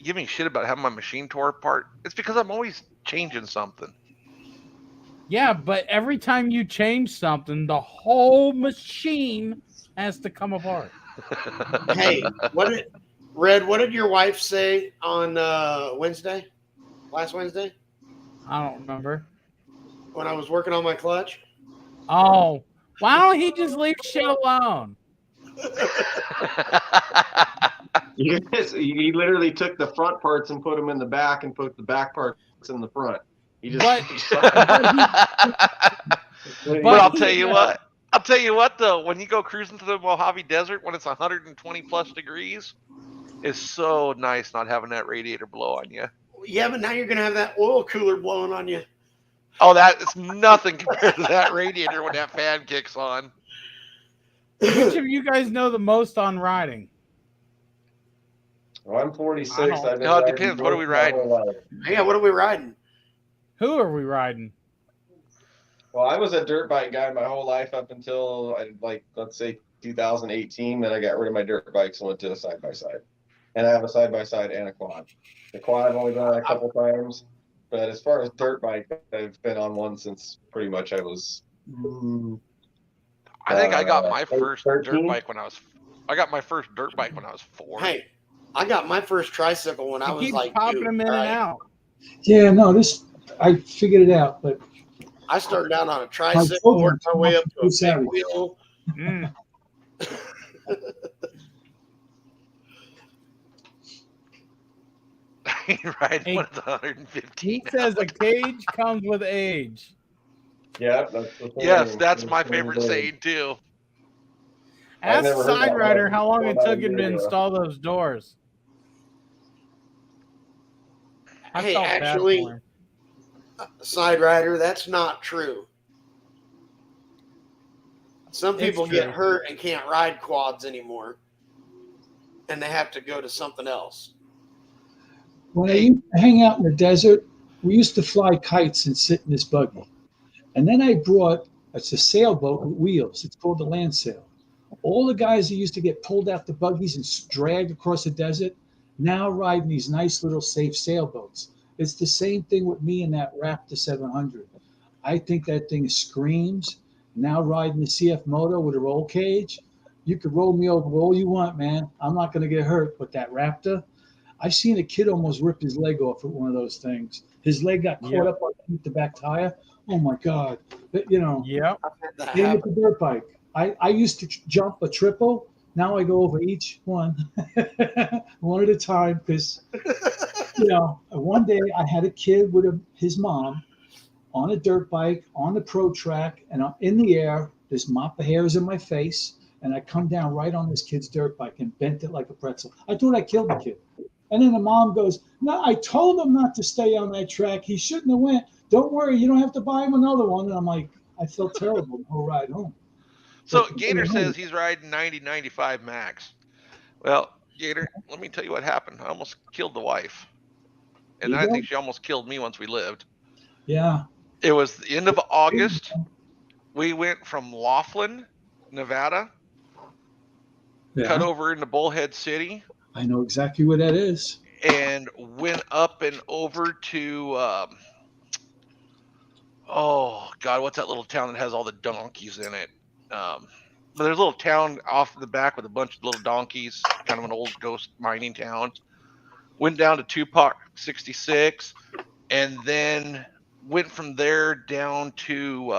give me shit about having my machine tore apart. It's because I'm always changing something. Yeah, but every time you change something, the whole machine has to come apart. Hey, what did your wife say on Wednesday? Last Wednesday? I don't remember. When I was working on my clutch? Oh, why don't he just leave shit alone? He literally took the front parts and put them in the back and put the back parts in the front. He just. But But But I'll he tell you what. I'll tell you what though, when you go cruising through the Mojave Desert when it's 120 plus degrees, it's so nice not having that radiator blow on you. Yeah, but now you're gonna have that oil cooler blowing on you. Oh, that is nothing compared to that radiator when that fan kicks on. which of you guys know the most on riding? Well, I'm 46. I don't- I've been No, it riding depends. What are we boats my whole riding? life. Yeah, what are we riding? Who are we riding? Well, I was a dirt bike guy my whole life up until let's say 2018. Then I got rid of my dirt bikes and went to a side by side. And I have a side by side and a quad. The quad I've only been on a couple times, but as far as dirt bike, I've been on one since pretty much I was. I think I got my first 13? dirt bike when I was. I got my first dirt bike when I was 4. Hey, I got my first tricycle when I He was keeps like popping 2. them in and right? out. Yeah, no, I figured it out, but I started out on a my tricycle, children worked my way up to a too savvy. big wheel. Mm. Right, Hey, one of the 115. He says a cage comes with age. Yeah, that's the thing. Yes, that's my favorite saying too. I've Ask never heard Side that Rider one. how long it About a took him to year ago. install those doors. I Hey, felt bad actually, for him. Side Rider, that's not true. Some It's people get true. hurt and can't ride quads anymore, and they have to go to something else. When I used to hang out in the desert, we used to fly kites and sit in this buggy. And then I brought, it's a sailboat with wheels. It's called the land sail. All the guys that used to get pulled out the buggies and dragged across the desert now ride in these nice little safe sailboats. It's the same thing with me and that Raptor 700. I think that thing screams. Now riding the CFMOTO with a roll cage, you could roll me over all you want, man. I'm not going to get hurt. But that Raptor, I've seen a kid almost rip his leg off with one of those things. His leg got caught up underneath the back tire. Oh my God. But, Yep. I've had that same with happen. the dirt bike. I used to jump a triple. Now I go over each one, one at a time, because, one day I had a kid with his mom on a dirt bike on the pro track, and I'm in the air. This mop of hair is in my face, and I come down right on this kid's dirt bike and bent it like a pretzel. I thought I killed the kid. And then the mom goes, "No, I told him not to stay on that track. He shouldn't have went. Don't worry, you don't have to buy him another one." And I'm like, I felt terrible the whole ride home. So Gator says he's riding 90, 95 max. Well, Gator, let me tell you what happened. I almost killed the wife. And You I go? think she almost killed me once we lived. Yeah. It was the end of August. We went from Laughlin, Nevada, cut Yeah. over into Bullhead City, I know exactly where that is. and went up and over to oh God, what's that little town that has all the donkeys in it? But there's a little town off in the back with a bunch of little donkeys, kind of an old ghost mining town. Went down to Tupac 66, and then went from there down to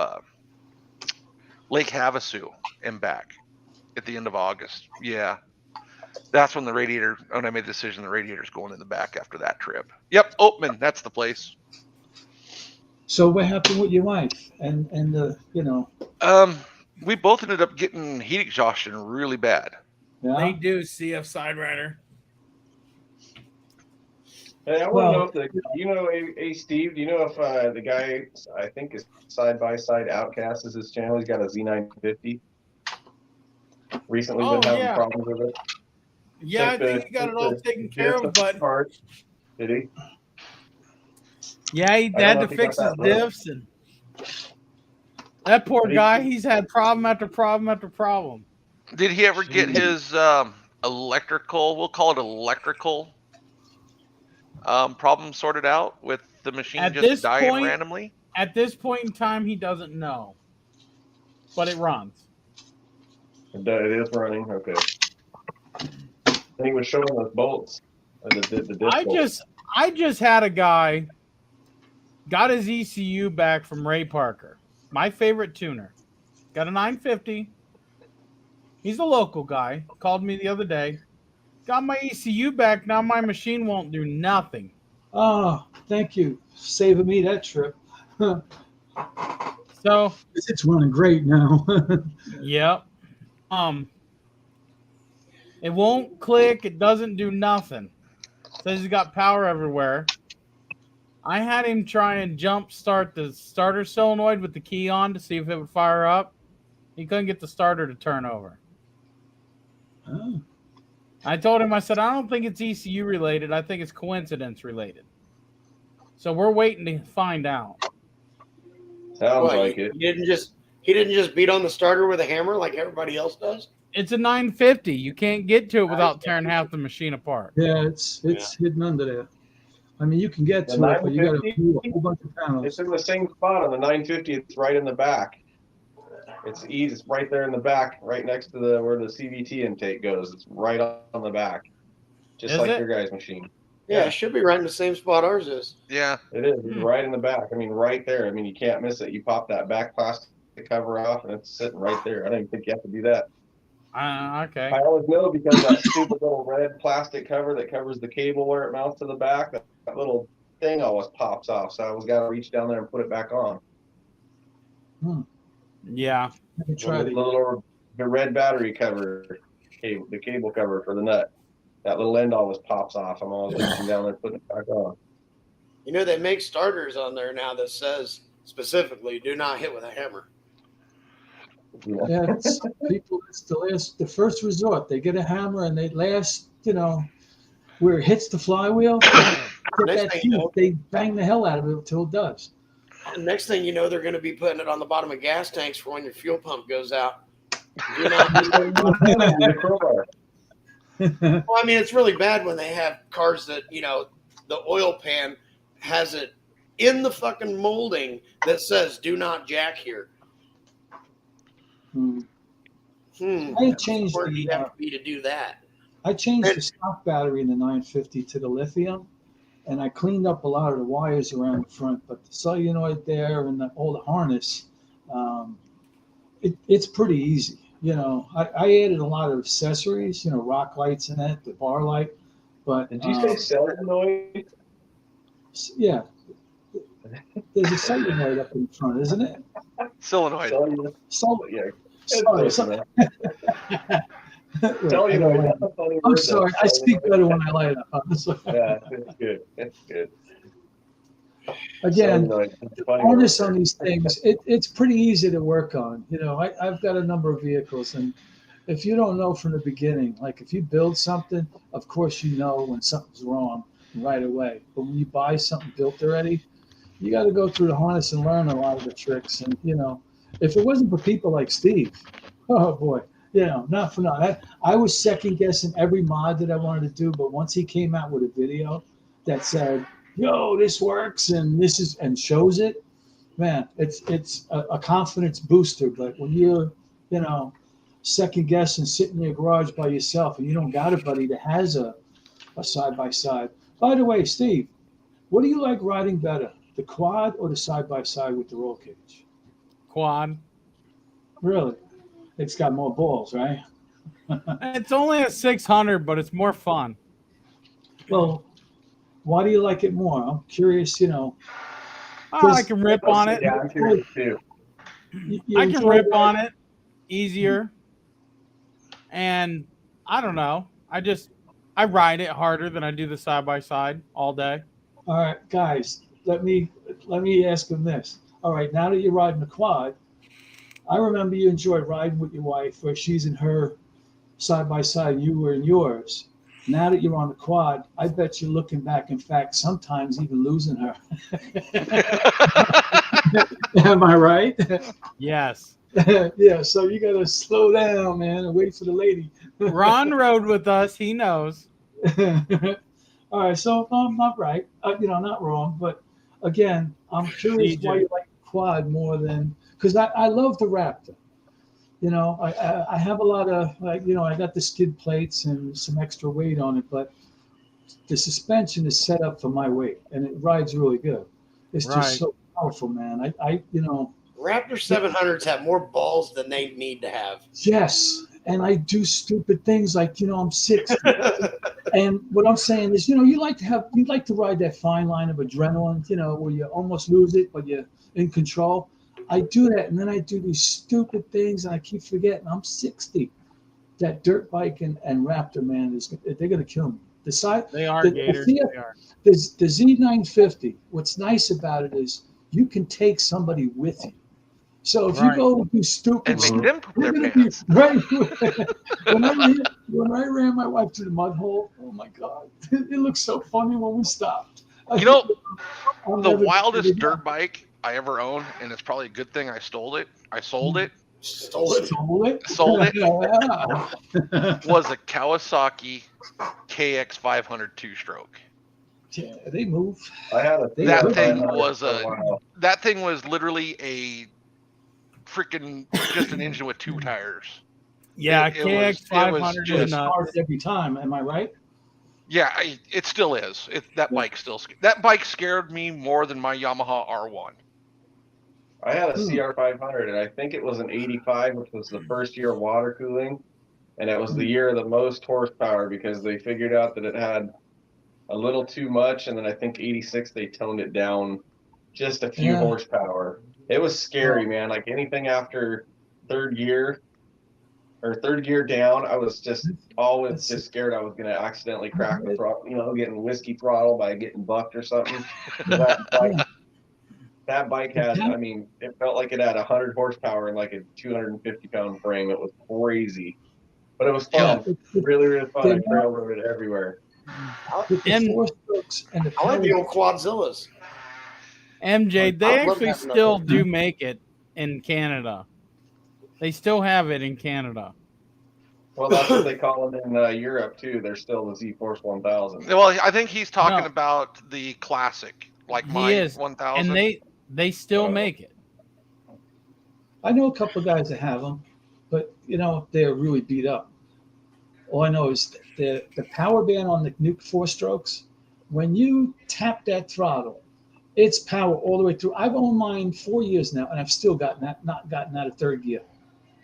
Lake Havasu and back at the end of August. Yeah. That's when when I made the decision the radiator's going in the back after that trip. Yep, Oatman, that's the place. So what happened with your wife and We both ended up getting heat exhaustion really bad. They yeah? do, CF Side Rider. Hey, I want to know if hey Steve, do you know if the guy I think is side by side Outcast is his channel? He's got a Z950. Recently been having problems with it. Yeah, I think he got it all taken care of, but did he? yeah, he had to fix his diffs, and that poor guy, he's had problem after problem after problem. Did he ever get his electrical, we'll call it electrical, problem sorted out with the machine just dying randomly? At this point in time, he doesn't know, but it runs. It is running. Okay. And he was showing us bolts. The disc bolts. I just had a guy got his ECU back from Ray Parker, my favorite tuner. Got a 950. He's a local guy. Called me the other day. Got my ECU back. Now my machine won't do nothing. Oh, thank you. Saving me that trip. So It's running great now. yep. It won't click. It doesn't do nothing. Says he's got power everywhere. I had him try and jump start the starter solenoid with the key on to see if it would fire up. He couldn't get the starter to turn over. Oh. I told him, I said, I don't think it's ECU related. I think it's coincidence related. So we're waiting to find out. Sounds What, like it. he didn't just beat on the starter with a hammer like everybody else does. It's a 950. You can't get to it without tearing half the machine apart. Yeah, it's hidden under there. I mean, you can get The to it, but you got to 950? move a whole bunch of panels. It's in the same spot on the 950. It's right in the back. It's easy. It's right there in the back, right next to where the CVT intake goes. It's right on the back, just Is like it? your guys' machine. Yeah, it should be right in the same spot ours is. Yeah. It is. It's right in the back. I mean, right there. I mean, you can't miss it. You pop that back plastic cover off, and it's sitting right there. I don't even think you have to do that. Okay. I always know because that stupid little red plastic cover that covers the cable where it mounts to the back, that little thing always pops off. So I always got to reach down there and put it back on. Yeah. Let me try The red battery cover, the cable cover for the nut. That little end always pops off. I'm always reaching down there putting it back on. You know, they make starters on there now that says specifically, do not hit with a hammer. Yeah, it's people. It's the first resort. They get a hammer and they last. Where it hits the flywheel, Next thing you know, they bang the hell out of it until it does. and next thing you know, they're going to be putting it on the bottom of gas tanks for when your fuel pump goes out. Do not well, I mean, it's really bad when they have cars that, the oil pan has it in the fucking molding that says do not jack here. I changed Where do you have to be to do that? I changed the stock battery in the 950 to the lithium, and I cleaned up a lot of the wires around the front. But the solenoid there and all the harness, it's pretty easy. I added a lot of accessories, rock lights in it, the bar light. But did you say solenoid? Yeah, there's a solenoid up in front, isn't it? Solenoid. Yeah. Sorry. Solenoid. I'm sorry. I speak better when I light up. Yeah, it's good. It's good. Again, the harness on these things, it's pretty easy to work on. I've got a number of vehicles, and if you don't know from the beginning, like if you build something, of course you know when something's wrong right away. But when you buy something built already, you got to go through the harness and learn a lot of the tricks. And if it wasn't for people like Steve, oh boy, not for nothing. I was second guessing every mod that I wanted to do, but once he came out with a video that said, "Yo, this works," and shows it, man, it's a confidence booster. But when you're, second guessing, sitting in your garage by yourself, and you don't got a buddy that has a side by side. By the way, Steve, what do you like riding better, the quad or the side by side with the roll cage? Quad. Really? It's got more balls, right? It's only a 600, but it's more fun. Well, why do you like it more? I'm curious, I can rip on it. Yeah, I'm curious too. I can rip on it easier. And I don't know. I ride it harder than I do the side by side all day. All right, guys, let me ask them this. All right, now that you're riding the quad, I remember you enjoyed riding with your wife where she's in her side by side, you were in yours. Now that you're on the quad, I bet you're looking back, in fact, sometimes even losing her. Am I right? Yes. Yeah, so you got to slow down, man, and wait for the lady. Ron rode with us. He knows. All right, so I'm not right. Not wrong. But again, I'm curious why you like the quad more than – because I love the Raptor. I have a lot of I got the skid plates and some extra weight on it, but the suspension is set up for my weight and it rides really good. It's Right. just so powerful, man. Raptor 700s have more balls than they need to have. Yes, and I do stupid things like I'm 60, and what I'm saying is you'd like to ride that fine line of adrenaline, where you almost lose it but you're in control. I do that, and then I do these stupid things, and I keep forgetting I'm 60. That dirt bike and Raptor, man, they're gonna kill me. The side, They are the, Gators. the, They are. the Z950. What's nice about it is you can take somebody with you. So if you Right. go and do stupid And make stuff, them poop you're their gonna be pants. right. when I ran my wife through the mud hole, oh my God, it looked so funny when we stopped. You know, I'll the never wildest forget dirt bike I ever owned, and it's probably a good thing I sold it. Stole it. Stole it. Sold it. Yeah. Was a Kawasaki KX500 two-stroke. Yeah, they move. I had a That They- thing CR500 was for a while. that thing was literally a freaking just an engine with two tires. Yeah, It was KX500 is just nuts. Started every time. Am I right? yeah. It still is. That bike scared me more than my Yamaha R1. I had a CR500, and I think it was an 85, which was the first year of water cooling, and it was the year of the most horsepower because they figured out that it had a little too much, and then I think 86 they toned it down just a few horsepower. It was scary, man. Like anything after third gear down, I was just always just scared I was going to accidentally crack the throttle, getting whiskey throttle by getting bucked or something. That bike had, I mean, it felt like it had 100 horsepower and like a 250-pound frame. It was crazy, but it was fun. Really, really fun. I trail rode it everywhere. With the four strokes and the I like the old Quadzillas. MJ, they I'd love actually to have another still one. do make it in Canada. They still have it in Canada. Well, that's what they call them in Europe too. They're still the Z-Force 1000. Well, I think he's talking No. about the classic, like He my is, 1000. and they still make it. I know a couple of guys that have them, but they're really beat up. All I know is the power band on the new four strokes. When you tap that throttle, it's power all the way through. I've owned mine 4 years now, and I've still not gotten out of third gear.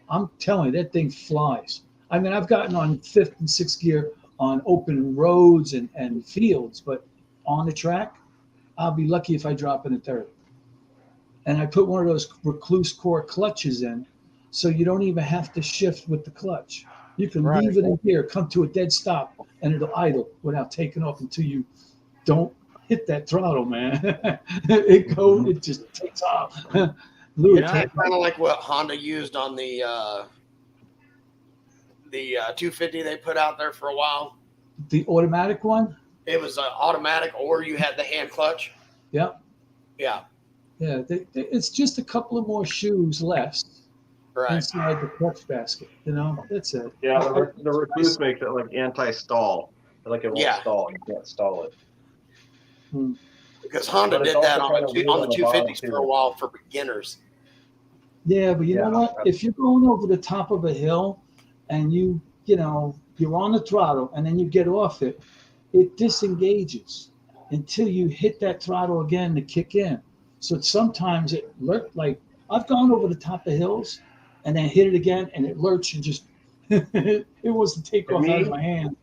I'm telling you, that thing flies. I mean, I've gotten on fifth and sixth gear on open roads and fields, but on the track, I'll be lucky if I drop in a third. And I put one of those recluse core clutches in, so you don't even have to shift with the clutch. You can leave it in gear, come to a dead stop, and it'll idle without taking off until you don't hit that throttle, man. It just takes off. It's kind of like what Honda used on the 250 they put out there for a while. The automatic one? It was automatic, or you had the hand clutch. Yep. Yeah. Yeah, it's just a couple of more shoes less inside the clutch basket. That's it. Yeah, the Recluse makes it like anti-stall. Like it won't stall. You can't stall it. Because Honda did that on the 250s for a while for beginners. Yeah, but you know what? If you're going over the top of a hill and you're on the throttle and then you get off it, it disengages until you hit that throttle again to kick in. So sometimes it like I've gone over the top of hills and then hit it again and it lurched and just it was to take off out of my hand.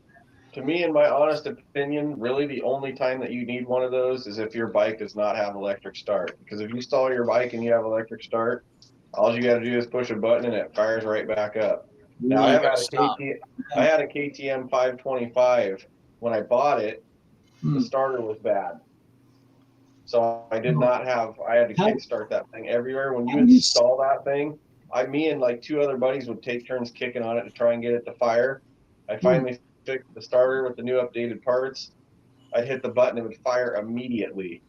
To me, in my honest opinion, really the only time that you need one of those is if your bike does not have electric start. Because if you stall your bike and you have electric start, all you got to do is push a button and it fires right back up. Now, I had a KTM 525. When I bought it, the starter was bad. So I did not have, I had to kickstart that thing everywhere. When you install that thing, me and like two other buddies would take turns kicking on it to try and get it to fire. I finally fixed the starter with the new updated parts. I'd hit the button, it would fire immediately.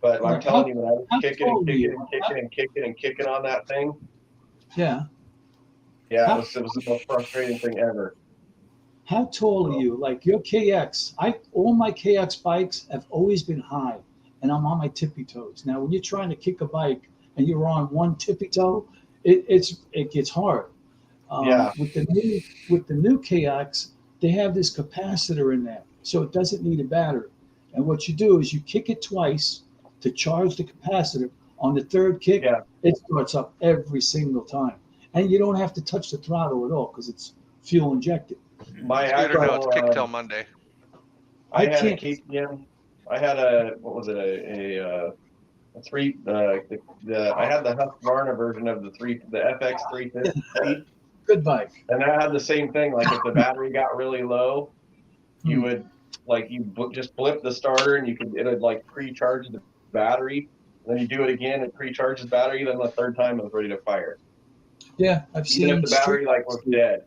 But I'm telling you, when I was kicking and kicking on that thing. Yeah. Yeah, it was the most frustrating thing ever. How tall are you? Like your KX, all my KX bikes have always been high, and I'm on my tippy toes. Now, when you're trying to kick a bike and you're on one tippy toe, it gets hard. Yeah. With the new kayaks, they have this capacitor in there, so it doesn't need a battery. And what you do is you kick it twice to charge the capacitor. On the third kick, Yeah. it starts up every single time, and you don't have to touch the throttle at all because it's fuel injected. My Scooter, no, it's actual, Kicktail Monday. I had a can't. KTM. I had a what was it? A three. I had the Husqvarna version of the FX 350, Good bike. and that had the same thing. Like if the battery got really low, you would just flip the starter, and it would like pre-charge the battery. And then you do it again, it pre-charges battery. Then the third time it was ready to fire. Yeah, I've Even seen if the battery like was street- dead,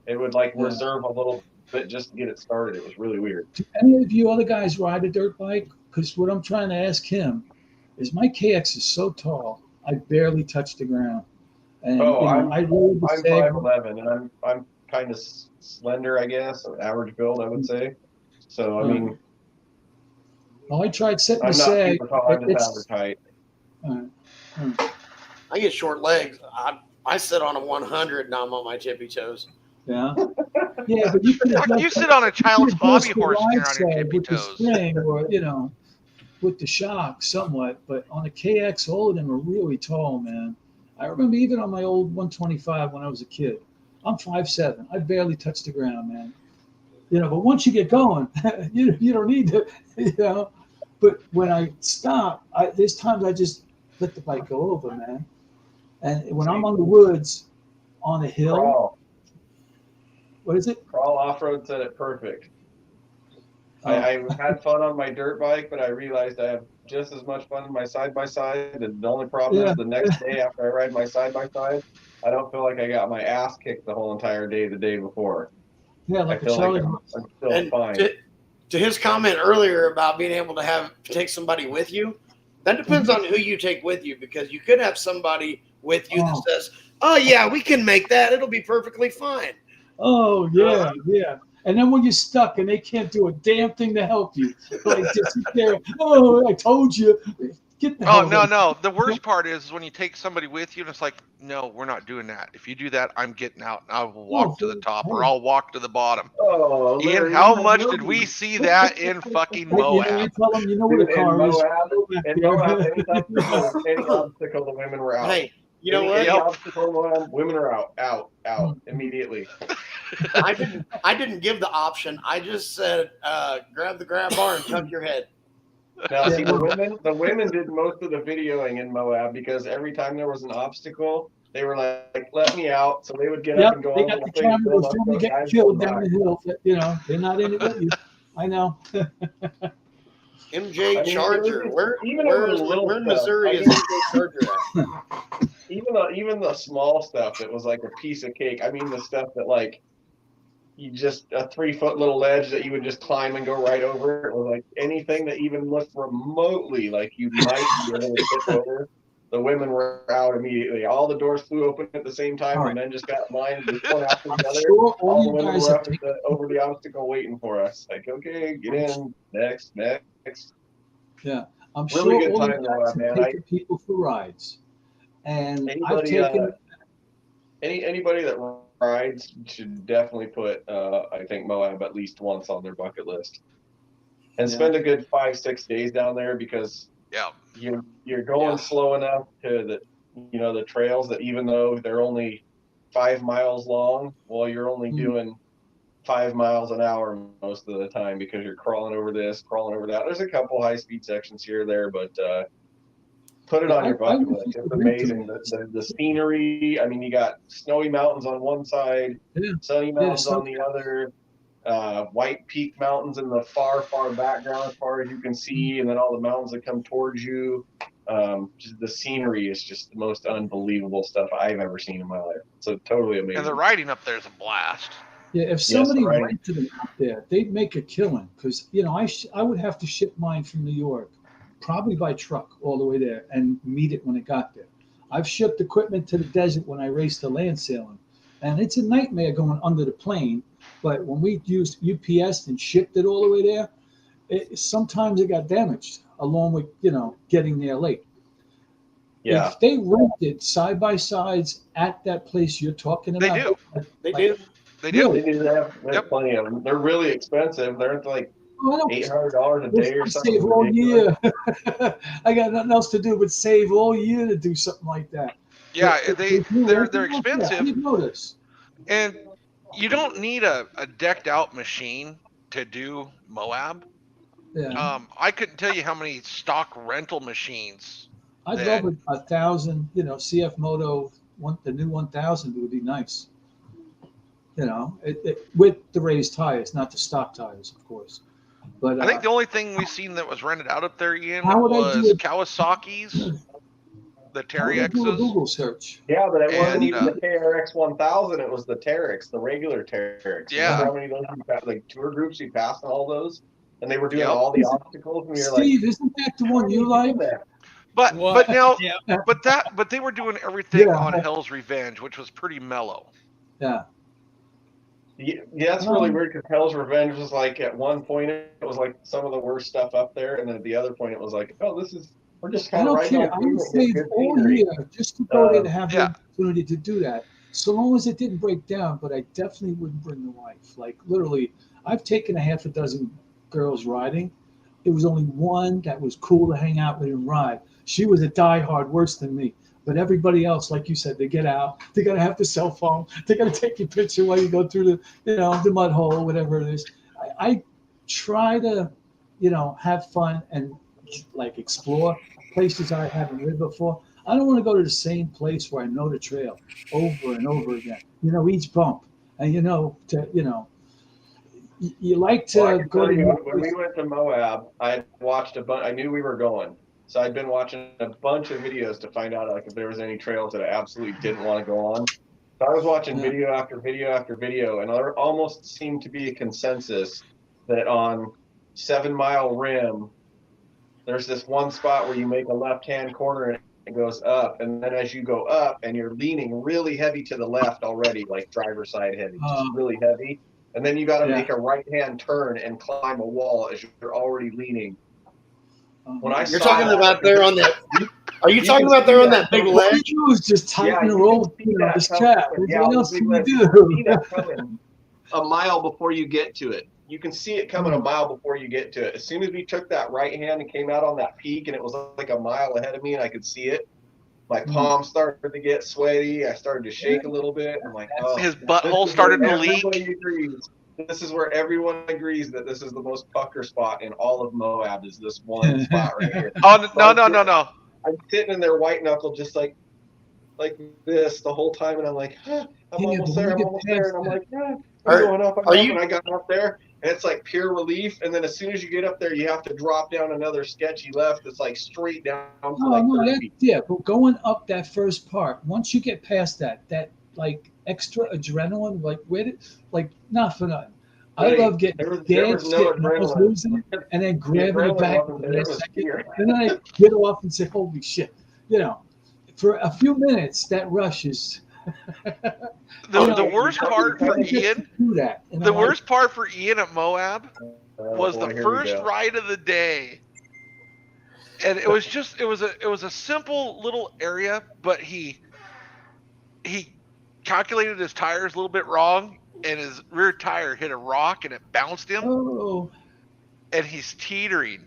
it would like Yeah. reserve a little bit just to get it started. It was really weird. Do any of you other guys ride a dirt bike? Because what I'm trying to ask him is my KX is so tall, I barely touch the ground. And I rode the I'm Sag. 5'11", and I'm kind of slender, I guess, an average build, I would say. So I mean, Well, I tried setting the I'm not Sag. super tall. I'm just average height. I get short legs. I sit on a 100 now. I'm on my tippy toes. Yeah. Yeah, but you could You sit on a child's hobby the horse and ride you're on your sag tippy with the toes. spring or with the shock somewhat. But on the KX, all of them are really tall, man. I remember even on my old 125 when I was a kid. I'm 5'7". I barely touch the ground, man. But once you get going, you don't need to, But when I stop, there's times I just let the bike go over, man. And when I'm on the woods, on a hill, Crawl. What is it? Crawl Off-Road said it perfect. I had fun on my dirt bike, but I realized I have just as much fun in my side-by-side. The only problem is the next day after I ride my side-by-side, I don't feel like I got my ass kicked the whole entire day the day before. Yeah, like I feel like I'm still And fine. To his comment earlier about being able to take somebody with you, that depends on who you take with you, because you could have somebody with you that says, "Oh yeah, we can make that. It'll be perfectly fine." Oh yeah, yeah. And then when you're stuck and they can't do a damn thing to help you, like just sit there. Oh, I told you. Get the hell away. No. The worst part is when you take somebody with you and it's like, no, we're not doing that. If you do that, I'm getting out and I will walk to the top or I'll walk to the bottom. Oh, Ian, Larry, how much did we see that in fucking Moab? I tell them, what a car is. In Moab, anytime there's any obstacle, the women were out. Hey, you know what? Any obstacle in Moab, women are out immediately. I didn't give the option. I just said, grab the grab bar and tuck your head. Now, see, the women did most of the videoing in Moab because every time there was an obstacle, they were like, "Let me out," so they would get up and go. They got the cameras trying to get killed down the hill. They're not in it with you. I know. MJ Charger. Where in Missouri is MJ Charger at? Even the small stuff that was like a piece of cake. I mean, the stuff that like you just a 3-foot little ledge that you would just climb and go right over. It was like anything that even looked remotely like you might be able to get over. The women were out immediately. All the doors flew open at the same time, and men just got in line, just one after the other. Sure, all the women were up over the obstacle waiting for us. Like, okay, get in, next. Yeah, I'm really sure good all time you guys have taken people for rides, and I've taken. Anybody that rides should definitely put, I think, Moab at least once on their bucket list, and spend a good 5-6 days down there because you're going slow enough to the trails that even though they're only 5 miles long, well, you're only doing 5 miles an hour most of the time because you're crawling over this, crawling over that. There's a couple high speed sections here or there, but put it on your bucket list. It's amazing. The scenery. I mean, you got snowy mountains on one side, sunny mountains on the other, White Peak Mountains in the far background as far as you can see, and then all the mountains that come towards you. Just the scenery is just the most unbelievable stuff I've ever seen in my life. So totally amazing. And the riding up there is a blast. Yeah, if somebody rented them out there, they'd make a killing because I would have to ship mine from New York, probably by truck all the way there and meet it when it got there. I've shipped equipment to the desert when I raced the land sailing, and it's a nightmare going under the plane. But when we used UPS and shipped it all the way there, sometimes it got damaged along with getting there late. Yeah. if they rented side by sides at that place you're talking They about, do. They do. They do. Really? They do they have plenty of them. They're really expensive. They're like Oh, I don't $800 a day or I something save all ridiculous. year. I got nothing else to do but save all year to do something like that. Yeah, But they're yeah, I expensive, didn't notice. and you don't need a decked out machine to do Moab. Yeah. I couldn't tell you how many stock rental machines I'd that. love 1,000, CFMOTO, the new 1,000 would be nice. With the raised tires, not the stock tires, of course. But I think the only thing we've seen that was rented out up there, Ian, how would I do was it? Kawasaki's, the How would I do a Terryx's. Google search? Yeah, but it wasn't And even the KRX 1000. It was the Teryx, the regular Teryx. Yeah. Remember how many of those you passed, like tour groups you passed on all those, and they were doing Yep. all the obstacles, and you're Steve, isn't that the one you like? But What? now Yeah. but they were doing everything Yeah. on Hell's Revenge, which was pretty mellow. Yeah. Yeah, that's really weird because Hell's Revenge was like at one point it was like some of the worst stuff up there, and then at the other point it was like, oh, we're just I kind of don't riding care. on I would through and save get good all scenery. year just to go there to have the Yeah. opportunity to do that. So long as it didn't break down, but I definitely wouldn't bring the wife. Like literally, I've taken a half a dozen girls riding. It was only one that was cool to hang out with and ride. She was a diehard, worse than me. But everybody else, like you said, they get out. They gotta have the cell phone. They gotta take your picture while you go through the mud hole, whatever it is. I try to, have fun and like explore places I haven't lived before. I don't want to go to the same place where I know the trail over and over again. Each bump, and you like to Well, I can go tell to you, new when we places. went to Moab, I had watched a bunch. I knew we were going, so I'd been watching a bunch of videos to find out like if there was any trails that I absolutely didn't want to go on. So I was watching Yeah. video after video after video, and there almost seemed to be a consensus that on 7 Mile Rim, there's this one spot where you make a left-hand corner and it goes up, and then as you go up and you're leaning really heavy to the left already, like driver's side heavy, just really heavy. And then you got to make a right-hand turn and climb a wall as you're already leaning. When I You're saw talking that, about there on that. Are you you talking can about see there on that that big coming. What ledge? you do is just tighten the you rope, can see that this coming. trap. Yeah, What on else the can big you ledge. You can see do? that coming a mile before you get to it. You can see it coming a mile before you get to it. As soon as we took that right hand and came out on that peak, and it was like a mile ahead of me, and I could see it, my palms started to get sweaty. I started to shake a little bit. I'm like, oh, His this butthole is started where to everybody leak. agrees. This is where everyone agrees that this is the most pucker spot in all of Moab. Is this one spot right here? Oh So no. I'm sitting in there white knuckle just like this the whole time, and I'm like, I'm Yeah, almost but when there, you I'm get almost there, past and I'm that, like, I'm Are- going up, are you- and I got up there, and it's like pure relief. And then as soon as you get up there, you have to drop down another sketchy left. It's like straight down to like 30 feet. yeah, but going up that first part, once you get past that like extra adrenaline, not for nothing. I Hey, love getting there was scared, no shit, and almost adrenaline. losing it, and then grabbing it adrenaline back at wasn't the there, it last was second, fear. and then I get off and say, "Holy shit!" For a few minutes, that rush is. The worst part for I get Ian, to do that, and the I'm like, worst part for Ian at Moab was boy, the here we first go. ride of the day. And it was a simple little area, but he calculated his tires a little bit wrong, and his rear tire hit a rock and it bounced him, oh, and he's teetering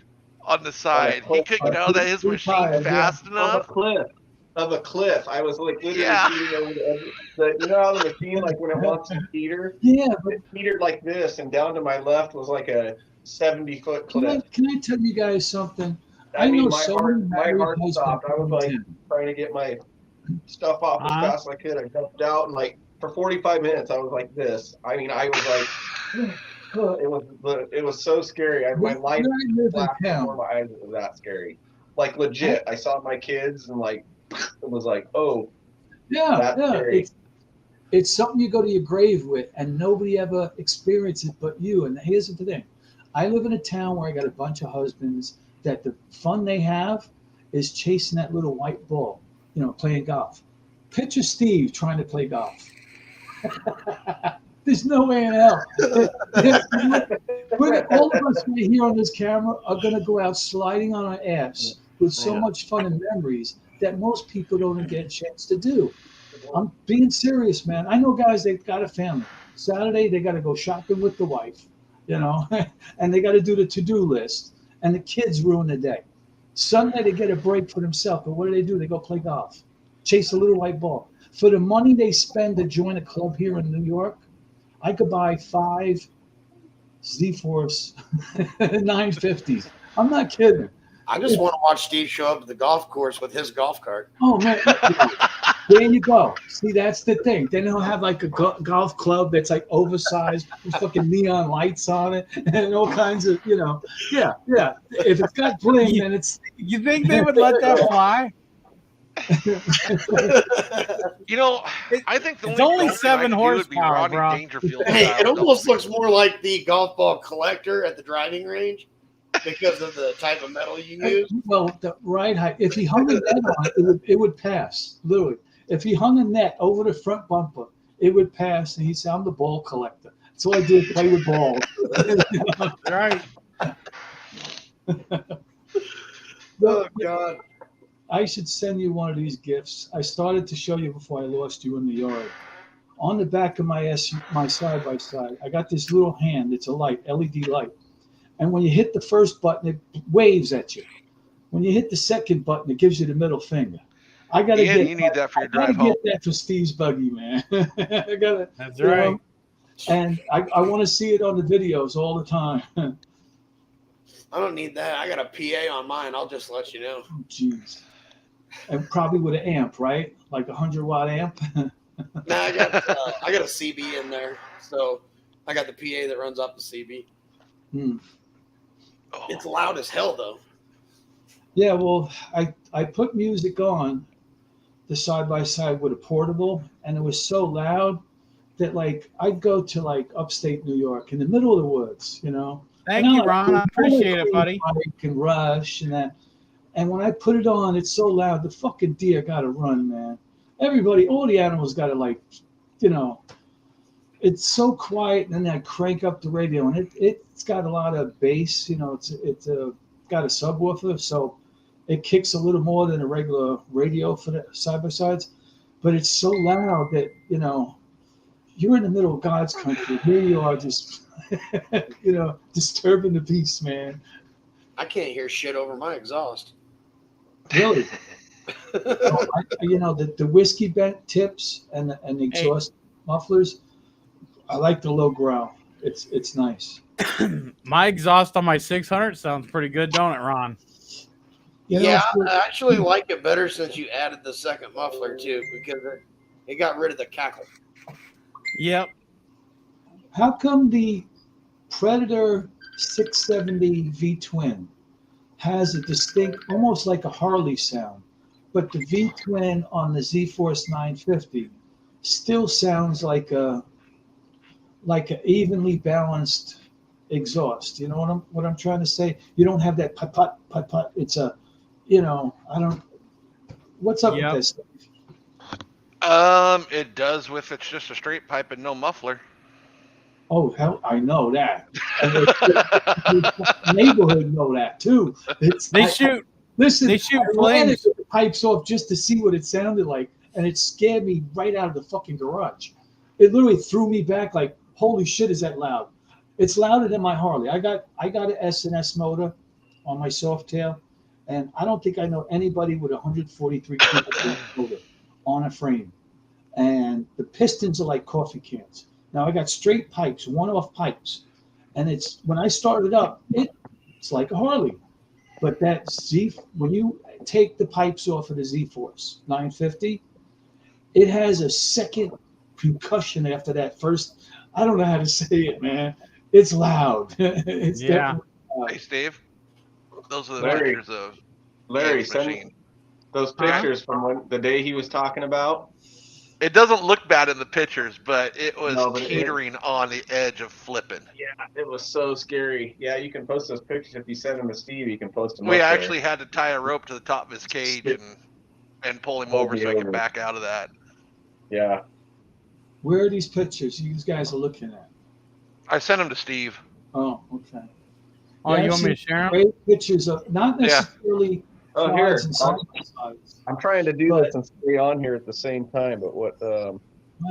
on the side. He cliff. couldn't get out of his Two machine tires, fast Of enough. a cliff. I was like literally Yeah. teetering over the edge. You know how the machine, like when it wants to teeter, yeah, but it teetered like this, and down to my left was like a 70-foot cliff. can I tell you guys something? I mean, know my so heart, many my married heart husbands stopped. I was who like attend. trying to get my stuff off as fast as I could. I jumped out, and like for 45 minutes, I was like this. I mean, I was like, it was so scary. My life Where I live flashed in town, before my eyes. It was that scary. Like legit, I saw my kids, and like it was like, oh, that's scary. It's something you go to your grave with, and nobody ever experiences it but you. And here's the thing: I live in a town where I got a bunch of husbands that the fun they have is chasing that little white ball, playing golf. Picture Steve trying to play golf. There's no way in hell. All of us right here on this camera are going to go out sliding on our ass with so much fun and memories. that most people don't get a chance to do. I'm being serious, man. I know guys, they've got a family. Saturday, they got to go shopping with the wife, and they got to do the to-do list, and the kids ruin the day. Sunday, they get a break for themselves, but what do? They go play golf, chase a little white ball. For the money they spend to join a club here in New York, I could buy 5 Z-Force 950s. I'm not kidding. I just want to watch Steve show up at the golf course with his golf cart. Oh, man. There you go. See, that's the thing. Then he'll have like a golf club that's like oversized, with fucking neon lights on it, and all kinds of, Yeah. If it's got bling, then it's. You think they would let that fly? I think it's only 7 horsepower, bro. Hey, it almost looks more like the golf ball collector at the driving range because of the type of metal you use. Well, the right height. If he hung a net on it, it would pass. Literally, if he hung a net over the front bumper, it would pass. And he'd say, "I'm the ball collector. That's all I do is play with balls." Right. Oh God. I should send you one of these gifts. I started to show you before I lost you in the yard. On the back of my side by side, I got this little hand. It's a light, LED light. And when you hit the first button, it waves at you. When you hit the second button, it gives you the middle finger. I gotta get. You need that for your drive home. Get that for Steve's buggy, man. I gotta. That's right. And I want to see it on the videos all the time. I don't need that. I got a PA on mine. I'll just let you know. Jeez. And probably with an amp, right? Like a 100-watt amp. Nah, I got a CB in there, so I got the PA that runs off the CB. It's loud as hell, though. Yeah, well, I put music on the side by side with a portable, and it was so loud that like I'd go to like upstate New York in the middle of the woods, Thank you, Ron. I appreciate it, buddy. And Rush and that. And when I put it on, it's so loud, the fucking deer got to run, man. Everybody, all the animals got to it's so quiet. And then I crank up the radio, and it's got a lot of bass, it's got a subwoofer. So it kicks a little more than a regular radio for the side-by-sides. But it's so loud that, you're in the middle of God's country. Here you are just, disturbing the peace, man. I can't hear shit over my exhaust. Really? The whiskey bent tips and the exhaust mufflers. I like the low growl. It's nice. My exhaust on my 600 sounds pretty good, don't it, Ron? I actually like it better since you added the second muffler too, because it got rid of the cackle. Yep. How come the Predator 670 V-twin has a distinct, almost like a Harley sound, but the V-twin on the Z-Force 950 still sounds like a evenly balanced exhaust? You know what I'm trying to say? You don't have that putt. It's a, I don't. What's up with this? It does with it's just a straight pipe and no muffler. Oh, hell, I know that. The neighborhood know that too. They shoot flames. The pipes off just to see what it sounded like, and it scared me right out of the fucking garage. It literally threw me back like, holy shit, is that loud? It's louder than my Harley. I got an S&S motor on my Softail, and I don't think I know anybody with 143 motor on a frame. And the pistons are like coffee cans. Now I got straight pipes, one-off pipes, and it's when I started up, it's like a Harley. But that when you take the pipes off of the Z-Force 950, it has a second concussion after that first. I don't know how to say it, man. It's loud. It's definitely loud. Hey, Steve, those are the Larry, pictures of Larry. Send me those pictures from the day he was talking about. It doesn't look bad in the pictures, but it was teetering on the edge of flipping. Yeah, it was so scary. Yeah, you can post those pictures if you send them to Steve. You can post them. We actually had to tie a rope to the top of his cage and pull him over so he could back out of that. Yeah. Where are these pictures you guys are looking at? I sent them to Steve. Oh, okay. Oh, you want me to share them? Great pictures of not necessarily Oh, here. Slides and slides. I'm trying to do this and stay on here at the same time, but what?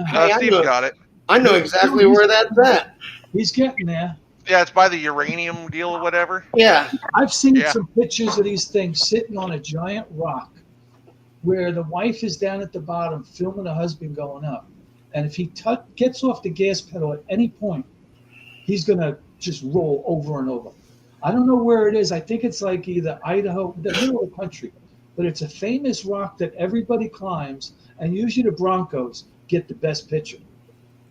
Hey, Steve's got it. I know exactly where that's at. He's getting there. Yeah, it's by the uranium deal or whatever. Yeah. I've seen Yeah. some pictures of these things sitting on a giant rock where the wife is down at the bottom filming the husband going up. And if he gets off the gas pedal at any point, he's going to just roll over and over. I don't know where it is. I think it's like either Idaho, the middle of the country. But it's a famous rock that everybody climbs, and usually the Broncos get the best picture.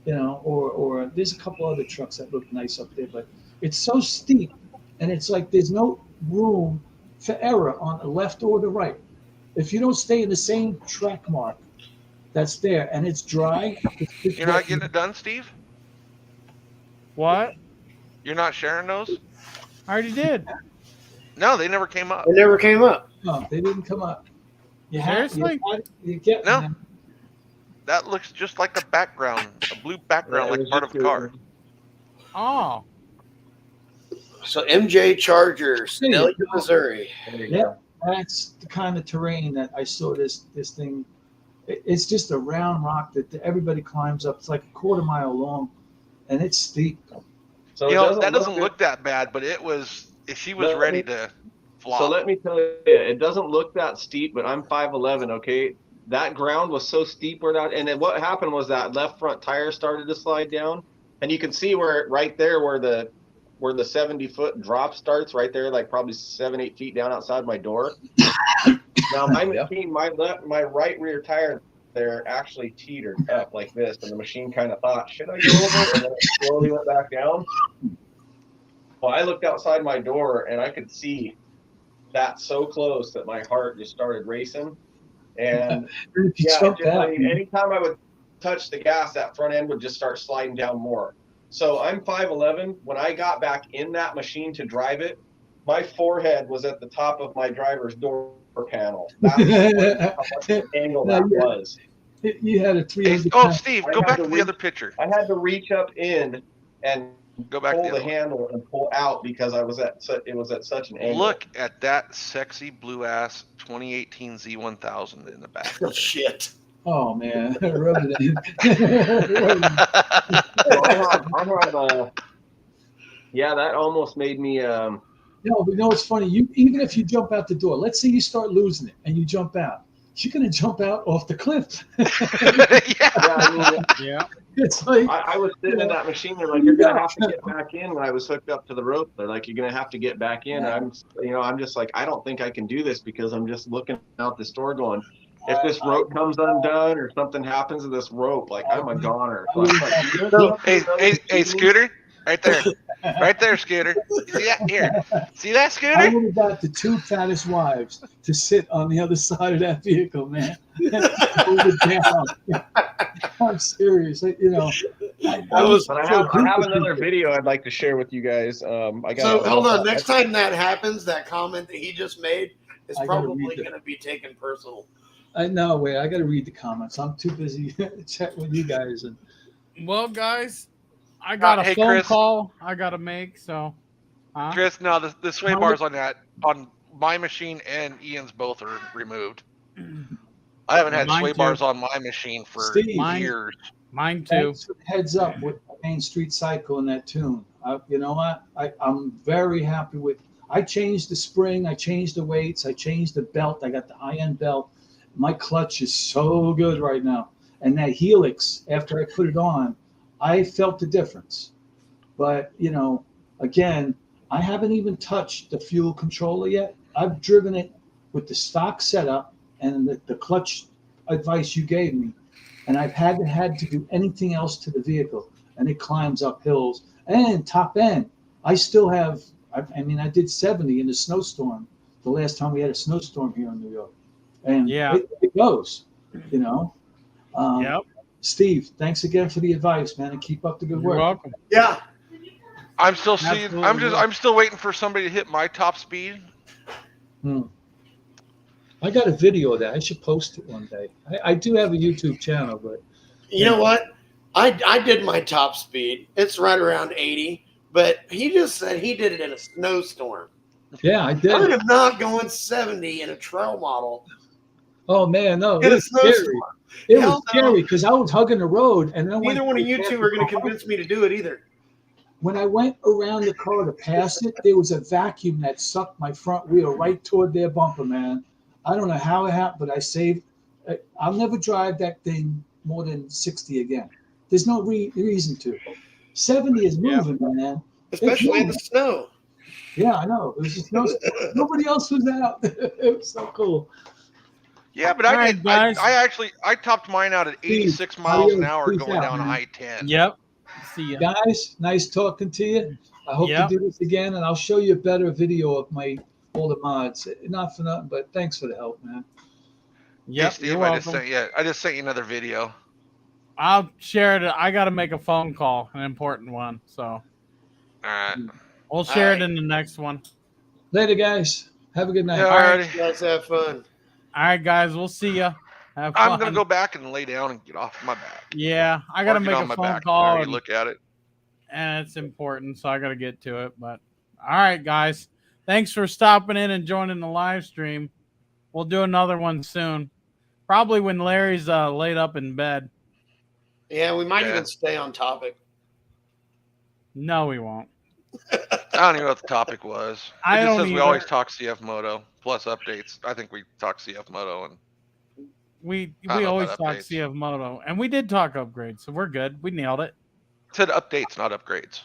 You know, or there's a couple other trucks that look nice up there, but it's so steep, and it's like there's no room for error on the left or the right. If you don't stay in the same track mark that's there, and it's dry. You're not getting it done, Steve? What? You're not sharing those? I already did. No, they never came up. It never came up. No, they didn't come up. Seriously? You get No. them. That looks just like a background, a blue background, like part of a car. Oh. So MJ Charger, Stellia, Missouri. Yeah, that's the kind of terrain that I saw this thing. It's just a round rock that everybody climbs up. It's like a quarter mile long, and it's steep. So You know, that doesn't look that bad, but it was. She was ready to flop. So let me tell you, it doesn't look that steep, but I'm 5'11", okay? That ground was so steep where that, and then what happened was that left front tire started to slide down, and you can see where right there where the 70-foot drop starts right there, like probably 7-8 feet down outside my door. Now my machine, my right rear tire there actually teetered up like this, and the machine kind of thought, should I go over? And then it slowly went back down. Well, I looked outside my door and I could see that so close that my heart just started racing. And anytime I would touch the gas, that front end would just start sliding down more. So I'm 5'11". When I got back in that machine to drive it, my forehead was at the top of my driver's door panel. That was how much of an angle that was. You had a 300. Oh, Steve, go back to the other picture. I had to reach up in and go back pull to the handle and pull out because it was at such an angle. Look at that sexy blue ass 2018 Z1000 in the back. Oh, shit. Oh man, yeah, that almost made me. No, but you know what's funny? Even if you jump out the door, let's say you start losing it and you jump out, you're gonna jump out off the cliff. Yeah. It's like I was sitting in that machine. They're like, you're gonna have to get back in. When I was hooked up to the rope, they're like, you're gonna have to get back in. I'm just like, I don't think I can do this because I'm just looking out this door going, if this rope comes undone or something happens to this rope, like I'm a goner. So I'm like, hey, Scooter, right there, Scooter. You see that? Here, see that, I Scooter? would have got the two fattest wives to sit on the other side of that vehicle, man. Hold it down. I'm serious. I have another video I'd like to share with you guys. Hold on. Next time that happens, that comment that he just made is probably going to be taken personal. No, wait. I got to read the comments. I'm too busy chatting with you guys. Well, guys, I got a phone Chris. call I got to make. So, Chris, no, the sway bars on my machine and Ian's both are removed. I haven't had sway bars on my machine for years. Mine too. Heads up with Main Street Cycle and that tune. You know what? I'm very happy with. I changed the spring. I changed the weights. I changed the belt. I got the high-end belt. My clutch is so good right now. And that Helix, after I put it on, I felt the difference. But, again, I haven't even touched the fuel controller yet. I've driven it with the stock setup and the clutch advice you gave me. And I've had to do anything else to the vehicle. And it climbs up hills. And top end, I still have, I did 70 in the snowstorm the last time we had a snowstorm here in New York. And it goes, Yep. Steve, thanks again for the advice, man, and keep up the good work. You're welcome. Yeah. I'm still seeing. I'm still waiting for somebody to hit my top speed. I got a video of that. I should post it one day. I do have a YouTube channel, but you know what? I did my top speed. It's right around 80, but he just said he did it in a snowstorm. Yeah, I I did. am not going 70 in a trail model. Oh man, no, In it a was scary. snowstorm. It Hell was no. scary because I was hugging the road, and then Neither one of you two are going to convince me to do it either. when I went around the car to pass it, there was a vacuum that sucked my front wheel right toward their bumper, man. I don't know how it happened, but I saved. I'll never drive that thing more than 60 again. There's no reason to. 70 is moving, man. It's Especially in the moving. snow. Yeah, I know. It was just nobody else was out. It was so cool. Yeah, but All I right, did. guys. I topped mine out at Steve, 86 miles an adios. hour Peace going out, down man. I-10. Yep. See ya. Guys, nice talking to you. I hope Yep. to do this again, and I'll show you a better video of all the mods. Not for nothing, but thanks for the help, man. Hey Yep. Steve, You're I just welcome. sent you another video. I'll share it. I got to make a phone call, an important one. So All right. we'll share right. it in the next one. Later, guys. Have a good night. Yeah, All right. alrighty. You guys have fun. All right, guys. We'll see ya. Have fun. I'm gonna go back and lay down and get off my back. Yeah, I got to Or get make on a my phone back. call, You and, look at it. and it's important, so I got to get to it. But all right, guys. Thanks for stopping in and joining the live stream. We'll do another one soon. Probably when Larry's laid up in bed. Yeah, we might Yeah. even stay on topic. No, we won't. I don't even know what the topic was. It I just don't says we either. always talk CFMOTO plus updates. I think we talk CFMOTO and We I don't know always about talk updates. CFMOTO, and we did talk upgrades, so we're good. We nailed it. It said updates, not upgrades.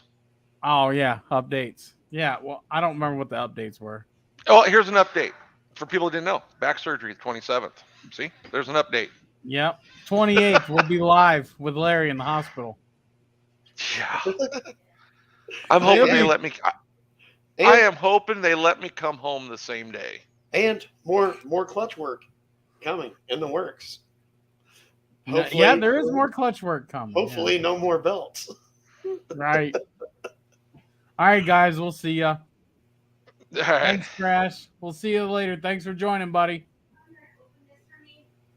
Oh yeah, updates. Yeah, well, I don't remember what the updates were. Oh, here's an update for people who didn't know. Back surgery, 27th. See, there's an update. Yep, 28th we'll be live with Larry in the hospital. Yeah. I'm hoping they Okay. let me. I And, am hoping they let me come home the same day. and more clutch work coming in the works. Hopefully, Yeah, there is more clutch work coming. Hopefully, no more belts. Yeah. Right. All right, guys, we'll see ya. All right. Thanks, Crash. We'll see you later. Thanks for joining, buddy.